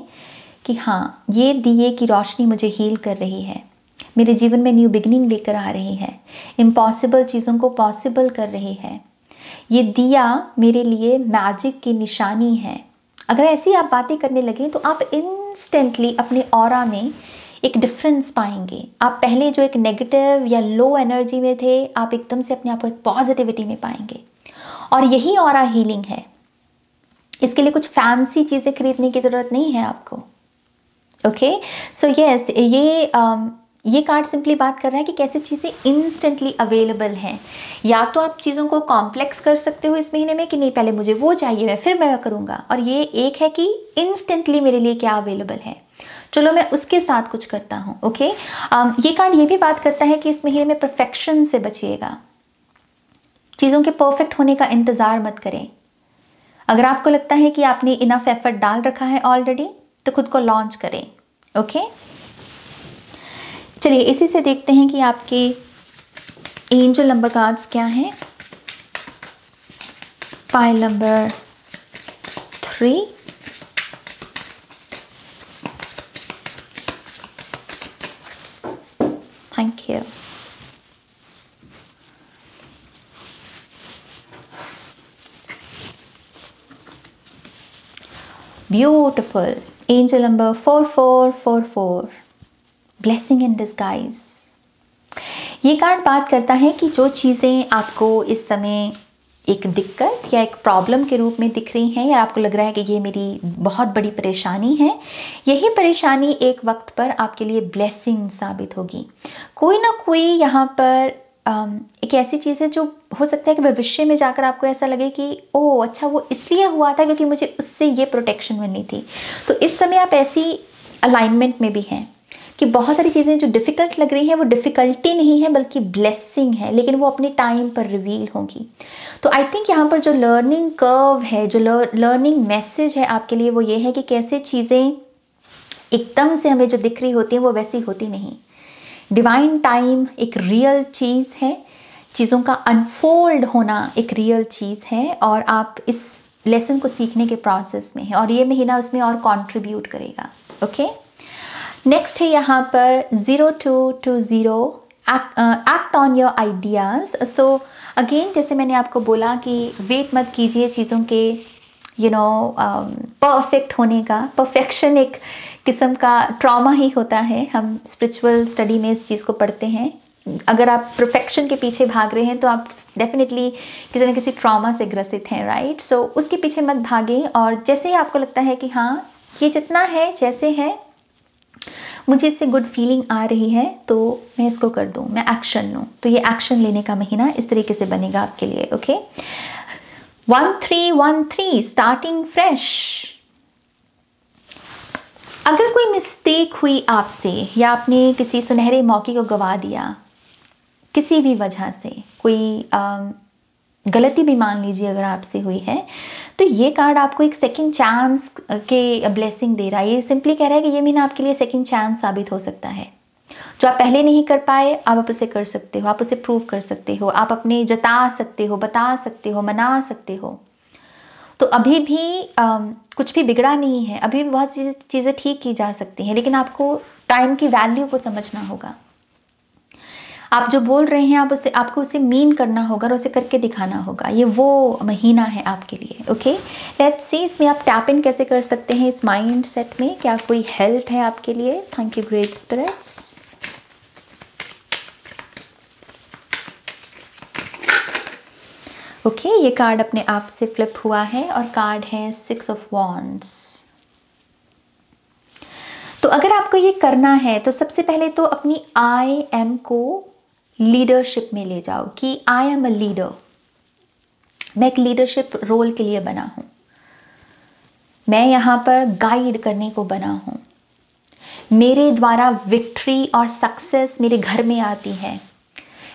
Speaker 1: कि हाँ, ये दिए की रोशनी मुझे हील कर रही है, मेरे जीवन में न्यू बिगिनिंग लेकर आ रही है, इम्पॉसिबल चीज़ों को पॉसिबल कर रही है, ये दिया मेरे लिए मैजिक की निशानी है। अगर ऐसी आप बातें करने लगे तो आप इंस्टेंटली अपने ऑरा में एक डिफरेंस पाएंगे। आप पहले जो एक नेगेटिव या लो एनर्जी में थे, आप एकदम से अपने आप को एक पॉजिटिविटी में पाएंगे। और यही ऑरा हीलिंग है। इसके लिए कुछ फैंसी चीज़ें खरीदने की ज़रूरत नहीं है आपको। ओके, सो यस, ये कार्ड सिंपली बात कर रहा है कि कैसे चीज़ें इंस्टेंटली अवेलेबल हैं। या तो आप चीज़ों को कॉम्प्लेक्स कर सकते हो इस महीने में कि नहीं पहले मुझे वो चाहिए, फिर मैं करूँगा। और ये एक है कि इंस्टेंटली मेरे लिए क्या अवेलेबल है, चलो मैं उसके साथ कुछ करता हूँ। ओके, ये कार्ड ये भी बात करता है कि इस महीने में परफेक्शन से बचिएगा। चीज़ों के परफेक्ट होने का इंतज़ार मत करें। अगर आपको लगता है कि आपने इनफ एफर्ट डाल रखा है ऑलरेडी, तो खुद को लॉन्च करें। ओके, चलिए इसी से देखते हैं कि आपके एंजल नंबर कार्ड्स क्या हैं। Pile number 3, thank you. Beautiful, angel number 4444, blessing in disguise. ये कार्ड बात करता है कि जो चीज़ें आपको इस समय एक दिक्कत या एक प्रॉब्लम के रूप में दिख रही हैं, या आपको लग रहा है कि ये मेरी बहुत बड़ी परेशानी है, यही परेशानी एक वक्त पर आपके लिए ब्लेसिंग साबित होगी। कोई ना कोई यहाँ पर एक ऐसी चीज़ है जो हो सकता है कि भविष्य में जाकर आपको ऐसा लगे कि ओह अच्छा, वो इसलिए हुआ था क्योंकि मुझे उससे ये प्रोटेक्शन मिलनी थी। तो इस समय आप ऐसी अलाइनमेंट में भी हैं कि बहुत सारी चीज़ें जो डिफ़िकल्ट लग रही हैं वो डिफ़िकल्टी नहीं है बल्कि ब्लेसिंग है, लेकिन वो अपने टाइम पर रिवील होंगी। तो आई थिंक यहाँ पर जो लर्निंग कर्व है, जो लर्निंग मैसेज है आपके लिए, वो ये है कि कैसे चीज़ें एकदम से हमें जो दिख रही होती हैं वो वैसी होती नहीं। डिवाइन टाइम एक रियल चीज़ है, चीज़ों का अनफोल्ड होना एक रियल चीज़ है, और आप इस लेसन को सीखने के प्रोसेस में हैं और ये महीना उसमें और कंट्रीब्यूट करेगा। ओके, नेक्स्ट है यहाँ पर 0220, act on your ideas. So again, जैसे मैंने आपको बोला कि वेट मत कीजिए चीज़ों के परफेक्ट होने का। परफेक्शन एक किस्म का ट्रॉमा ही होता है। हम स्पिरिचुअल स्टडी में इस चीज़ को पढ़ते हैं। अगर आप परफेक्शन के पीछे भाग रहे हैं तो आप डेफिनेटली किसी न किसी ट्रॉमा से ग्रसित हैं, राइट। सो उसके पीछे मत भागें, और जैसे ही आपको लगता है कि हाँ, ये जितना है जैसे है, मुझे इससे गुड फीलिंग आ रही है, तो मैं इसको कर दूँ, मैं एक्शन लूँ, तो ये एक्शन लेने का महीना इस तरीके से बनेगा आपके लिए। Okay, 1313, starting fresh. अगर कोई मिस्टेक हुई आपसे, या आपने किसी सुनहरे मौके को गवा दिया किसी भी वजह से, कोई गलती भी मान लीजिए अगर आपसे हुई है, तो ये कार्ड आपको एक सेकंड चांस के ब्लेसिंग दे रहा है। ये सिंपली कह रहा है कि ये महीना आपके लिए सेकंड चांस साबित हो सकता है। जो आप पहले नहीं कर पाए, आप उसे कर सकते हो, आप उसे प्रूव कर सकते हो, आप अपने जता सकते हो, बता सकते हो, मना सकते हो। तो अभी भी कुछ भी बिगड़ा नहीं है, अभी भी बहुत चीज़ें ठीक की जा सकती हैं, लेकिन आपको टाइम की वैल्यू को समझना होगा। आप जो बोल रहे हैं, आपको उसे मीन करना होगा और उसे करके दिखाना होगा। ये वो महीना है आपके लिए। ओके, लेट्स सी इसमें आप टैप इन कैसे कर सकते हैं इस माइंड सेट में। क्या कोई हेल्प है आपके लिए? Thank you great spirits. Okay, ये कार्ड अपने आप से फ्लिप हुआ है और कार्ड है 6 ऑफ वॉन्ड्स। तो अगर आपको ये करना है तो सबसे पहले तो अपनी आई एम को लीडरशिप में ले जाओ कि आई एम अ लीडर। मैं एक लीडरशिप रोल के लिए बना हूं, मैं यहां पर गाइड करने को बना हूं, मेरे द्वारा विक्ट्री और सक्सेस मेरे घर में आती है।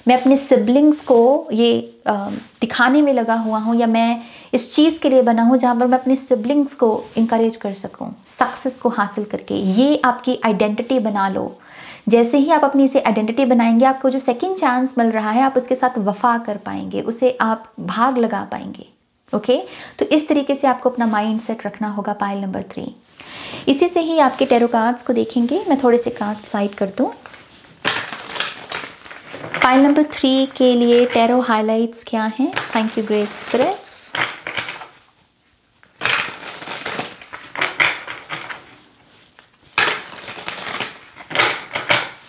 Speaker 1: मैं अपने सिबलिंग्स को ये दिखाने में लगा हुआ हूँ, या मैं इस चीज़ के लिए बना हूँ जहाँ पर मैं अपने सिबलिंग्स को इंकरेज कर सकूँ सक्सेस को हासिल करके। ये आपकी आइडेंटिटी बना लो। जैसे ही आप अपनी इसे आइडेंटिटी बनाएंगे, आपको जो सेकंड चांस मिल रहा है आप उसके साथ वफा कर पाएंगे, उसे आप भाग लगा पाएंगे। ओके, तो इस तरीके से आपको अपना माइंड सेट रखना होगा पाइल नंबर 3। इसी से ही आपके टैरो कार्ड्स को देखेंगे। मैं थोड़े से कार्ड साइड कर दूँ। पाइल नंबर 3 के लिए टैरो हाइलाइट्स क्या हैं? Thank you great spirits.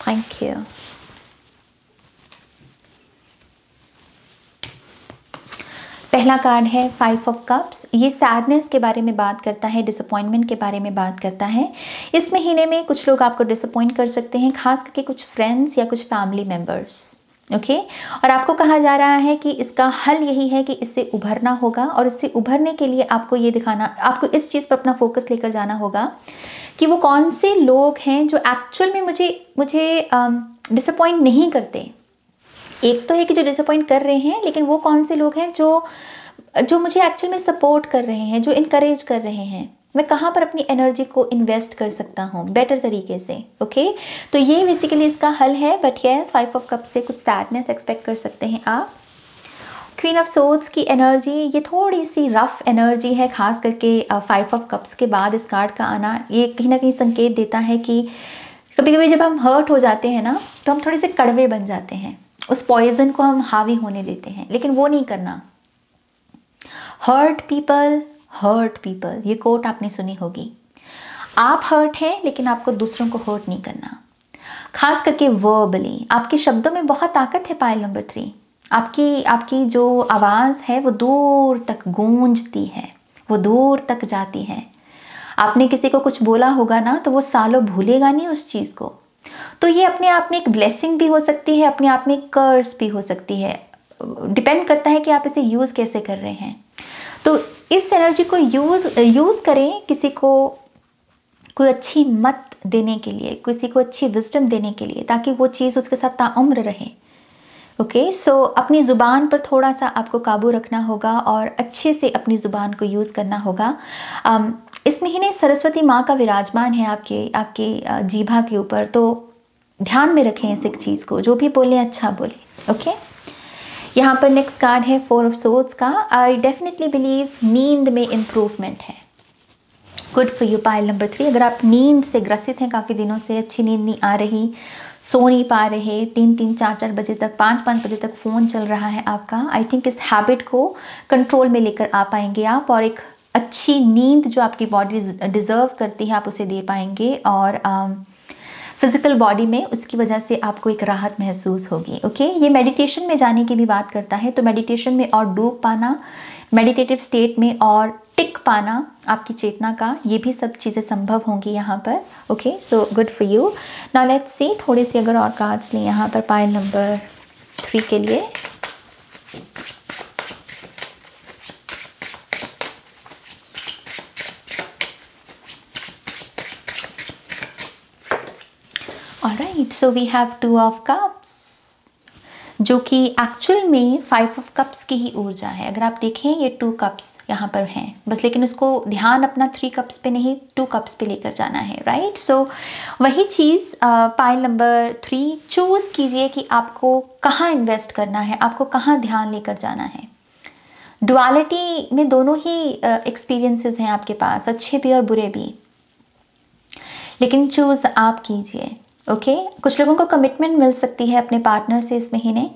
Speaker 1: Thank you. पहला कार्ड है 5 ऑफ कप्स। ये सैडनेस के बारे में बात करता है, डिसअपॉइंटमेंट के बारे में बात करता है। इस महीने में कुछ लोग आपको डिसअपॉइंट कर सकते हैं, खास करके कुछ फ्रेंड्स या कुछ फैमिली मेम्बर्स। ओके, और आपको कहा जा रहा है कि इसका हल यही है कि इससे उभरना होगा, और इससे उभरने के लिए आपको ये दिखाना, आपको इस चीज़ पर अपना फोकस लेकर जाना होगा कि वो कौन से लोग हैं जो एक्चुअल में मुझे डिसअपॉइंट नहीं करते। एक तो है कि जो डिसअपॉइंट कर रहे हैं, लेकिन वो कौन से लोग हैं जो मुझे एक्चुअल में सपोर्ट कर रहे हैं, जो इनकरेज कर रहे हैं। मैं कहाँ पर अपनी एनर्जी को इन्वेस्ट कर सकता हूँ बेटर तरीके से। ओके, तो ये बेसिकली इसका हल है। बट यस, 5 ऑफ कप्स से कुछ सैडनेस एक्सपेक्ट कर सकते हैं आप। क्वीन ऑफ सोर्ड्स की एनर्जी, ये थोड़ी सी रफ एनर्जी है, खास करके 5 ऑफ कप्स के बाद इस कार्ड का आना ये कहीं ना कहीं संकेत देता है कि कभी कभी जब हम हर्ट हो जाते हैं ना, तो हम थोड़े से कड़वे बन जाते हैं, उस पॉइजन को हम हावी होने देते हैं, लेकिन वो नहीं करना। हर्ट पीपल, ये कोट आपने सुनी होगी। आप हर्ट हैं, लेकिन आपको दूसरों को हर्ट नहीं करना, खास करके वर्बली। आपके शब्दों में बहुत ताकत है पाइल नंबर 3। आपकी जो आवाज़ है वो दूर तक गूंजती है, वो दूर तक जाती है। आपने किसी को कुछ बोला होगा ना, तो वो सालों भूलेगा नहीं उस चीज़ को। तो ये अपने आप में एक ब्लेसिंग भी हो सकती है, अपने आप में एक कर्स भी हो सकती है। डिपेंड करता है कि आप इसे यूज़ कैसे कर रहे हैं। तो इस एनर्जी को यूज़ करें किसी को कोई अच्छी मत देने के लिए, किसी को अच्छी विजडम देने के लिए, ताकि वो चीज़ उसके साथ ताउम्र रहे। ओके, सो अपनी ज़ुबान पर थोड़ा सा आपको काबू रखना होगा और अच्छे से अपनी ज़ुबान को यूज़ करना होगा। इस महीने सरस्वती माँ का विराजमान है आपके जीभा के ऊपर, तो ध्यान में रखें इस एक चीज़ को, जो भी बोलें अच्छा बोलें। ओके, यहाँ पर नेक्स्ट कार्ड है 4 ऑफ सोर्ड्स का। आई डेफिनेटली बिलीव नींद में इम्प्रूवमेंट है। Good for you pile number 3। अगर आप नींद से ग्रसित हैं, काफ़ी दिनों से अच्छी नींद नहीं आ रही, सो नहीं पा रहे, 3-3, 4-4 बजे तक, 5-5 बजे तक फ़ोन चल रहा है आपका, आई थिंक इस हैबिट को कंट्रोल में लेकर आ पाएंगे आप, और एक अच्छी नींद जो आपकी बॉडी डिज़र्व करती है आप उसे दे पाएंगे, और फिज़िकल बॉडी में उसकी वजह से आपको एक राहत महसूस होगी। ओके, ये मेडिटेशन में जाने की भी बात करता है, तो मेडिटेशन में और डूब पाना, मेडिटेटिव स्टेट में और टिक पाना आपकी चेतना का, ये भी सब चीज़ें संभव होंगी यहाँ पर। Okay, so good for you. Now let's see थोड़े से अगर और कार्ड्स लें यहाँ पर पाइल नंबर 3 के लिए। Alright, so we have 2 of cups, जो कि एक्चुअल में 5 ऑफ कप्स की ही ऊर्जा है। अगर आप देखें ये 2 कप्स यहाँ पर हैं बस, लेकिन उसको ध्यान अपना 3 कप्स पे नहीं 2 कप्स पे लेकर जाना है। राइट, सो वही चीज़ पाइल नंबर 3 चूज़ कीजिए कि आपको कहाँ इन्वेस्ट करना है, आपको कहाँ ध्यान लेकर जाना है। डुअलिटी में दोनों ही एक्सपीरियंसेस हैं आपके पास, अच्छे भी और बुरे भी, लेकिन चूज़ आप कीजिए। ओके, कुछ लोगों को कमिटमेंट मिल सकती है अपने पार्टनर से इस महीने,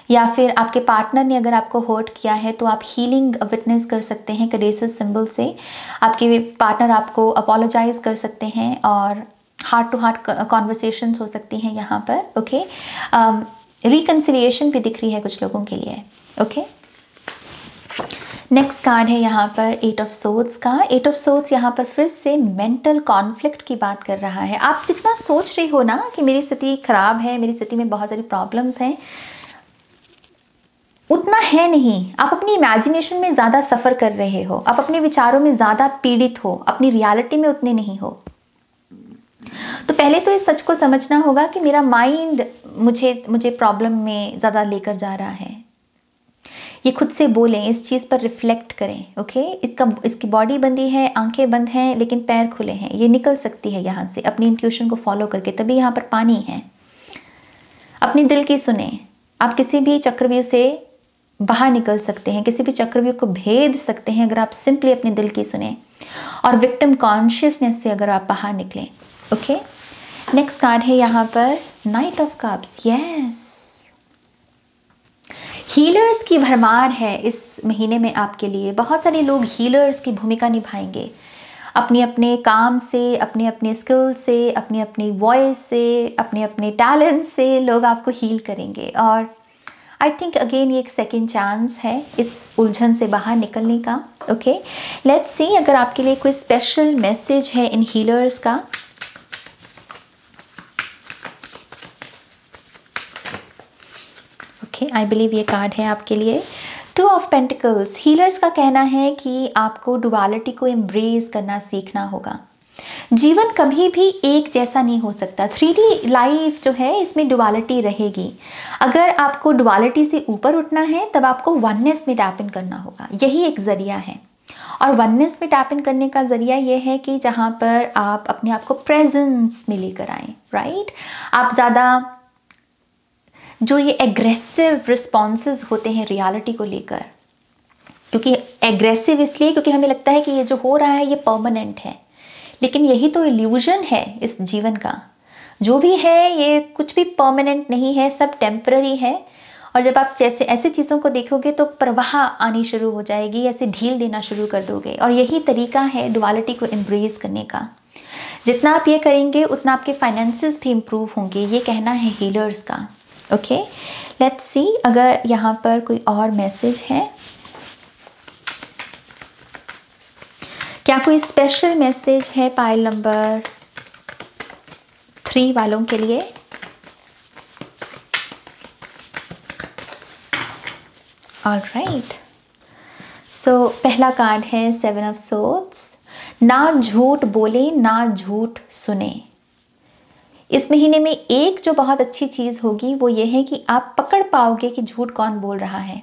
Speaker 1: या फिर आपके पार्टनर ने अगर आपको हर्ट किया है तो आप हीलिंग विटनेस कर सकते हैं कैडेसिस सिंबल से। आपके पार्टनर आपको अपोलोजाइज कर सकते हैं और हार्ट टू हार्ट कॉन्वर्सेशंस हो सकती हैं यहाँ पर। ओके, रिकन्सिलिएशन भी दिख रही है कुछ लोगों के लिए। ओके, नेक्स्ट कार्ड है यहाँ पर 8 ऑफ सोर्ड्स का। 8 ऑफ सोर्ड्स यहाँ पर फिर से मेंटल कॉन्फ्लिक्ट की बात कर रहा है। आप जितना सोच रही हो ना कि मेरी स्थिति खराब है, मेरी स्थिति में बहुत सारी प्रॉब्लम्स हैं, उतना है नहीं। आप अपनी इमेजिनेशन में ज़्यादा सफ़र कर रहे हो, आप अपने विचारों में ज़्यादा पीड़ित हो, अपनी रियलिटी में उतने नहीं हो। तो पहले तो इस सच को समझना होगा कि मेरा माइंड मुझे प्रॉब्लम में ज़्यादा लेकर जा रहा है। ये खुद से बोलें, इस चीज़ पर रिफ्लेक्ट करें। ओके, इसकी बॉडी बंदी है, आंखें बंद हैं, लेकिन पैर खुले हैं, ये निकल सकती है यहाँ से अपनी इंट्यूशन को फॉलो करके, तभी यहाँ पर पानी है। अपने दिल की सुने, आप किसी भी चक्रव्यूह से बाहर निकल सकते हैं, किसी भी चक्रव्यूह को भेद सकते हैं अगर आप सिंपली अपने दिल की सुने, और विक्टिम कॉन्शियसनेस से अगर आप बाहर निकलें। ओके, नेक्स्ट कार्ड है यहाँ पर night of cups. Yes, healers की भरमार है इस महीने में आपके लिए। बहुत सारे लोग हीलर्स की भूमिका निभाएंगे, अपने अपने काम से, अपने अपने स्किल से, अपनी अपनी वॉइस से, अपने अपने टैलेंट से लोग आपको हील करेंगे। और आई थिंक अगेन ये एक सेकेंड चांस है इस उलझन से बाहर निकलने का। ओके, लेट्स सी अगर आपके लिए कोई स्पेशल मैसेज है इन हीलर्स का। आई बिलीव ये कार्ड है आपके लिए, 2 ऑफ पेंटिकल्स। हीलर्स का कहना है कि आपको डुअलिटी को एम्ब्रेस करना सीखना होगा। जीवन कभी भी एक जैसा नहीं हो सकता। 3D लाइफ जो है इसमें डुअलिटी रहेगी। अगर आपको डुअलिटी से ऊपर उठना है तब आपको वननेस में टैप इन करना होगा, यही एक ज़रिया है। और वननेस में टैप इन करने का ज़रिया ये है कि जहाँ पर आप अपने आप को प्रेजेंस में लेकर आएँ। राइट, आप ज़्यादा जो ये एग्रेसिव रिस्पॉन्सेज होते हैं रियलिटी को लेकर, क्योंकि एग्रेसिव इसलिए क्योंकि हमें लगता है कि ये जो हो रहा है ये परमानेंट है, लेकिन यही तो इल्यूजन है इस जीवन का। जो भी है ये कुछ भी परमानेंट नहीं है, सब टेम्पररी है। और जब आप जैसे ऐसे चीज़ों को देखोगे तो प्रवाह आनी शुरू हो जाएगी, ऐसे ढील देना शुरू कर दोगे। और यही तरीका है डुअलिटी को एम्ब्रेस करने का। जितना आप ये करेंगे उतना आपके फाइनेंसेस भी इम्प्रूव होंगे, ये कहना है हीलर्स का। ओके, लेट्स सी अगर यहाँ पर कोई और मैसेज है, क्या कोई स्पेशल मैसेज है पाइल नंबर 3 वालों के लिए। ऑलराइट, सो पहला कार्ड है 7 ऑफ सोर्ड्स। ना झूठ बोले, ना झूठ सुने। इस महीने में एक जो बहुत अच्छी चीज़ होगी वो ये है कि आप पकड़ पाओगे कि झूठ कौन बोल रहा है।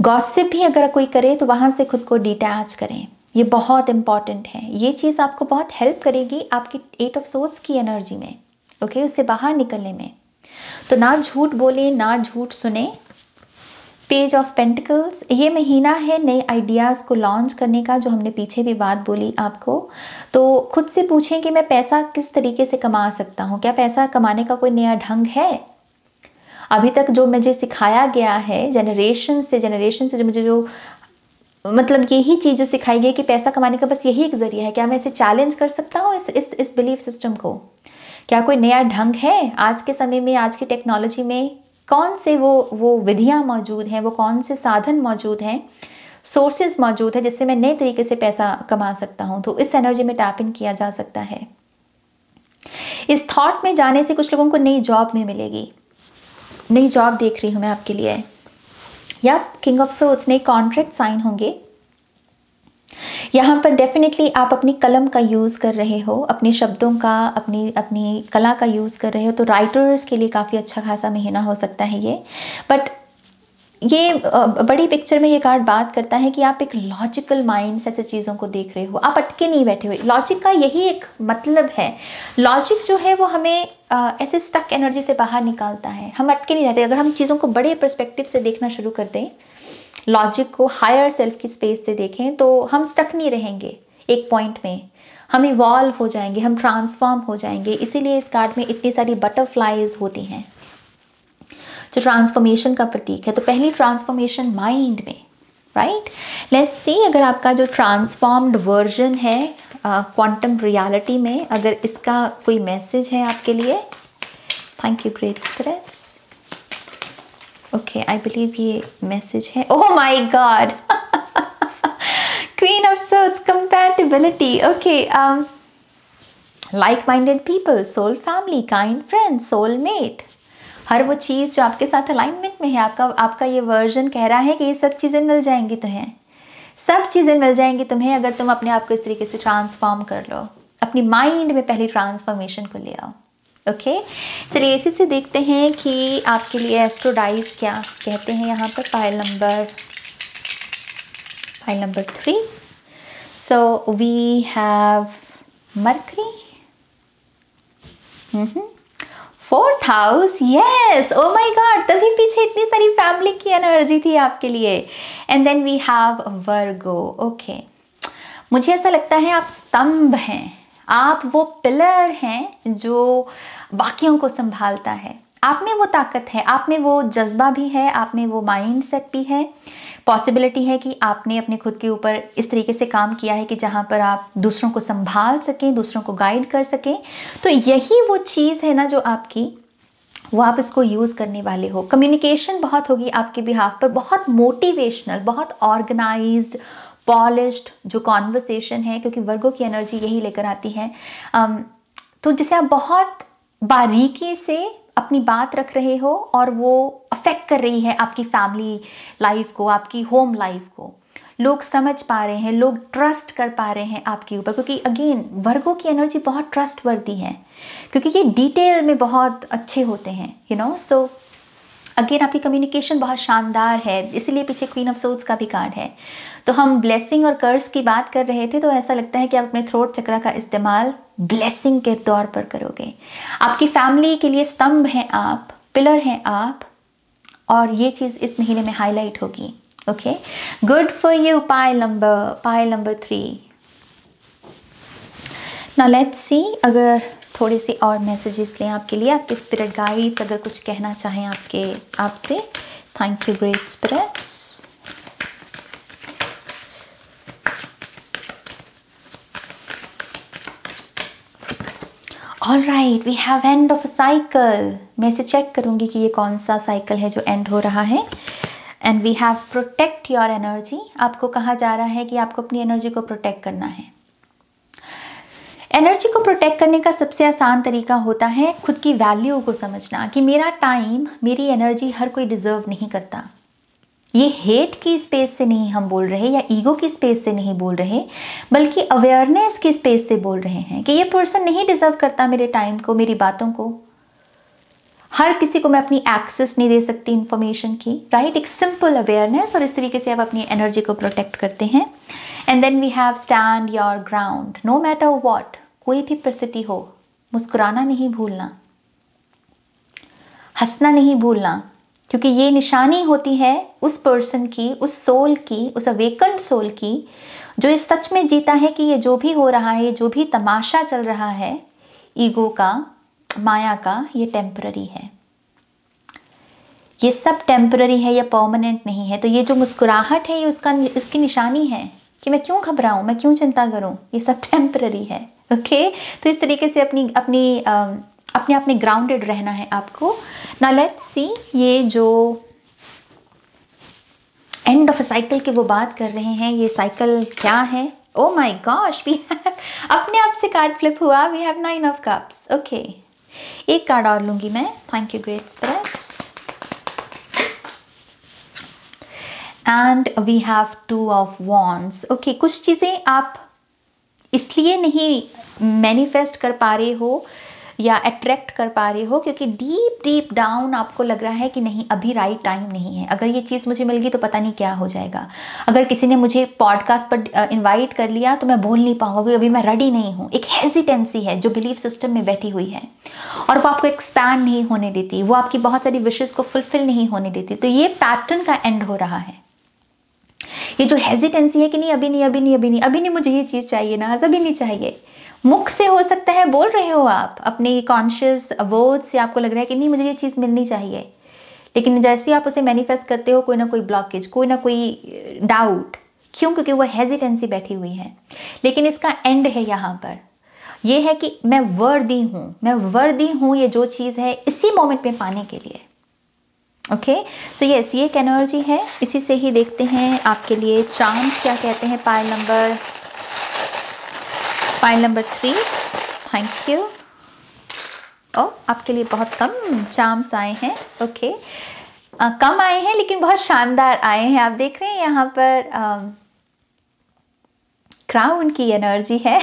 Speaker 1: गॉसिप भी अगर कोई करे तो वहाँ से खुद को डिटैच करें, ये बहुत इंपॉर्टेंट है। ये चीज़ आपको बहुत हेल्प करेगी आपकी 8 ऑफ सोर्ड्स की एनर्जी में। ओके, उससे बाहर निकलने में। तो ना झूठ बोले, ना झूठ सुने। पेज ऑफ पेंटिकल्स, ये महीना है नए आइडियाज़ को लॉन्च करने का, जो हमने पीछे भी बात बोली आपको। तो खुद से पूछें कि मैं पैसा किस तरीके से कमा सकता हूँ, क्या पैसा कमाने का कोई नया ढंग है। अभी तक जो मुझे सिखाया गया है जनरेशन से जो मुझे जो मतलब यही चीज़ जो सिखाई गई कि पैसा कमाने का बस यही एक ज़रिया है, क्या मैं इसे चैलेंज कर सकता हूँ इस बिलीफ सिस्टम को। क्या कोई नया ढंग है आज के समय में, आज की टेक्नोलॉजी में कौन से वो विधियां मौजूद हैं, वो कौन से साधन मौजूद हैं, सोर्सेज मौजूद है जिससे मैं नए तरीके से पैसा कमा सकता हूं। तो इस एनर्जी में टैप इन किया जा सकता है। इस थॉट में जाने से कुछ लोगों को नई जॉब में मिलेगी। नई जॉब देख रही हूं मैं आपके लिए, या किंग ऑफ सोर्ड्स, नए कॉन्ट्रैक्ट साइन होंगे। यहाँ पर डेफिनेटली आप अपनी कलम का यूज़ कर रहे हो, अपने शब्दों का, अपनी कला का यूज़ कर रहे हो। तो राइटर्स के लिए काफ़ी अच्छा खासा महीना हो सकता है ये। बट ये बड़ी पिक्चर में ये कार्ड बात करता है कि आप एक लॉजिकल माइंड से ऐसे चीज़ों को देख रहे हो, आप अटके नहीं बैठे हुए। लॉजिक का यही एक मतलब है। लॉजिक जो है वो हमें ऐसे स्टक एनर्जी से बाहर निकालता है, हम अटके नहीं रहते। अगर हम चीज़ों को बड़े पर्सपेक्टिव से देखना शुरू कर दें, लॉजिक को हायर सेल्फ की स्पेस से देखें, तो हम स्टक नहीं रहेंगे एक पॉइंट में, हम इवॉल्व हो जाएंगे, हम ट्रांसफॉर्म हो जाएंगे। इसीलिए इस कार्ड में इतनी सारी बटरफ्लाइज होती हैं जो ट्रांसफॉर्मेशन का प्रतीक है। तो पहली ट्रांसफॉर्मेशन माइंड में, राइट। लेट्स सी अगर आपका जो ट्रांसफॉर्म्ड वर्जन है क्वांटम रियलिटी में, अगर इसका कोई मैसेज है आपके लिए। Thank you great spirits. Okay, I believe ये मैसेज है। Oh my God, queen of swords, compatibility. Okay, like minded people, soul family, kind friends, soulmate, हर वो चीज़ जो आपके साथ अलाइनमेंट में है। आपका ये वर्जन कह रहा है कि ये सब चीज़ें मिल जाएंगी तुम्हें, सब चीज़ें मिल जाएंगी तुम्हें अगर तुम अपने आप को इस तरीके से ट्रांसफॉर्म कर लो, अपनी माइंड में पहले ट्रांसफॉर्मेशन को ले आओ। ओके, चलिए इसी से देखते हैं कि आपके लिए एस्ट्रो डाइस क्या कहते हैं यहाँ पर। Pile number 3। So we have Mercury, 4th house, yes, oh my God, तभी पीछे इतनी सारी फैमिली की एनर्जी थी आपके लिए। And then we have Virgo. Okay, मुझे ऐसा लगता है आप स्तंभ हैं, आप वो पिलर हैं जो बाकियों को संभालता है। आप में वो ताकत है, आप में वो जज्बा भी है, आप में वो माइंड सेट भी है। पॉसिबिलिटी है कि आपने अपने खुद के ऊपर इस तरीके से काम किया है कि जहाँ पर आप दूसरों को संभाल सकें, दूसरों को गाइड कर सकें। तो यही वो चीज़ है ना जो आपकी, वो आप इसको यूज़ करने वाले हो। कम्युनिकेशन बहुत होगी आपके बिहाफ पर, बहुत मोटिवेशनल, बहुत ऑर्गेनाइज्ड, पॉलिश्ड जो कॉन्वर्सेशन है, क्योंकि वर्गो की एनर्जी यही लेकर आती है। तो जैसे आप बहुत बारीकी से अपनी बात रख रहे हो और वो अफेक्ट कर रही है आपकी फैमिली लाइफ को, आपकी होम लाइफ को। लोग समझ पा रहे हैं, लोग ट्रस्ट कर पा रहे हैं आपके ऊपर, क्योंकि अगेन वर्गो की एनर्जी बहुत ट्रस्ट वर्दी है, क्योंकि ये डिटेल में बहुत अच्छे होते हैं, यू नो। सो अगेन आपकी कम्युनिकेशन बहुत शानदार है, इसीलिए पीछे क्वीन ऑफ सोल्स का भी कार्ड है। तो हम ब्लेसिंग और कर्स की बात कर रहे थे, तो ऐसा लगता है कि आप अपने थ्रोट चक्र का इस्तेमाल ब्लेसिंग के तौर पर करोगे। आपकी फैमिली के लिए स्तंभ हैं आप, पिलर हैं आप, और ये चीज़ इस महीने में हाईलाइट होगी। Okay, good for you. Pile number 3। Now let's see, अगर थोड़े से और मैसेजेस लें आपके लिए, आपके स्पिरिट गाइड्स अगर कुछ कहना चाहें आपसे। Thank you great spirits. All right, we have end of a cycle. मैं इसे चेक करूंगी कि ये कौन सा साइकिल है जो एंड हो रहा है। And we have protect your energy. आपको कहा जा रहा है कि आपको अपनी एनर्जी को प्रोटेक्ट करना है। एनर्जी को प्रोटेक्ट करने का सबसे आसान तरीका होता है खुद की वैल्यू को समझना, कि मेरा टाइम, मेरी एनर्जी हर कोई डिजर्व नहीं करता। ये हेट की स्पेस से नहीं हम बोल रहे, या ईगो की स्पेस से नहीं बोल रहे, बल्कि अवेयरनेस की स्पेस से बोल रहे हैं कि ये पर्सन नहीं डिजर्व करता मेरे टाइम को, मेरी बातों को। हर किसी को मैं अपनी एक्सेस नहीं दे सकती इंफॉर्मेशन की, राइट। एक सिंपल अवेयरनेस, और इस तरीके से आप अपनी एनर्जी को प्रोटेक्ट करते हैं। And then we have stand your ground, no matter what. कोई भी परिस्थिति हो, मुस्कुराना नहीं भूलना, हंसना नहीं भूलना, क्योंकि ये निशानी होती है उस पर्सन की, उस सोल की, उस अवेकन्ड सोल की, जो इस सच में जीता है कि ये जो भी हो रहा है, जो भी तमाशा चल रहा है ईगो का, माया का, ये टेम्पररी है। ये सब टेम्पररी है, ये परमानेंट नहीं है। तो ये जो मुस्कुराहट है, ये उसकी निशानी है कि मैं क्यों घबराऊं, मैं क्यों चिंता करूं, ये सब टेम्पररी है। ओके, तो इस तरीके से अपने आप में ग्राउंडेड रहना है आपको। नाउ लेट्स सी, ये जो एंड ऑफ अ साइकिल की वो बात कर रहे हैं, ये साइकिल क्या है? ओ माय गॉश, वी अपने आप से कार्ड फ्लिप हुआ। We have 9 of cups. Okay, एक कार्ड और लूंगी मैं। Thank you great spirits. And we have 2 of wands. Okay, कुछ चीज़ें आप इसलिए नहीं मैनिफेस्ट कर पा रहे हो या अट्रैक्ट कर पा रहे हो क्योंकि डीप डाउन आपको लग रहा है कि नहीं, अभी राइट टाइम नहीं है। अगर ये चीज़ मुझे मिल गई तो पता नहीं क्या हो जाएगा। अगर किसी ने मुझे पॉडकास्ट पर इनवाइट कर लिया तो मैं बोल नहीं पाऊंगा क्योंकि अभी मैं रेडी नहीं हूँ। एक हेजिटेंसी है जो बिलीफ सिस्टम में बैठी हुई है और वो आपको एक्सपैंड नहीं होने देती, वो आपकी बहुत सारी विशेस को फुलफिल नहीं होने देती। तो ये पैटर्न का एंड हो रहा है। ये जो हेजिटेंसी है कि नहीं, अभी नहीं मुझे ये चीज़ चाहिए ना, अभी नहीं चाहिए, मुख से हो सकता है बोल रहे हो आप अपने कॉन्शियस वर्ड्स से, आपको लग रहा है कि नहीं मुझे ये चीज़ मिलनी चाहिए, लेकिन जैसे ही आप उसे मैनिफेस्ट करते हो कोई ना कोई ब्लॉकेज, कोई ना कोई डाउट। क्यों? क्योंकि वो हेजिटेंसी बैठी हुई है। लेकिन इसका एंड है यहाँ पर, ये है कि मैं वर्दी हूँ ये जो चीज़ है इसी मोमेंट में पाने के लिए। ओके, सो यस, ये एक एनर्जी है। इसी से ही देखते हैं आपके लिए चार्म्स क्या कहते हैं। Pile number 3। Thank you. Oh, आपके लिए बहुत कम चार्म्स आए हैं। ओके, कम आए हैं लेकिन बहुत शानदार आए हैं। आप देख रहे हैं यहाँ पर क्राउन की एनर्जी है।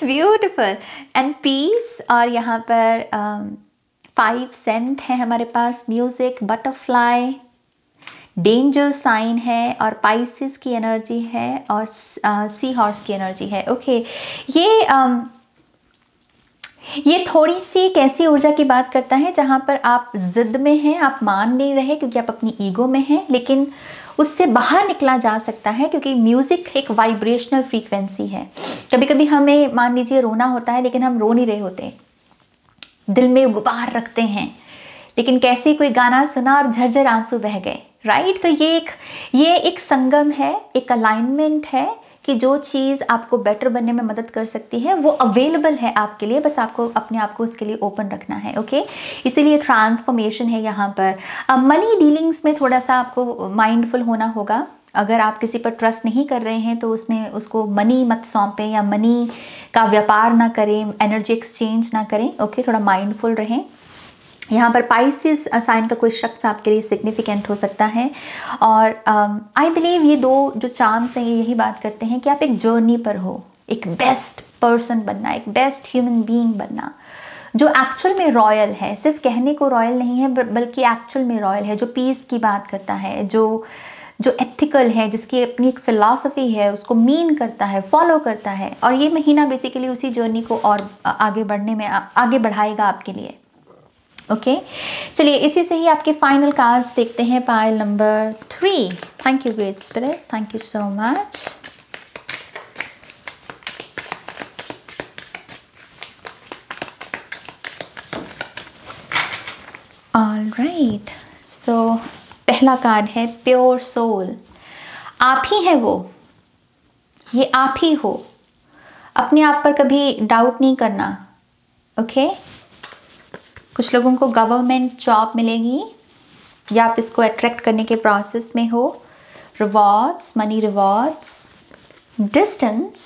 Speaker 1: Beautiful and peace. और यहाँ पर 5 सेंट है हमारे पास, म्यूजिक, बटरफ्लाई, डेंजर साइन है, और पाइसिस की एनर्जी है, और सी हॉर्स की एनर्जी है। ओके, ये थोड़ी सी एक ऐसी ऊर्जा की बात करता है जहाँ पर आप जिद में हैं, आप मान नहीं रहे क्योंकि आप अपनी ईगो में हैं, लेकिन उससे बाहर निकला जा सकता है क्योंकि म्यूज़िक एक वाइब्रेशनल फ्रीक्वेंसी है। कभी कभी हमें मान लीजिए रोना होता है लेकिन हम रो नहीं रहे होते, दिल में गुबार रखते हैं, लेकिन कैसे कोई गाना सुना और झरझर आंसू बह गए, राइट। तो ये एक संगम है, एक अलाइनमेंट है कि जो चीज़ आपको बेटर बनने में मदद कर सकती है वो अवेलेबल है आपके लिए, बस आपको अपने आप को उसके लिए ओपन रखना है। ओके, इसीलिए ट्रांसफॉर्मेशन है यहाँ पर। अब मनी डीलिंग्स में थोड़ा सा आपको माइंडफुल होना होगा। अगर आप किसी पर ट्रस्ट नहीं कर रहे हैं तो उसको मनी मत सौंपें या मनी का व्यापार ना करें, एनर्जी एक्सचेंज ना करें। ओके, थोड़ा माइंडफुल रहें। यहाँ पर पाइसिस साइन का कोई शख्स आपके लिए सिग्निफिकेंट हो सकता है। और आई बिलीव ये 2 जो चार्म्स हैं ये यही बात करते हैं कि आप एक जर्नी पर हो, एक बेस्ट पर्सन बनना, एक बेस्ट ह्यूमन बीइंग बनना जो एक्चुअल में रॉयल है। सिर्फ कहने को रॉयल नहीं है बल्कि एक्चुअल में रॉयल है, जो पीस की बात करता है, जो एथिकल है, जिसकी अपनी एक फिलॉसफी है, उसको मीन करता है, फॉलो करता है। और ये महीना बेसिकली उसी जर्नी को और आगे बढ़ाएगा आपके लिए। ओके, चलिए इसी से ही आपके फाइनल कार्ड्स देखते हैं। Pile number 3। Thank you great spirits, thank you so much. Alright, so पहला कार्ड है प्योर सोल। आप ही हैं वो, ये आप ही हो। अपने आप पर कभी डाउट नहीं करना। ओके, कुछ लोगों को गवर्नमेंट जॉब मिलेगी या आप इसको अट्रैक्ट करने के प्रोसेस में हो। Rewards, money rewards, distance.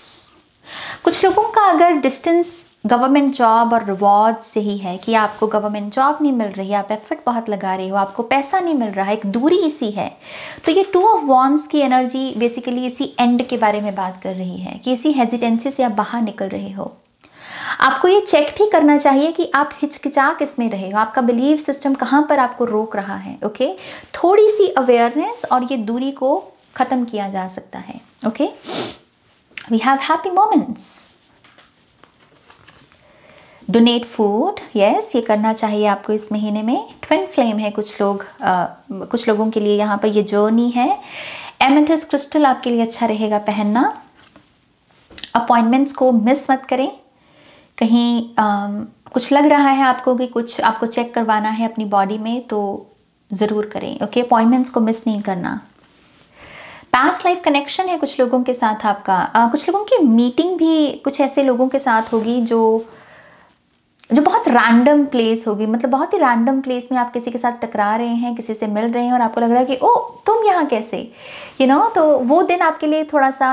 Speaker 1: कुछ लोगों का अगर डिस्टेंस गवर्नमेंट जॉब और रिवॉर्ड से ही है कि आपको गवर्नमेंट जॉब नहीं मिल रही, आप एफर्ट बहुत लगा रहे हो, आपको पैसा नहीं मिल रहा है, एक दूरी इसी है, तो ये 2 ऑफ वॉन्ड्स की एनर्जी बेसिकली इसी एंड के बारे में बात कर रही है कि इसी हेजिटेंसी से आप बाहर निकल रहे हो। आपको ये चेक भी करना चाहिए कि आप हिचकिचा किस में रहे हो, आपका बिलीफ सिस्टम कहाँ पर आपको रोक रहा है। ओके, थोड़ी सी अवेयरनेस और ये दूरी को ख़त्म किया जा सकता है। Okay, we have happy moments. Donate food, yes, ये करना चाहिए आपको इस महीने में। ट्विन फ्लेम है कुछ लोगों के लिए यहाँ पर ये जर्नी है। एमेथिस्ट क्रिस्टल आपके लिए अच्छा रहेगा पहनना। अपॉइंटमेंट्स को मिस मत करें। कहीं कुछ लग रहा है आपको कि कुछ आपको चेक करवाना है अपनी बॉडी में तो ज़रूर करें। ओके, अपॉइंटमेंट्स को मिस नहीं करना। पास्ट लाइफ कनेक्शन है कुछ लोगों के साथ आपका। कुछ लोगों की मीटिंग भी कुछ ऐसे लोगों के साथ होगी जो बहुत रैंडम प्लेस होगी, मतलब बहुत ही रैंडम प्लेस में आप किसी के साथ टकरा रहे हैं, किसी से मिल रहे हैं और आपको लग रहा है कि ओ तुम यहाँ कैसे, तो वो दिन आपके लिए थोड़ा सा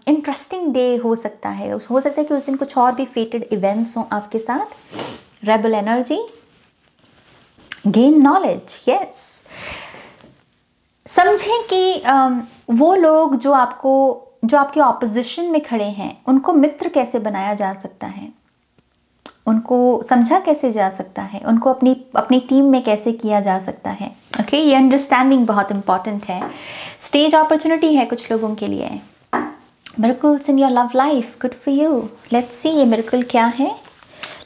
Speaker 1: इंटरेस्टिंग डे हो सकता है। कि उस दिन कुछ और भी फेटेड इवेंट्स हों आपके साथ। Rebel energy, gain knowledge, yes. समझें कि वो लोग जो आपके ऑपोजिशन में खड़े हैं उनको मित्र कैसे बनाया जा सकता है, उनको समझा कैसे जा सकता है, उनको अपनी टीम में कैसे किया जा सकता है। ओके, ये अंडरस्टैंडिंग बहुत इंपॉर्टेंट है। स्टेज अपॉर्चुनिटी है कुछ लोगों के लिए। Miracles in your love life, good for you. Let's see ये मिरेकल क्या है,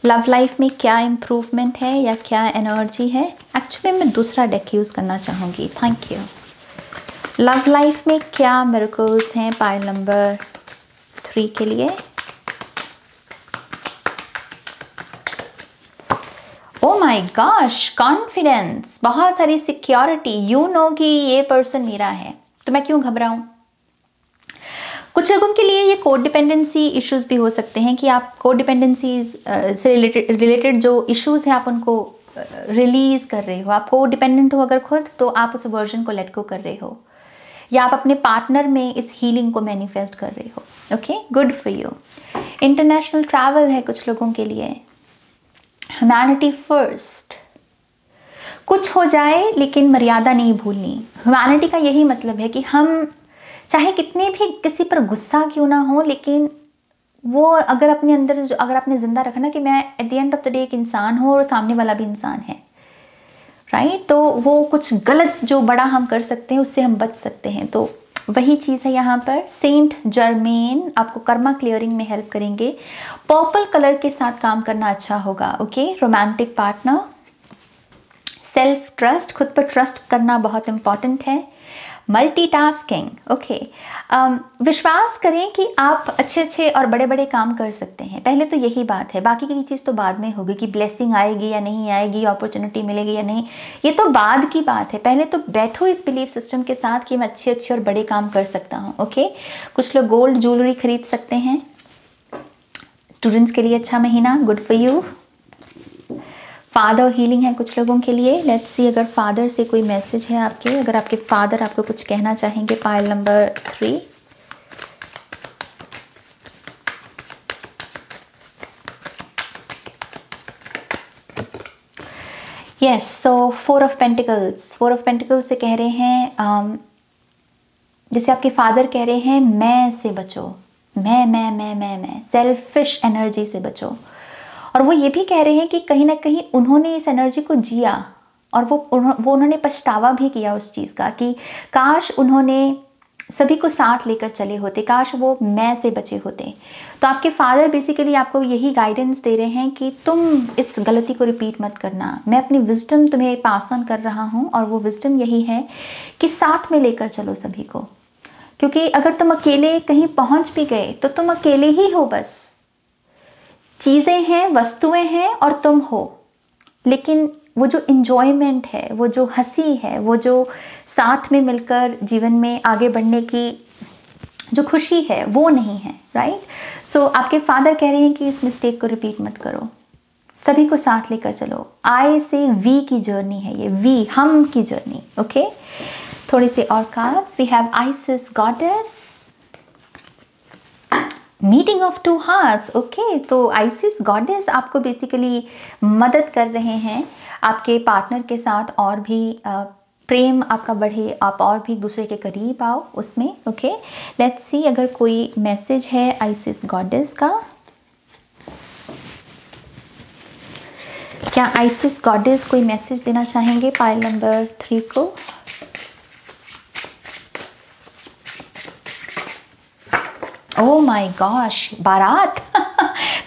Speaker 1: लव लाइफ में क्या इम्प्रूवमेंट है या क्या एनर्जी है। एक्चुअली मैं दूसरा डेक यूज़ करना चाहूँगी, थैंक यू। लव लाइफ में क्या मिरेकल्स हैं पाइल नंबर 3 के लिए। ओ माई गॉश, कॉन्फिडेंस, बहुत सारी सिक्योरिटी। यू नो कि ये पर्सन मेरा है तो मैं क्यों घबराऊं। कुछ लोगों के लिए ये कोड डिपेंडेंसी इश्यूज भी हो सकते हैं कि आप कोड डिपेंडेंसीज से रिलेटेड जो इश्यूज हैं आप उनको रिलीज कर रहे हो। आप कोड डिपेंडेंट हो अगर खुद, तो आप उस वर्जन को लेट गो कर रहे हो, या आप अपने पार्टनर में इस हीलिंग को मैनिफेस्ट कर रहे हो। Okay, good for you. International travel है कुछ लोगों के लिए। ह्यूमैनिटी फर्स्ट, कुछ हो जाए लेकिन मर्यादा नहीं भूलनी। ह्यूमैनिटी का यही मतलब है कि हम चाहे कितने भी किसी पर गुस्सा क्यों ना हो, लेकिन वो अगर अपने अंदर अगर आपने ज़िंदा रखा ना कि मैं eight the end of the day एक इंसान हूँ और सामने वाला भी इंसान है, राइट, तो वो कुछ गलत जो बड़ा हम कर सकते हैं उससे हम बच सकते हैं। तो वही चीज़ है यहाँ पर। सेंट जर्मेन आपको कर्मा क्लियरिंग में हेल्प करेंगे। पर्पल कलर के साथ काम करना अच्छा होगा। Okay, romantic partner, self trust, खुद पर ट्रस्ट करना बहुत इंपॉर्टेंट है। मल्टीटास्किंग, ओके, विश्वास करें कि आप अच्छे अच्छे और बड़े बड़े काम कर सकते हैं। पहले तो यही बात है, बाकी की चीज़ तो बाद में होगी कि ब्लेसिंग आएगी या नहीं आएगी, अपॉर्चुनिटी मिलेगी या नहीं, ये तो बाद की बात है। पहले तो बैठो इस बिलीफ सिस्टम के साथ कि मैं अच्छे अच्छे और बड़े काम कर सकता हूँ। ओके, कुछ लोग गोल्ड ज्वेलरी खरीद सकते हैं। स्टूडेंट्स के लिए अच्छा महीना, good for you. Father healing है कुछ लोगों के लिए। लेट्स सी अगर फादर से कोई मैसेज है आपके, अगर आपके फादर आपको कुछ कहना चाहेंगे। Pile number 3। Yes, so 4 of pentacles. 4 of pentacles से कह रहे हैं जैसे आपके फादर कह रहे हैं मैं से बचो, मैं सेल्फिश एनर्जी से बचो। और वो ये भी कह रहे हैं कि कहीं ना कहीं उन्होंने इस एनर्जी को जिया और वो उन्होंने पछतावा भी किया उस चीज़ का कि काश उन्होंने सभी को साथ लेकर चले होते, काश वो मैं से बचे होते। तो आपके फादर बेसिकली आपको यही गाइडेंस दे रहे हैं कि तुम इस गलती को रिपीट मत करना। मैं अपनी विजडम तुम्हें पास ऑन कर रहा हूँ और वो विजडम यही है कि साथ में लेकर चलो सभी को, क्योंकि अगर तुम अकेले कहीं पहुँच भी गए तो तुम अकेले ही हो। बस चीज़ें हैं, वस्तुएं हैं और तुम हो, लेकिन वो जो इंजॉयमेंट है, वो जो हंसी है, वो जो साथ में मिलकर जीवन में आगे बढ़ने की जो खुशी है वो नहीं है, राइट। सो आपके फादर कह रहे हैं कि इस मिस्टेक को रिपीट मत करो, सभी को साथ लेकर चलो। आई से वी की जर्नी है ये, वी हम की जर्नी। ओके, थोड़े से और cards. We have Isis goddess, meeting of 2 hearts. Okay, तो आइसिस गॉडेस आपको बेसिकली मदद कर रहे हैं आपके पार्टनर के साथ और भी प्रेम आपका बढ़े, आप और भी दूसरे के करीब आओ उसमें। ओके, लेट्स सी अगर कोई मैसेज है आइसिस गॉडेस का। क्या आइसिस गॉडेस कोई मैसेज देना चाहेंगे पाइल नंबर 3 को? ओह माय गॉश, बारात।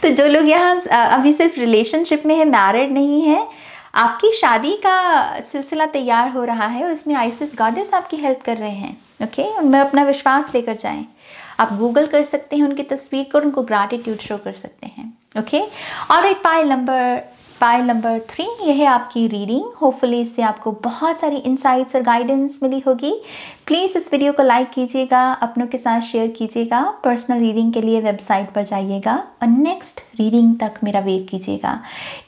Speaker 1: तो जो लोग यहाँ अभी सिर्फ रिलेशनशिप में है, मैरिड नहीं है, आपकी शादी का सिलसिला तैयार हो रहा है और इसमें आइसिस गॉडेस आपकी हेल्प कर रहे हैं। ओके, उनमें अपना विश्वास लेकर जाएं। आप गूगल कर सकते हैं उनकी तस्वीर को, उनको ग्रैटिट्यूड शो कर सकते हैं। ओके, ऑलराइट, पाइल नंबर 3, यह है आपकी रीडिंग। होपफुली इससे आपको बहुत सारी इंसाइट्स और गाइडेंस मिली होगी। प्लीज़ इस वीडियो को लाइक कीजिएगा, अपनों के साथ शेयर कीजिएगा। पर्सनल रीडिंग के लिए वेबसाइट पर जाइएगा और नेक्स्ट रीडिंग तक मेरा वेट कीजिएगा।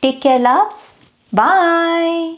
Speaker 1: Take care loves, bye.